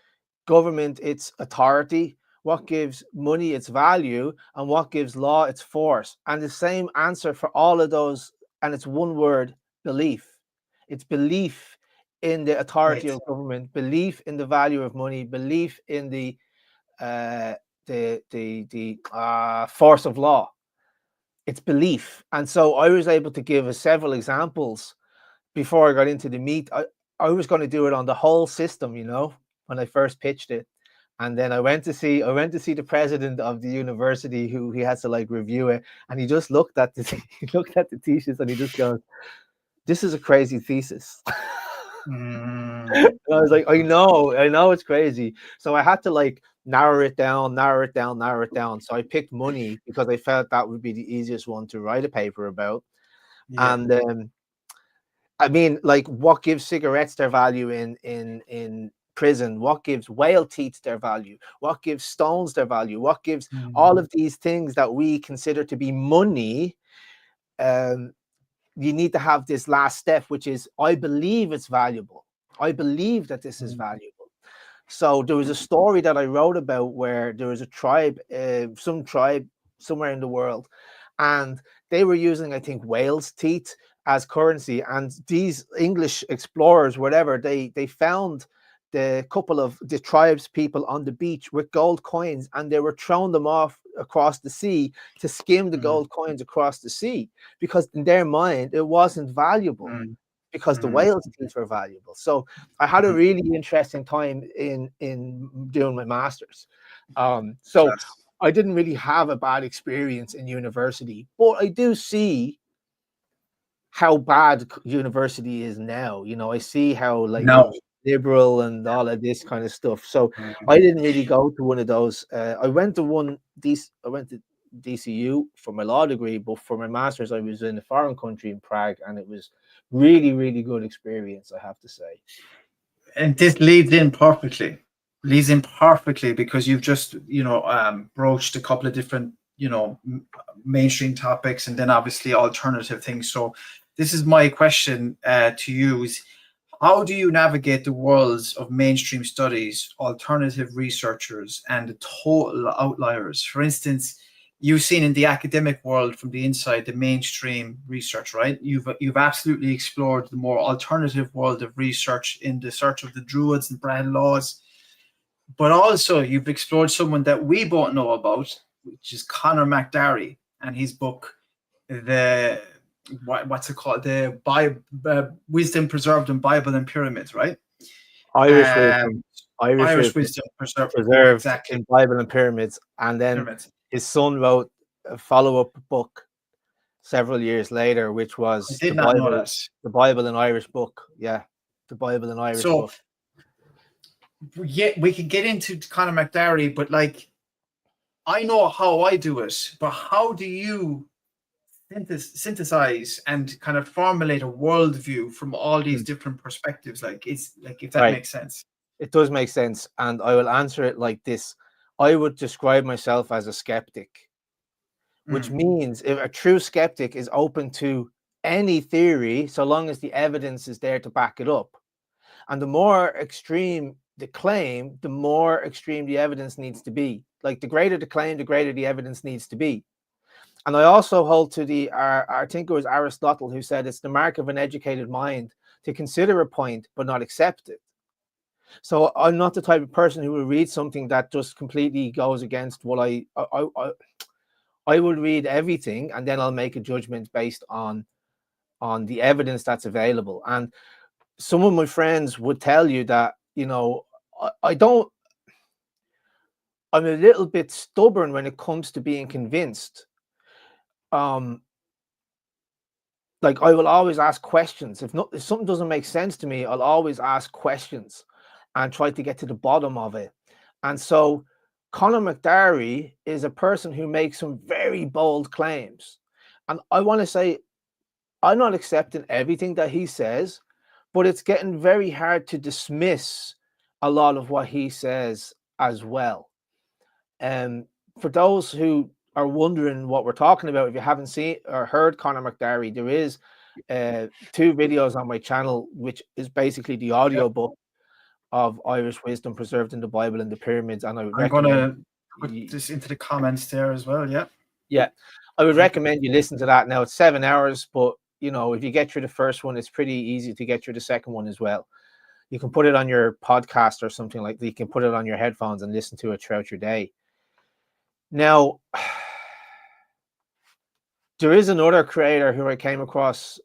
government its authority, what gives money its value, and what gives law its force. And the same answer for all of those, and it's one word: belief. It's belief in the authority of government, belief in the value of money, belief in the force of law. It's belief. And so I was able to give several examples before I got into the meat. I was going to do it on the whole system, you know, when I first pitched it. And then I went to see the president of the university, who he has to like review it, and he just looked at the thesis and he just goes, "This is a crazy thesis." And I was like, I know it's crazy. So I had to like narrow it down. So I picked money because I felt that would be the easiest one to write a paper about. Yeah. And I mean, like, what gives cigarettes their value in prison? What gives whale teeth their value? What gives stones their value? What gives all of these things that we consider to be money? You need to have this last step, which is, I believe it's valuable. I believe that this is valuable. So there was a story that I wrote about where there was a tribe, some tribe somewhere in the world, and they were using, I think, whale's teeth as currency. And these English explorers, whatever, they found the couple of the tribes people on the beach with gold coins, and they were throwing them off across the sea to skim the gold coins across the sea, because in their mind it wasn't valuable because the whales' teeth were valuable. So I had a really interesting time in doing my master's. So I didn't really have a bad experience in university, but I do see how bad university is now. You know, I see how like liberal and all of this kind of stuff. So I didn't really go to one of those. I went to DCU for my law degree, but for my master's I was in a foreign country in Prague, and it was really, really good experience, I have to say. And this leads in perfectly because you've just, you know, broached a couple of different, you know, mainstream topics, and then obviously alternative things. So this is my question to you: is how do you navigate the worlds of mainstream studies, alternative researchers, and the total outliers? For instance, you've seen in the academic world from the inside the mainstream research, right? You've absolutely explored the more alternative world of research in the search of the Druids and Brehon laws. But also you've explored someone that we both know about, which is Conor McDarry, and his book, what's it called? The Bible, Wisdom Preserved in Bible and Pyramids, right? Irish wisdom preserved in Bible and Pyramids. And then his son wrote a follow-up book several years later, which was the Bible and Irish book. Yeah, the Bible and Irish book. Yeah, we could get into Conor McDarry, but like, I know how I do it, but how do you synthesize and kind of formulate a worldview from all these different perspectives? Like, it's like, if that makes sense. It does make sense, and I will answer it like this. I would describe myself as a skeptic, which means if a true skeptic is open to any theory, so long as the evidence is there to back it up. And the more extreme the claim, the more extreme the evidence needs to be. Like the greater the claim, the greater the evidence needs to be. And I also hold to I think it was Aristotle who said it's the mark of an educated mind to consider a point but not accept it. So I'm not the type of person who will read something that just completely goes against what I will read everything, and then I'll make a judgment based on the evidence that's available. And some of my friends would tell you that, you know, I'm a little bit stubborn when it comes to being convinced. Like I will always ask questions. If something doesn't make sense to me, I'll always ask questions and try to get to the bottom of it. And so Conor McDarry is a person who makes some very bold claims. And I want to say, I'm not accepting everything that he says, but it's getting very hard to dismiss a lot of what he says as well. For those who are wondering what we're talking about, if you haven't seen or heard Conor McDarry, there is 2 videos on my channel, which is basically the audio book of Irish wisdom preserved in the Bible and the pyramids. And I would recommend going to put this into the comments there as well. Yeah, I would recommend you listen to that. Now it's 7 hours, but you know, if you get through the first one, it's pretty easy to get through the second one as well. You can put it on your podcast or something like that. You can put it on your headphones and listen to it throughout your day. Now, there is another creator who I came across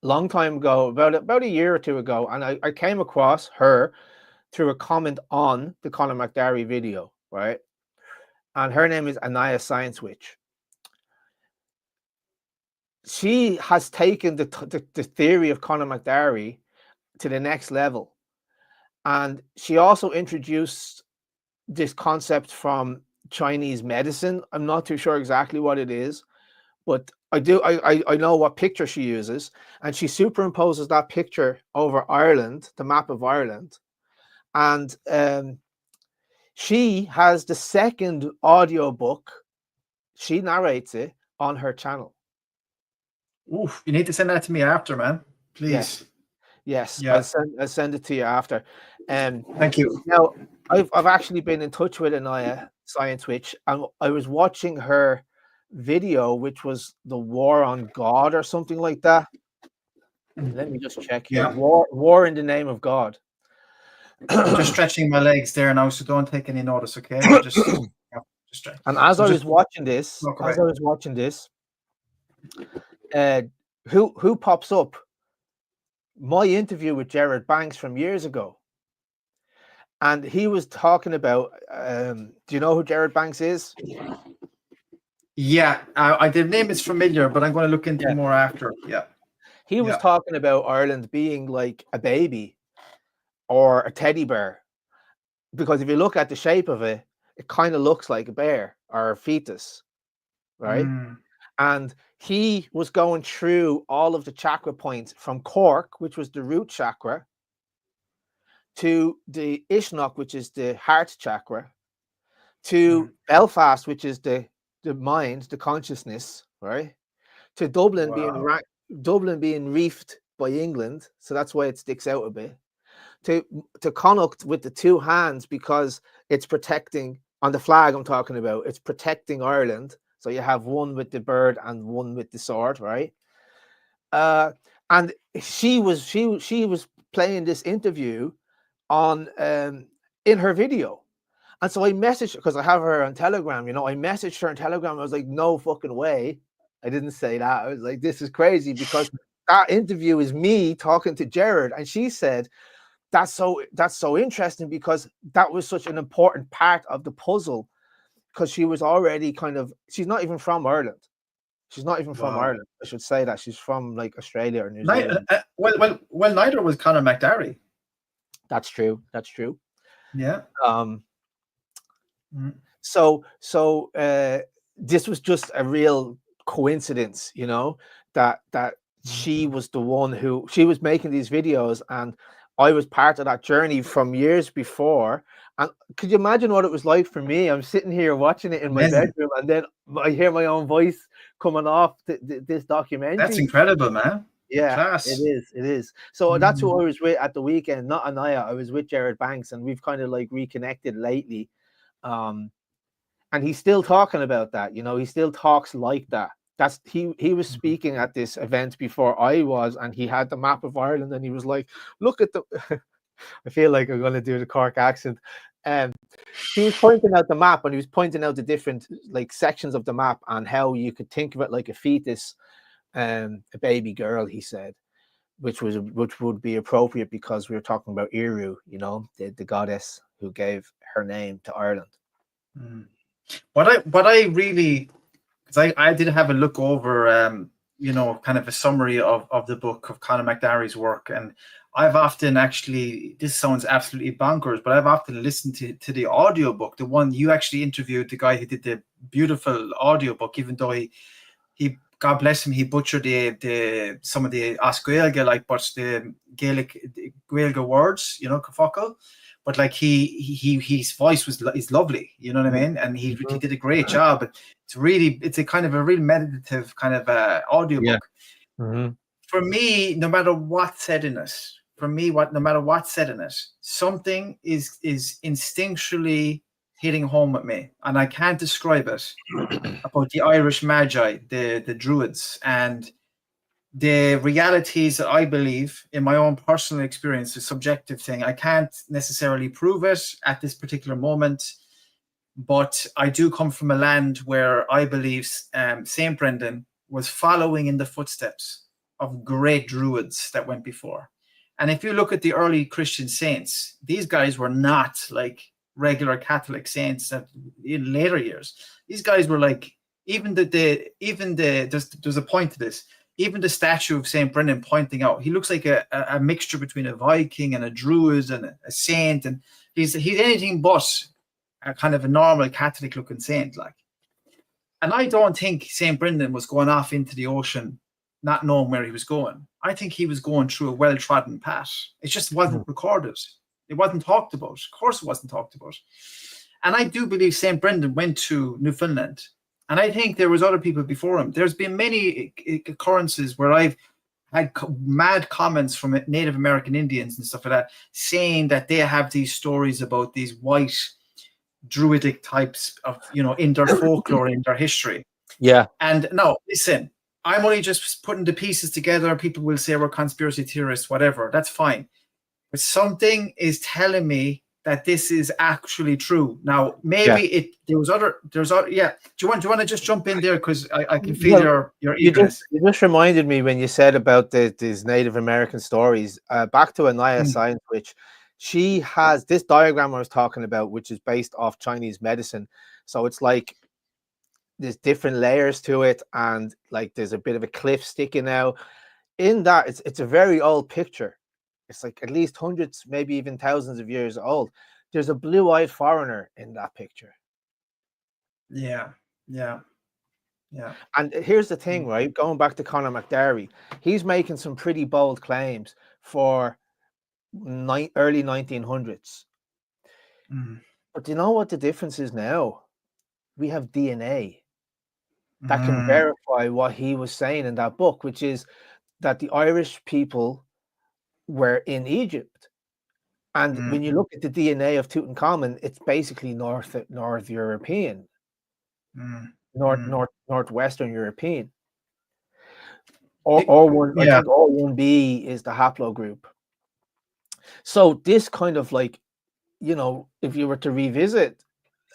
a long time ago, about a year or 2 ago, and I came across her through a comment on the Conor McDarry video, right? And her name is Anaya Science Witch. She has taken the theory of Conor McDarry to the next level. And she also introduced this concept from Chinese medicine. I'm not too sure exactly what it is, but I know what picture she uses, and she superimposes that picture over Ireland, the map of Ireland. And she has the second audio book. She narrates it on her channel. Oof, you need to send that to me after, man. Please. Yes. Yeah. I'll send it to you after. Thank you. Now, I've actually been in touch with Anaya Science Witch, and I was watching her video, which was the War on God or something like that. Let me just check here. War in the Name of God. I'm just stretching my legs there now, so don't take any notice, okay? Just stretch. And as I was watching this, who pops up? My interview with Gerard Banks from years ago. And he was talking about, do you know who Gerard Banks is? Yeah, the name is familiar, but I'm going to look into more after. Yeah. He was talking about Ireland being like a baby or a teddy bear. Because if you look at the shape of it, it kind of looks like a bear or a fetus, right? And he was going through all of the chakra points from Cork, which was the root chakra, to the Ishnok, which is the heart chakra, to Belfast, which is the mind, the consciousness, right? To Dublin being reefed by England, so that's why it sticks out a bit. To Connacht with the 2 hands, because it's protecting, on the flag I'm talking about, it's protecting Ireland. So you have one with the bird and one with the sword, right? And she was playing this interview on in her video. And so I messaged her, because I have her on Telegram, you know, I messaged her on Telegram. I was like, no fucking way. I didn't say that. I was like, this is crazy, because that interview is me talking to Gerard. And she said, that's so interesting, because that was such an important part of the puzzle, because she was already she's not even from Ireland. She's not even from Ireland. I should say that. She's from like Australia or New Zealand. Well, neither was Conor McDarry. That's true. Yeah. So this was just a real coincidence, you know, that she was the one who, she was making these videos, and I was part of that journey from years before. And could you imagine what it was like for me? I'm sitting here watching it in my bedroom, and then I hear my own voice coming off this documentary. That's incredible, man. Yeah, Class. it is. It is. So that's who I was with at the weekend, not Anaya. I was with Jared Banks, and we've kind of like reconnected lately. And he's still talking about that. You know, he still talks like that. That's he was speaking at this event before I was, and he had the map of Ireland, and he was like, "Look at the." I feel like I'm going to do the Cork accent. He was pointing out the map, and he was pointing out the different like sections of the map and how you could think of it like a fetus, a baby girl. He said, which would be appropriate because we were talking about Éire, you know, the goddess who gave her name to Ireland. What I really, because I did have a look over, you know, kind of a summary of the book of Conor McDarry's work, and I've often actually, this sounds absolutely bonkers, but I've often listened to the audiobook, the one you actually interviewed, the guy who did the beautiful audiobook, even though he God bless him, he butchered the some of the Oscailge, like, but the Gaelic words, you know, Cafocal. But like his voice is lovely, you know what I mean, and he did a great job. It's a kind of a real meditative kind of audiobook. Yeah. For me, no matter what's said in it, something is instinctually hitting home with me, and I can't describe it. About the Irish Magi, the Druids, and the realities that I believe in my own personal experience, a subjective thing. I can't necessarily prove it at this particular moment, but I do come from a land where I believe St. Brendan was following in the footsteps of great Druids that went before. And if you look at the early Christian saints, these guys were not like regular Catholic saints that in later years. These guys were like, there's a point to this. Even the statue of St. Brendan pointing out, he looks like a mixture between a Viking and a Druid and a saint, and he's anything but a kind of a normal Catholic looking saint, like. And I don't think St. Brendan was going off into the ocean not knowing where he was going. I think he was going through a well-trodden path. It just wasn't recorded. It wasn't talked about. Of course it wasn't talked about. And I do believe St. Brendan went to Newfoundland. And I think there was other people before him. There's been many occurrences where I've had mad comments from Native American Indians and stuff like that, saying that they have these stories about these white druidic types of, you know, in their folklore, in their history. Yeah. And no, listen, I'm only just putting the pieces together. People will say we're conspiracy theorists, whatever. That's fine. But something is telling me that this is actually true. Now, maybe there's other. Yeah. Do you want to just jump in there, because I can feel your eagerness. You just reminded me when you said about these Native American stories. Back to Anaya Science, which she has this diagram I was talking about, which is based off Chinese medicine. So it's like there's different layers to it, and like there's a bit of a cliff sticking out. In that, it's a very old picture. It's like at least hundreds, maybe even thousands of years old. There's a blue-eyed foreigner in that picture. Yeah. And here's the thing, right? Going back to Conor McDarry, he's making some pretty bold claims for early 1900s. But do you know what the difference is now? We have DNA that can verify what he was saying in that book, which is that the Irish people were in Egypt. And when you look at the DNA of Tutankhamun, it's basically North European, Northwestern European. Or I think O1b is the haplogroup. So this kind of like, you know, if you were to revisit,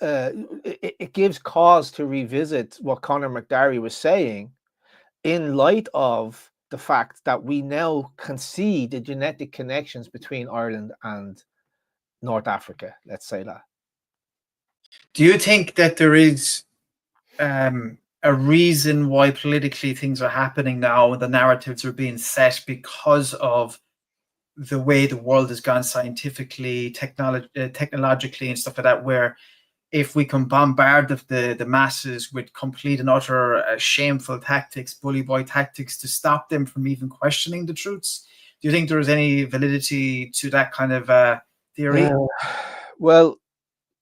it gives cause to revisit what Conor McDarry was saying in light of the fact that we now can see the genetic connections between Ireland and North Africa, let's say that. Do you think that there is a reason why politically things are happening now, the narratives are being set because of the way the world has gone scientifically, technologically and stuff like that, where if we can bombard the masses with complete and utter shameful tactics, bully boy tactics, to stop them from even questioning the truths, Do you think there is any validity to that kind of theory? Well,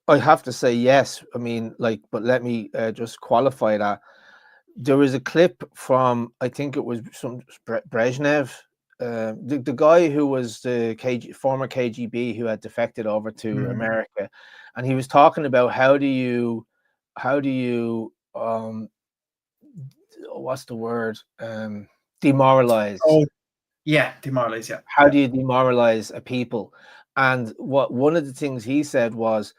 I have to say yes. I mean, like, but let me just qualify that. There was a clip from, I think it was some Brezhnev, the guy who was the former KGB who had defected over to America, and he was talking about how do you what's the word, demoralize. Oh, yeah, demoralize. Yeah. How do you demoralize a people? And one of the things he said was,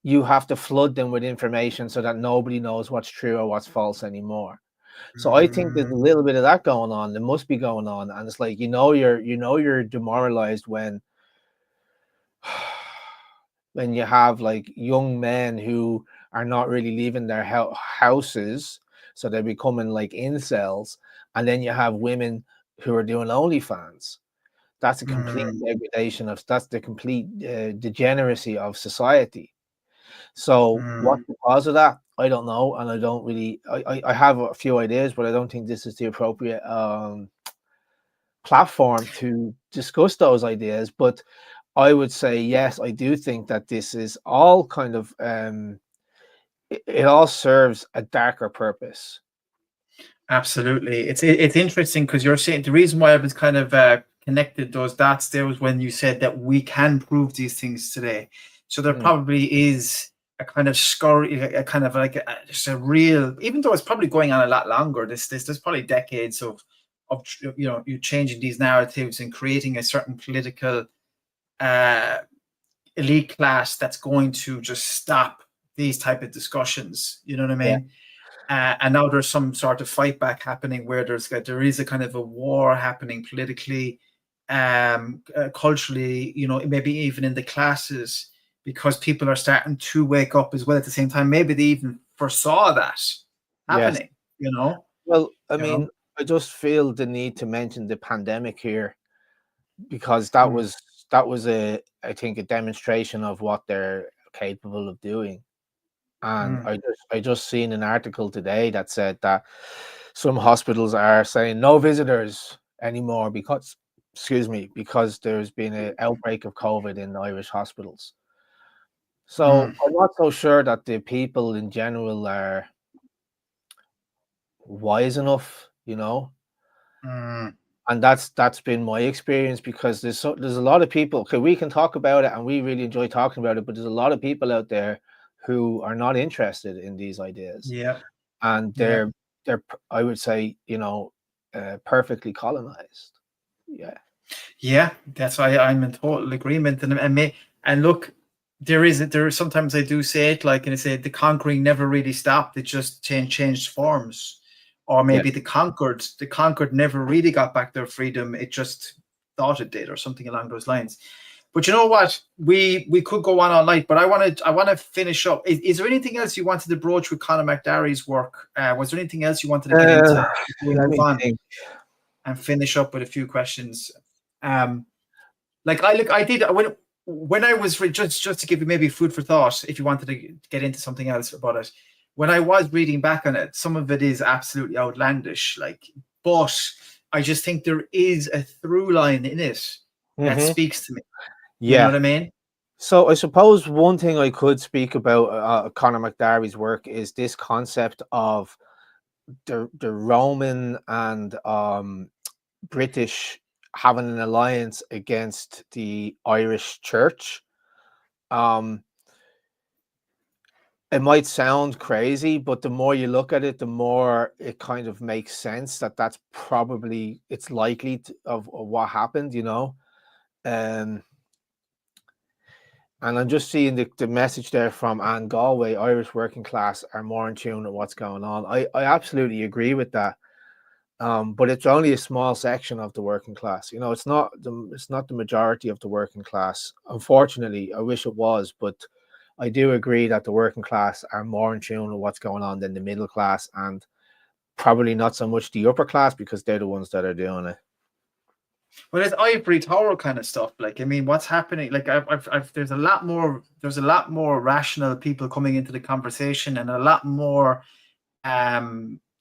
you have to flood them with information so that nobody knows what's true or what's false anymore. So I think there's a little bit of that going on. There must be going on, and it's like you're demoralized when you have like young men who are not really leaving their houses, so they're becoming like incels, and then you have women who are doing OnlyFans. That's a complete degradation that's the complete degeneracy of society. So what's the cause of that? I don't know, and I don't really. I have a few ideas, but I don't think this is the appropriate platform to discuss those ideas. But I would say yes, I do think that this is all kind of it all serves a darker purpose. Absolutely, it's interesting because you're saying the reason why I was kind of connected those dots there was when you said that we can prove these things today. So there probably is a kind of scurry, a kind of like just a real, even though it's probably going on a lot longer. There's probably decades of you changing these narratives and creating a certain political elite class that's going to just stop these type of discussions. You know what I mean? Yeah. And now there's some sort of fight back happening where there is a kind of a war happening politically, culturally, maybe even in the classes, because people are starting to wake up as well at the same time. Maybe they even foresaw that happening, Well, I mean, I just feel the need to mention the pandemic here, because that was I think a demonstration of what they're capable of doing. And I just seen an article today that said that some hospitals are saying no visitors anymore because there's been an outbreak of COVID in Irish hospitals. So I'm not so sure that the people in general are wise enough, and that's been my experience, because there's a lot of people. Okay, we can talk about it and we really enjoy talking about it, but there's a lot of people out there who are not interested in these ideas. Yeah, and they're I would say perfectly colonized. Yeah, that's why I'm in total agreement. And look, there is sometimes I do say it, like, and I say the conquering never really stopped. It just changed forms. Or maybe the conquered never really got back their freedom. It just thought it did, or something along those lines. But you know what? We could go on all night, but I want to finish up. Is there anything else you wanted to broach with Conor McDarry's work? Was there anything else you wanted to get into before we move on and finish up with a few questions? Like I did when I was just to give you maybe food for thought, if you wanted to get into something else about it. When I was reading back on it, some of it is absolutely outlandish, but I just think there is a through line in it that speaks to me. You know what I mean? So I suppose one thing I could speak about Conor McDarry's work is this concept of the Roman and British having an alliance against the Irish Church. It might sound crazy, but the more you look at it, the more it kind of makes sense that's probably, it's likely of what happened, and I'm just seeing the message there from Anne Galway: Irish working class are more in tune with what's going on. I absolutely agree with that. But it's only a small section of the working class. It's not the majority of the working class. Unfortunately, I wish it was, but I do agree that the working class are more in tune with what's going on than the middle class, and probably not so much the upper class, because they're the ones that are doing it. Well, it's ivory tower kind of stuff. Like, I mean, what's happening? Like, there's a lot more rational people coming into the conversation, and a lot more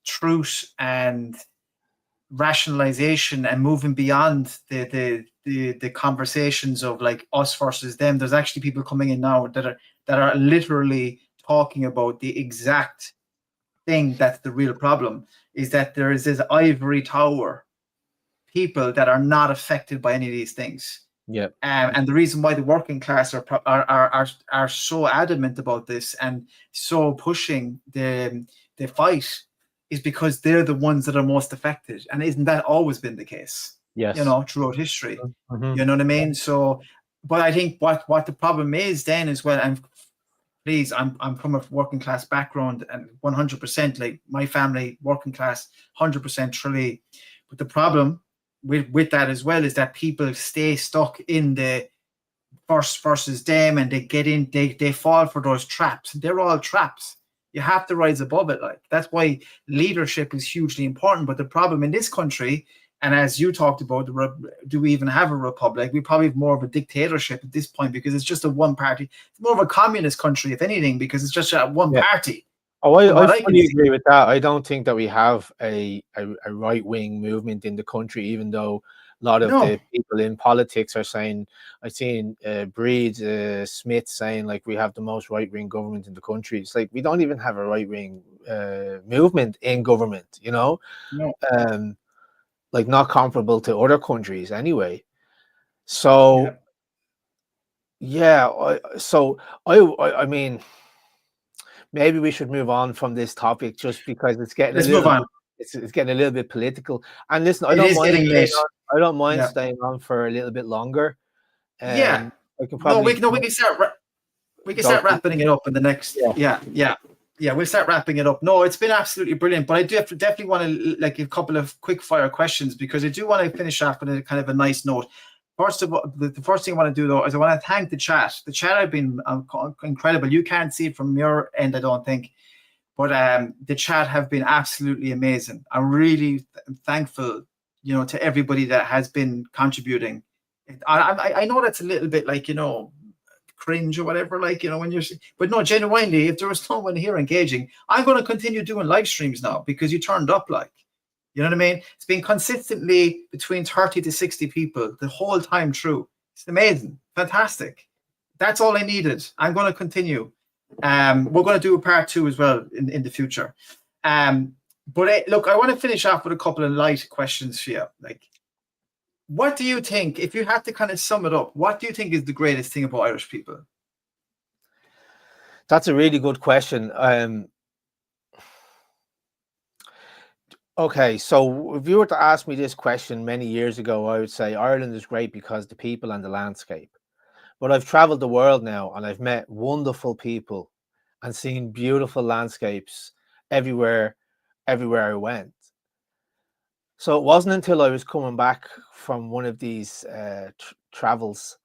truth and rationalization and moving beyond the conversations of like us versus them. There's actually people coming in now that are literally talking about the exact thing that's the real problem, is that there is this ivory tower people that are not affected by any of these things. Yeah. And the reason why the working class are so adamant about this and so pushing the fight is because they're the ones that are most affected. And isn't that always been the case? Yes. You know, throughout history. Mm-hmm. You know what I mean? So, but I think what the problem is then as well, and please, I'm from a working class background and 100%, like my family, working class, 100% Tralee. But the problem with that as well is that people stay stuck in the first versus them, and they fall for those traps. They're all traps. You have to rise above it. Like, that's why leadership is hugely important. But the problem in this country, and as you talked about, do we even have a republic? We probably have more of a dictatorship at this point, because it's just a one party. It's more of a communist country, if anything, because it's just a one party. Oh, I fully agree with that. I don't think that we have a right-wing movement in the country, even though a lot of the people in politics are saying, I've seen Breed Smith saying, like, we have the most right-wing government in the country. It's like, we don't even have a right-wing movement in government, you know? No. Like, not comparable to other countries anyway. So, I mean, maybe we should move on from this topic, just because it's getting it's getting a little bit political. And listen, I don't mind staying on for a little bit longer. I can probably we can start wrapping it up in the next. We'll start wrapping it up. No, it's been absolutely brilliant, but I do definitely want to like a couple of quick fire questions, because I do want to finish off on a kind of a nice note. First of all, the first thing I want to do though is I want to thank the chat. The chat have been incredible. You can't see it from your end, I don't think, but the chat have been absolutely amazing. I'm really thankful, you know, to everybody that has been contributing. I know that's a little bit like, you know, cringe or whatever, like, you know, when you're, but no, genuinely, if there was no one here engaging, I'm going to continue doing live streams now, because you turned up, like, you know what I mean? It's been consistently between 30 to 60 people the whole time through. It's amazing. Fantastic. That's all I needed. I'm going to continue. We're going to do a part 2 as well in the future. But look, I want to finish off with a couple of light questions for you. Like, what do you think, if you had to kind of sum it up, what do you think is the greatest thing about Irish people? That's a really good question. Okay, so if you were to ask me this question many years ago, I would say Ireland is great because the people and the landscape. But I've traveled the world now, and I've met wonderful people and seen beautiful landscapes everywhere I went. So it wasn't until I was coming back from one of these travels,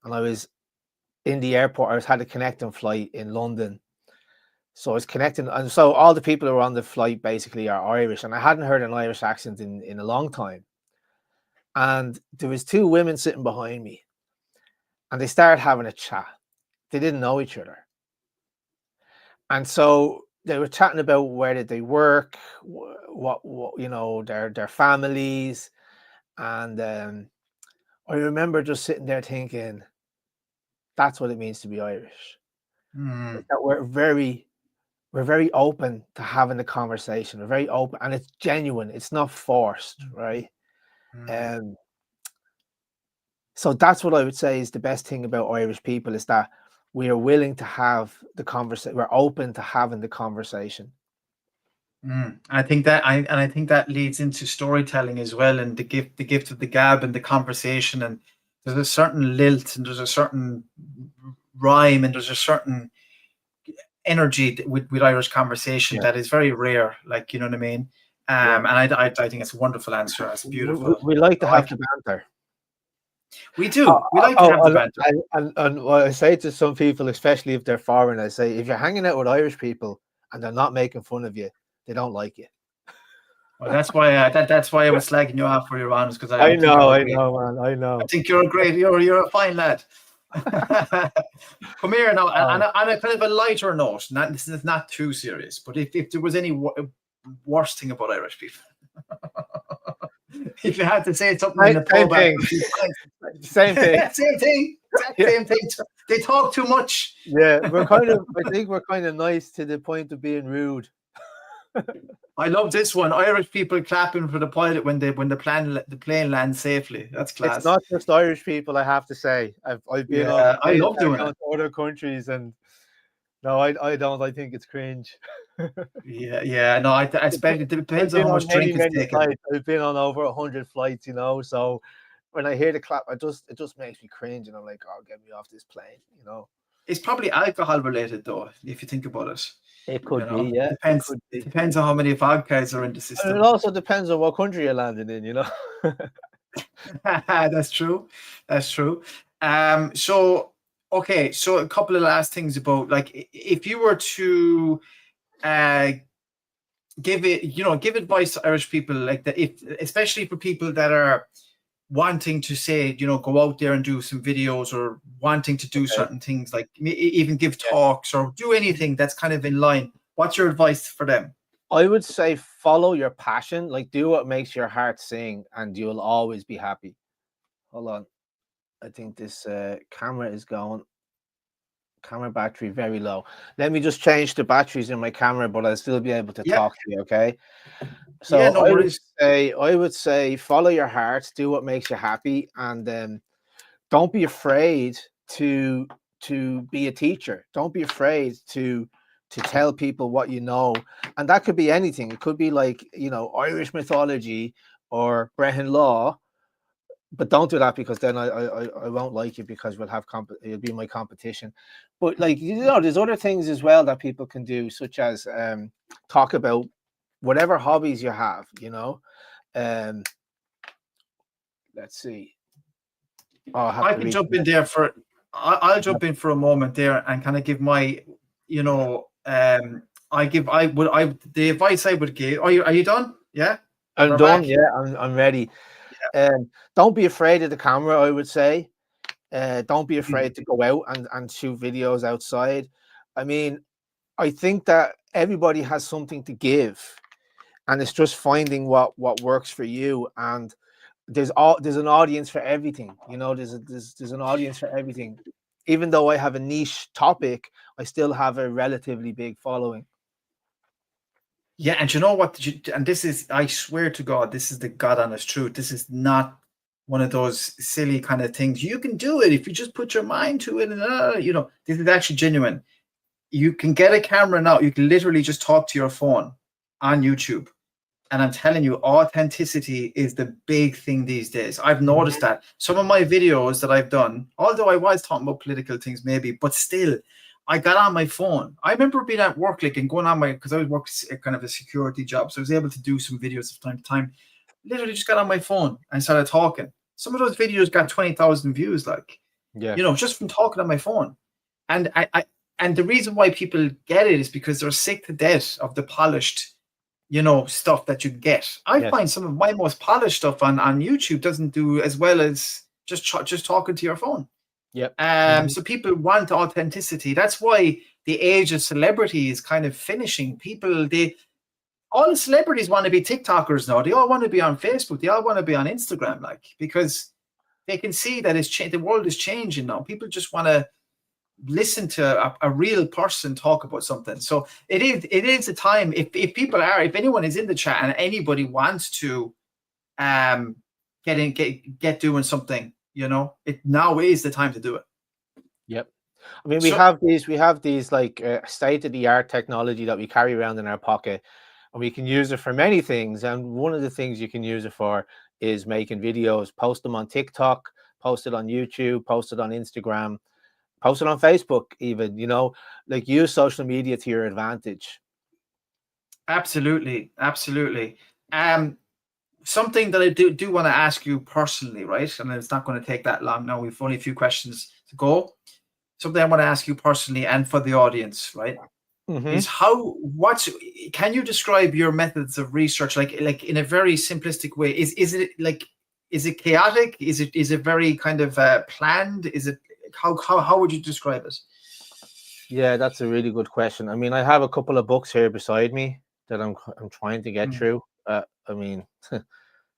and I was in the airport. I had a connecting flight in London. So I was connecting, and so all the people who were on the flight basically are Irish, and I hadn't heard an Irish accent in a long time. And there was 2 women sitting behind me, and they started having a chat. They didn't know each other. And so they were chatting about where did they work, what you know, their families. And I remember just sitting there thinking, that's what it means to be Irish. That we're very open to having the conversation. We're very open, and it's genuine. It's not forced, right? So that's what I would say is the best thing about Irish people, is that we are willing to have the conversation. We're open to having the conversation. I think that leads into storytelling as well, and the gift of the gab and the conversation. And there's a certain lilt, and there's a certain rhyme, and there's a certain energy with Irish conversation that is very rare, like, you know what I mean? And I think it's a wonderful answer. It's beautiful. We like to have the banter. We do. We like to have the banter. And what I say to some people, especially if they're foreign, I say, if you're hanging out with Irish people and they're not making fun of you, they don't like you. Well, that's why I was slagging you off, for your honest, because I know, man. I know. I think you're a fine lad. Come here now, on a kind of a lighter note. This is not too serious, but if there was any worst thing about Irish people, If you had to say something in the Same pub, thing. Same thing. same thing. Exact Yeah. same thing. They talk too much. Yeah, I think we're kind of nice to the point of being rude. I love this one. Irish people clapping for the pilot when the plane lands safely. That's class. It's not just Irish people, I have to say. I've been on I love doing to it. other countries, and no, I don't. I think it's cringe. Yeah. No, I especially it depends on how much drink is taken. Flights. I've been on over 100 flights, you know. So when I hear the clap, it just makes me cringe, and I'm like, oh, get me off this plane, you know. It's probably alcohol related, though, if you think about it. It could be, yeah. It depends on how many vodkas are in the system. And it also depends on what country you're landing in, you know. That's true. So okay, so a couple of last things about, like, if you were to give advice to Irish people, like that, especially for people that are wanting to say, go out there and do some videos, or wanting to do certain things, like even give talks or do anything that's kind of in line. What's your advice for them? I would say follow your passion, like do what makes your heart sing, and you'll always be happy. Hold on. I think this camera is going. Camera battery very low. Let me just change the batteries in my camera, but I'll still be able to talk to you, okay? So yeah, no worries. I would say follow your heart, do what makes you happy, and don't be afraid to be a teacher. Don't be afraid to tell people what you know, and that could be anything. It could be like, Irish mythology or Brehon law, but don't do that, because then I won't like you, because we'll have you'll be my competition. But like, there's other things as well that people can do, such as talk about whatever hobbies you have, let's see. I can jump in there I'll jump in for a moment there and kind of give my, the advice I would give. Are you done? Yeah. I'm done. Yeah, I'm ready. Yeah. Don't be afraid of the camera, I would say. Don't be afraid to go out and shoot videos outside. I mean, I think that everybody has something to give, and it's just finding what works for you. And there's an audience for everything. There's an audience for everything. Even though I have a niche topic, I still have a relatively big following. Yeah, and you know what? And this is, I swear to God, this is the God honest truth. This is not one of those silly kind of things. You can do it if you just put your mind to it. And this is actually genuine. You can get a camera now. You can literally just talk to your phone on YouTube. And I'm telling you, authenticity is the big thing these days. I've noticed that some of my videos that I've done, although I was talking about political things maybe, but still, I got on my phone. I remember being at work, like, and going on because I was working kind of a security job, so I was able to do some videos from time to time. Literally just got on my phone and started talking. Some of those videos got 20,000 views, like, just from talking on my phone. And and the reason why people get it is because they're sick to death of the polished, stuff that you get. I find some of my most polished stuff on YouTube doesn't do as well as just talking to your phone. So people want authenticity. That's why the age of celebrity is kind of finishing. All the celebrities want to be TikTokers now. They all want to be on Facebook. They all want to be on Instagram, like, because they can see that the world is changing now. People just want to listen to a real person talk about something. So it is a time, if anyone is in the chat and anybody wants to get doing something, it now is the time to do it. Yep. I mean, we have these like state-of-the-art technology that we carry around in our pocket, and we can use it for many things. And one of the things you can use it for is making videos, post them on TikTok, post it on YouTube, post it on Instagram, post it on Facebook, even, like, use social media to your advantage. Absolutely. Something that I do want to ask you personally, right? And it's not going to take that long now. We've only a few questions to go. Something I want to ask you personally and for the audience, right? Is can you describe your methods of research, like in a very simplistic way? Is it chaotic? Is it very kind of planned? Is it how would you describe it? Yeah, that's a really good question. I mean, I have a couple of books here beside me that I'm trying to get through. I mean,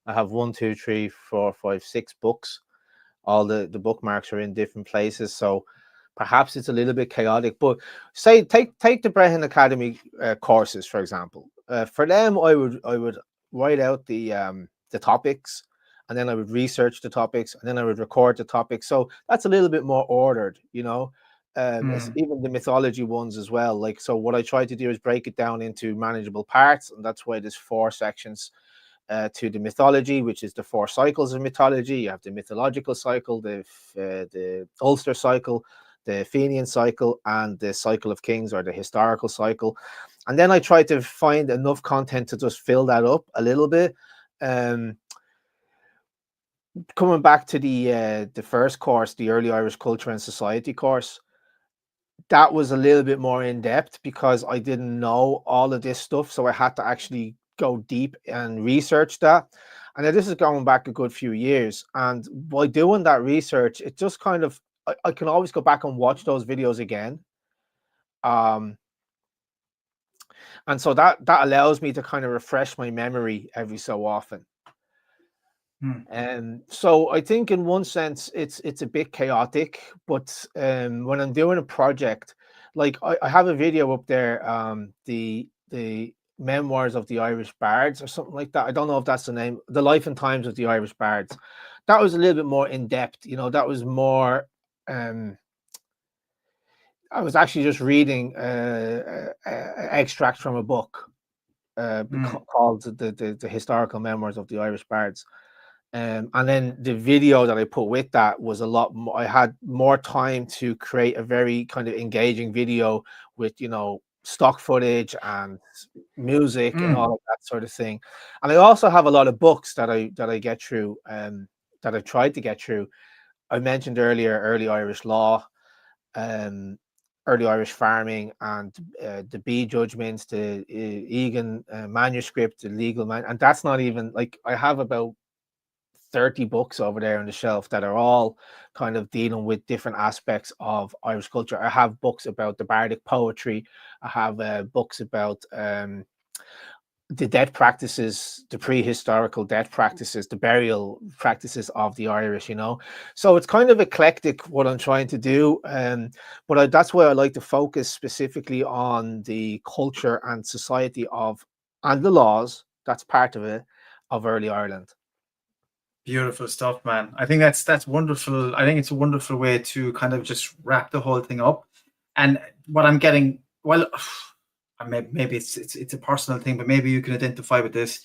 I have 1, 2, 3, 4, 5, 6 books. All the bookmarks are in different places, so perhaps it's a little bit chaotic. But say take the Brehon Academy courses, for example. For them, I would write out the topics, and then I would research the topics, and then I would record the topics. So that's a little bit more ordered, you know. It's even the mythology ones as well. Like, so what I try to do is break it down into manageable parts, and that's why there's 4 sections to the mythology, which is the 4 cycles of mythology. You have the mythological cycle, the Ulster cycle, the Fenian cycle, and the cycle of kings, or the historical cycle. And then I try to find enough content to just fill that up a little bit. Coming back to the first course, the Early Irish Culture and Society course, that was a little bit more in depth because I didn't know all of this stuff, so I had to actually go deep and research that. And this is going back a good few years, and by doing that research, it just kind of, I can always go back and watch those videos again, and so that allows me to kind of refresh my memory every so often. And so I think in one sense it's a bit chaotic, but when I'm doing a project, like I have a video up there, the Memoirs of the Irish Bards or something like that. I don't know if that's the name. The Life and Times of the Irish Bards. That was a little bit more in depth, you know. That was more. I was actually just reading extracts from a book called the Historical Memoirs of the Irish Bards. And then the video that I put with that was a lot more. I had more time to create a very kind of engaging video with, you know, stock footage and music and all of that sort of thing. And I also have a lot of books that I get through, that I tried to get through. I mentioned earlier Early Irish Law, Early Irish Farming, and the B judgments, the Egan manuscript, the legal man, and that's not even, like, I have about 30 books over there on the shelf that are all kind of dealing with different aspects of Irish culture. I have books about the bardic poetry. I have books about the death practices, the prehistorical death practices, the burial practices of the Irish, you know. So it's kind of eclectic what I'm trying to do. But that's why I like to focus specifically on the culture and society of, and the laws, that's part of it, of early Ireland. Beautiful stuff, man. I think that's wonderful. I think it's a wonderful way to kind of just wrap the whole thing up. And what I'm getting, well, maybe it's a personal thing, but maybe you can identify with this.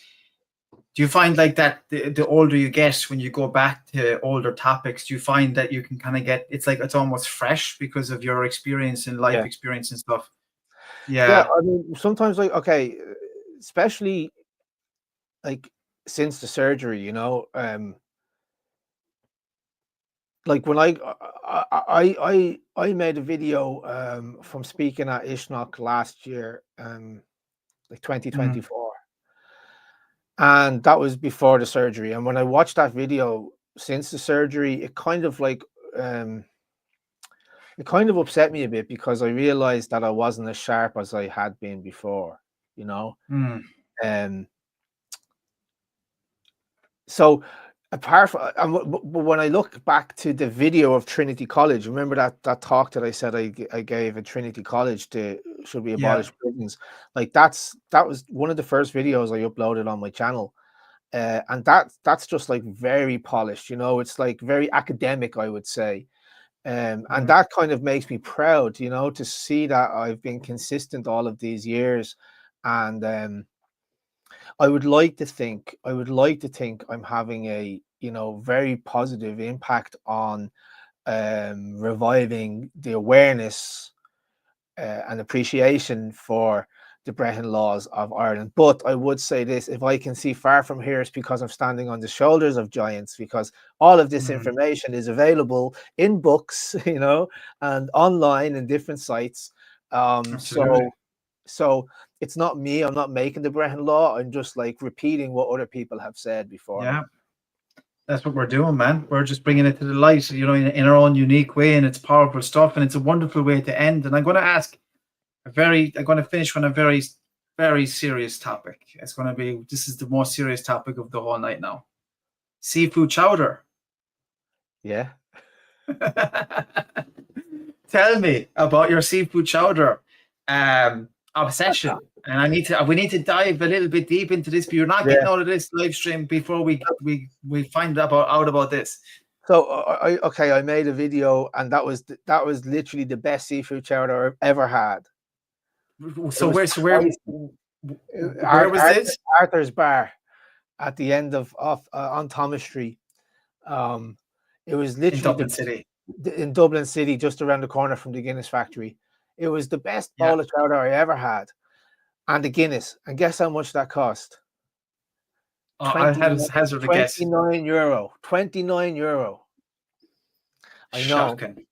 Do you find like that the older you get, when you go back to older topics, do you find that you can kind of get, it's like it's almost fresh because of your experience and life experience and stuff? Yeah, I mean, sometimes, like, okay, especially like since the surgery, you know, like when I made a video from speaking at Ishnok last year, like 2024, and that was before the surgery. And when I watched that video since the surgery, it kind of like it kind of upset me a bit, because I realized that I wasn't as sharp as I had been before, you know. So apart from, but when I look back to the video of Trinity College, remember that talk that I said I gave at Trinity College to should we abolish prisons? Like that was one of the first videos I uploaded on my channel, and that's just like very polished, you know. It's like very academic, I would say, and that kind of makes me proud, you know, to see that I've been consistent all of these years, and I would like to think I'm having a, you know, very positive impact on reviving the awareness and appreciation for the Brehon laws of Ireland. But I would say this: if I can see far from here, it's because I'm standing on the shoulders of giants, because all of this information is available in books, you know, and online in different sites. So it's not me. I'm not making the Brehon law. I'm just like repeating what other people have said before. Yeah, that's what we're doing, man. We're just bringing it to the light, you know, in our own unique way, and it's powerful stuff, and it's a wonderful way to end. And I'm going to finish on a very, very serious topic. This is the most serious topic of the whole night now. seafood chowder. Yeah. Tell me about your seafood chowder obsession. And we need to dive a little bit deep into this, but you're not getting out of this live stream before we find out about this. So I made a video, and that was literally the best seafood chowder I've ever had. So where was this? Arthur's Bar at the end of on Thomas Street. It was literally in Dublin City, just around the corner from the Guinness factory. It was the best bowl of chowder I ever had, and the Guinness. And guess how much that cost? I hazard a guess. 29 euro. 29 euro. I know. Shocking.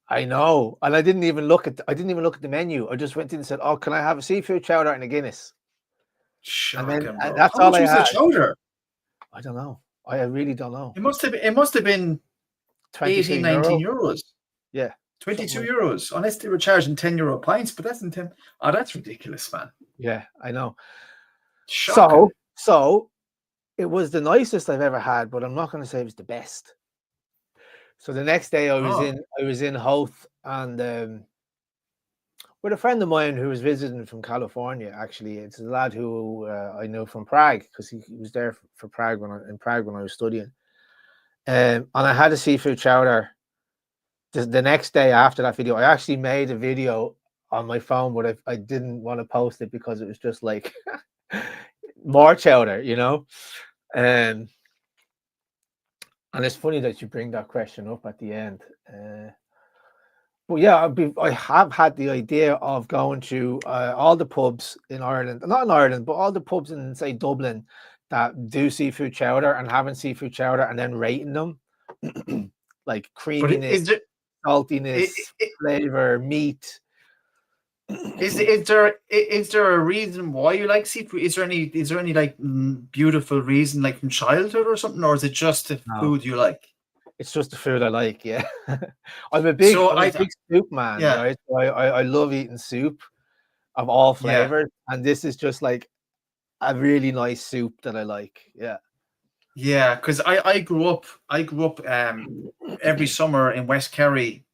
I know, and I didn't even look at the menu. I just went in and said, "Oh, can I have a seafood chowder and a Guinness?" Shocking, and then that's all I had. How much was the chowder? I don't know. I really don't know. It must have been 18, 19 euros. Yeah. 22 euros. Unless they were charging 10 euro pints, but that's in 10. Oh, that's ridiculous, man. Yeah, I know. Shocking. So it was the nicest I've ever had, but I'm not going to say it was the best. So the next day I was in Howth, and with a friend of mine who was visiting from California. Actually, it's a lad who I know from Prague, because he was there for Prague when I was studying. And I had a seafood chowder the next day after that video. I actually made a video on my phone, but I didn't want to post it because it was just like more chowder, you know. And it's funny that you bring that question up at the end. But yeah, I have had the idea of going to all the pubs in Ireland, not in Ireland, but all the pubs in, say, Dublin, that do seafood chowder, and having seafood chowder and then rating them like creaminess, saltiness, flavor, meat. Is there a reason why you like seafood? Is there any like beautiful reason, like from childhood or something, or is it just the food you like? It's just the food I like. Yeah, I'm a big soup man. Yeah, right? I love eating soup of all flavors, and this is just like a really nice soup that I like. Yeah, because I grew up every summer in West Kerry.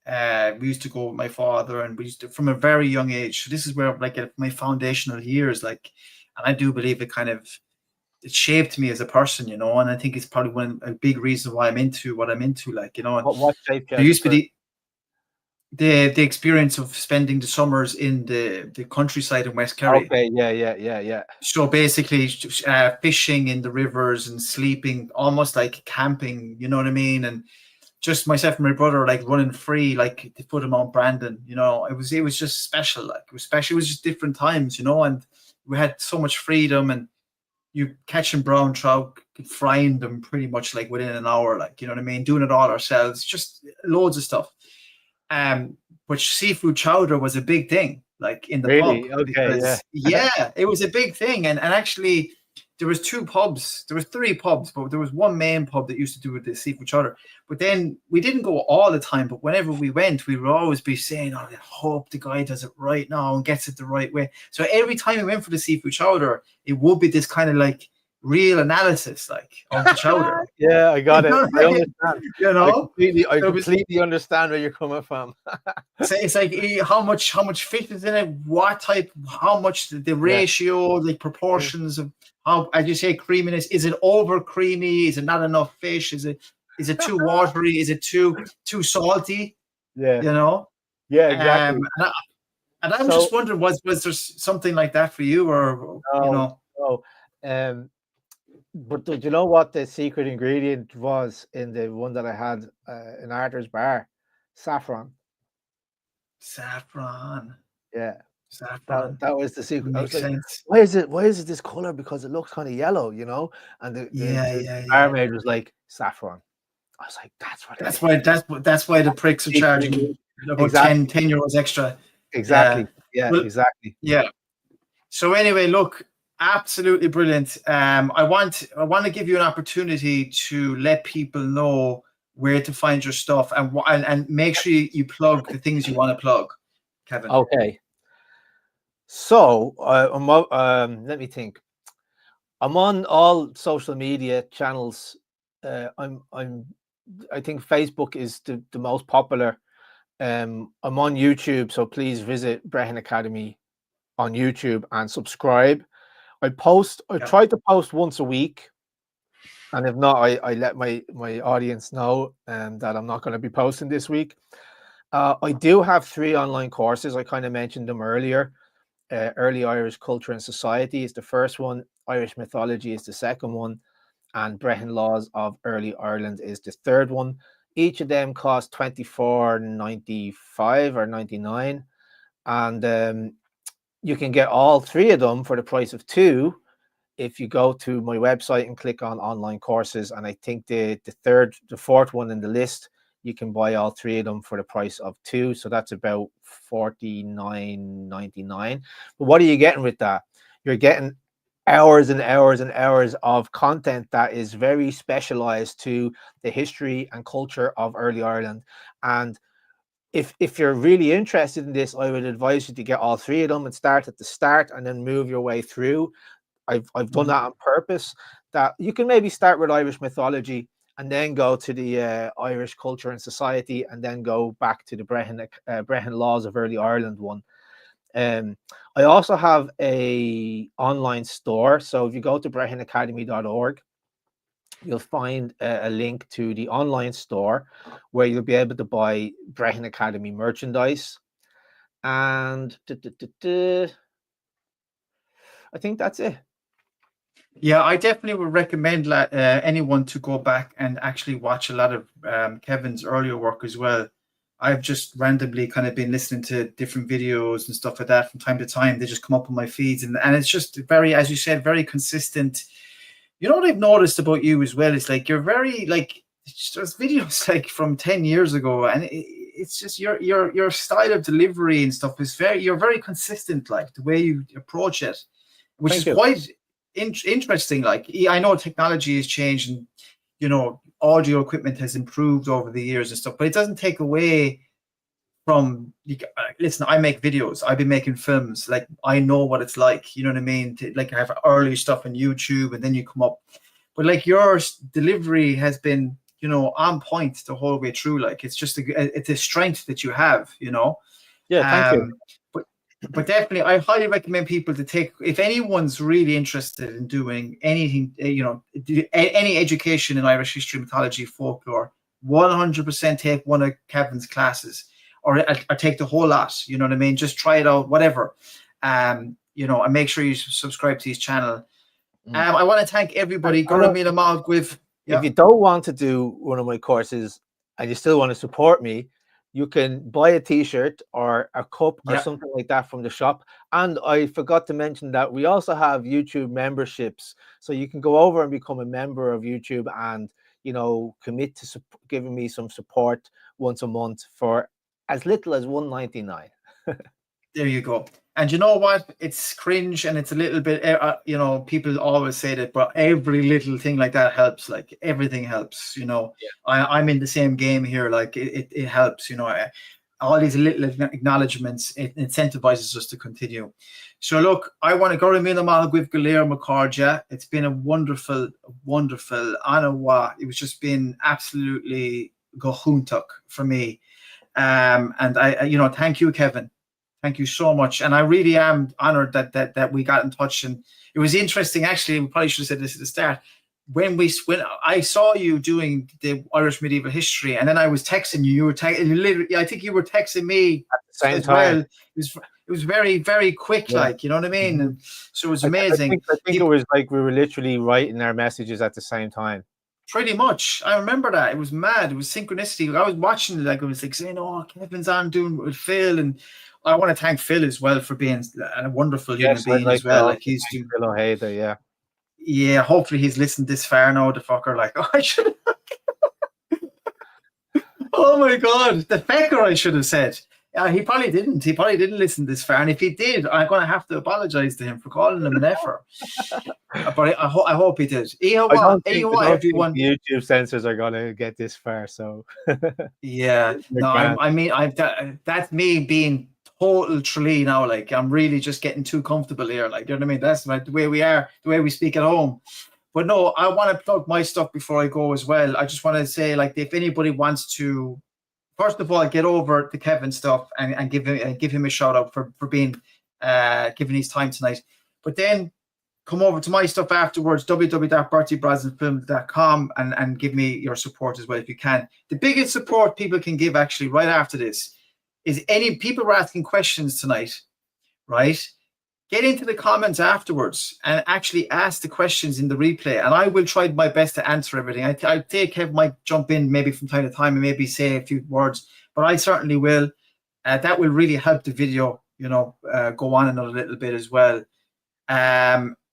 We used to go with my father, and we used to, from a very young age. So this is where like my foundational years, like, and I do believe it shaped me as a person, you know. And I think it's probably a big reason why I'm into what I'm into, like, you know. And what shaped you? There used to be the experience of spending the summers in the countryside in West Kerry. Okay, yeah. So basically, fishing in the rivers and sleeping, almost like camping. You know what I mean? And just myself and my brother, like, running free, like the foot of Mount Brandon. You know, it was just special. Like, it was special. It was just different times, you know, and we had so much freedom, and you catching brown trout, frying them pretty much like within an hour. Like, you know what I mean? Doing it all ourselves, just loads of stuff. But seafood chowder was a big thing, like in the pub. Okay, it was a big thing. And actually, there was 2 pubs. There was 3 pubs, but there was one main pub that used to do with the seafood chowder. But then we didn't go all the time. But whenever we went, we would always be saying, "Oh, I hope the guy does it right now and gets it the right way." So every time we went for the seafood chowder, it would be this kind of like real analysis, like, of the chowder. Yeah, I got it. I understand. You know, I completely understand where you're coming from. So it's like how much fish is in it, what type, how much the ratio, the proportions of how, as you say, creaminess. Is it over creamy? Is it not enough fish? Is it too watery? Is it too salty? Yeah, you know. Yeah, exactly. And I'm just wondering, was there something like that for you, or you know? No. But do you know what the secret ingredient was in the one that I had in Arthur's Bar? Saffron. Saffron. Yeah. Saffron. That was the secret. Makes sense. Why is it this color? Because it looks kind of yellow, you know? And the barmaid was like, saffron. I was like, that's why the pricks are charging about 10 euros extra. Exactly. Exactly. Yeah. So anyway, look, absolutely brilliant. I want to give you an opportunity to let people know where to find your stuff, and make sure you plug the things you want to plug, Kevin. Okay. So let me think. I'm on all social media channels I think Facebook is the most popular. I'm on YouTube, so please visit Brehon Academy on YouTube and subscribe. I try to post once a week, and if not, I let my audience know that I'm not going to be posting this week. I do have 3 online courses. I kind of mentioned them earlier. Early Irish Culture and Society is the first one. Irish Mythology is the second one. And Brehon Laws of Early Ireland is the third one. Each of them cost $24.95 or $99. And you can get all 3 of them for the price of 2 if you go to my website and click on online courses. And I think the fourth one in the list, you can buy all 3 of them for the price of 2. So that's about $49.99. But what are you getting with that? You're getting hours and hours and hours of content that is very specialized to the history and culture of early Ireland. And if you're really interested in this, I would advise you to get all 3 of them and start at the start and then move your way through. I've done that on purpose, that you can maybe start with Irish mythology and then go to the Irish Culture and Society, and then go back to the Brehon Laws of Early Ireland one. I also have a online store. So if you go to brehonacademy.org, you'll find a link to the online store where you'll be able to buy Brehon Academy merchandise. And I think that's it. Yeah, I definitely would recommend anyone to go back and actually watch a lot of Kevin's earlier work as well. I've just randomly kind of been listening to different videos and stuff like that from time to time. They just come up on my feeds, and it's just very, as you said, very consistent. You know what I've noticed about you as well is like you're very like there's videos like from 10 years ago, and it's just your style of delivery and stuff is you're very consistent, like the way you approach it, which is quite interesting. Like I know technology has changed, and you know audio equipment has improved over the years and stuff, but it doesn't take away from listen, I make videos, I've been making films, like I know what it's like, you know what I mean, like I have early stuff on YouTube and then you come up, but like your delivery has been, you know, on point the whole way through. Like it's just it's a strength that you have, you know. Thank you. But definitely, I highly recommend people to take, if anyone's really interested in doing anything, you know, any education in Irish history, mythology, folklore, 100% take one of Kevin's classes, or take the whole lot. You know what I mean? Just try it out, whatever. You know, and make sure you subscribe to his channel. I want to thank everybody. If you don't want to do one of my courses and you still want to support me, you can buy a t-shirt or a cup or something like that from the shop. And I forgot to mention that we also have YouTube memberships. So you can go over and become a member of YouTube and, you know, commit to giving me some support once a month for as little as $1.99. There you go. And you know what? It's cringe and it's a little bit, you know, people always say that, but every little thing like that helps. Like everything helps, you know. I'm in the same game here. Like it helps, you know. All these little acknowledgements, it incentivizes us to continue. So look, I want to go to 𝗘𝗺 with 𝗘𝗺. It's been a wonderful Anawa. It was just been absolutely gohuntuk for me. And I, you know, thank you, Kevin. Thank you so much. And I really am honored that we got in touch. And it was interesting, actually, we probably should have said this at the start. When I saw you doing the Irish medieval history, and then I was texting you, literally, I think you were texting me at the same time. Well. It was very, very quick, like, you know what I mean? And so it was amazing. I think it was like we were literally writing our messages at the same time. Pretty much. I remember that. It was mad. It was synchronicity. I was watching it, like, I was like saying, oh, Kevin's on doing with Phil. And I want to thank Phil as well for being a wonderful human being as well. Like he's doing Phil Éire, yeah. Hopefully he's listened this far now. The fucker, like, oh, I should. Oh my god, the fecker! I should have said. He probably didn't. He probably didn't listen this far. And if he did, I'm going to have to apologize to him for calling him an effer. But I hope he did. Everyone, YouTube censors are going to get this far. So yeah, no, I mean, that's me being total Tralee now. Like I'm really just getting too comfortable here. Like, you know what I mean? That's the way we are, the way we speak at home. But no, I want to plug my stuff before I go as well. I just want to say, like, if anybody wants to, first of all, get over the Kevin stuff and give him a shout out for being giving his time tonight. But then come over to my stuff afterwards, www.bertiebrosnanfilm.com, and give me your support as well if you can. The biggest support people can give actually right after this is any people were asking questions tonight, right? Get into the comments afterwards and actually ask the questions in the replay, and I will try my best to answer everything. I think Kev might jump in maybe from time to time and maybe say a few words, but I certainly will. That will really help the video, you know, go on another little bit as well.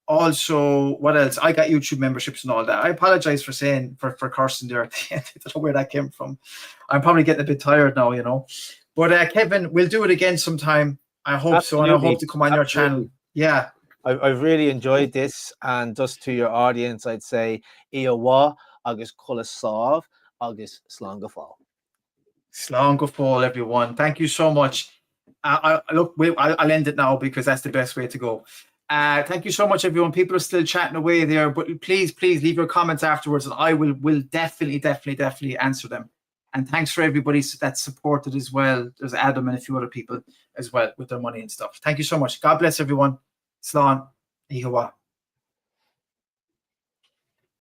Also, what else? I got YouTube memberships and all that. I apologize for saying for cursing there at the end. I don't know where that came from. I'm probably getting a bit tired now, you know. But Kevin, we'll do it again sometime. I hope Absolutely. so, and I hope to come on your channel. Yeah. I've really enjoyed this, and just to your audience, I'd say 𝗘𝗺 agus 𝗘𝗺 agus slán go fóill. Slán go fóill, everyone. Thank you so much. Look, I'll end it now because that's the best way to go. Thank you so much, everyone. People are still chatting away there, but please leave your comments afterwards, and I will definitely answer them. And thanks for everybody that supported as well. There's Adam and a few other people as well with their money and stuff. Thank you so much. God bless everyone. Slán. 𝗘𝗺.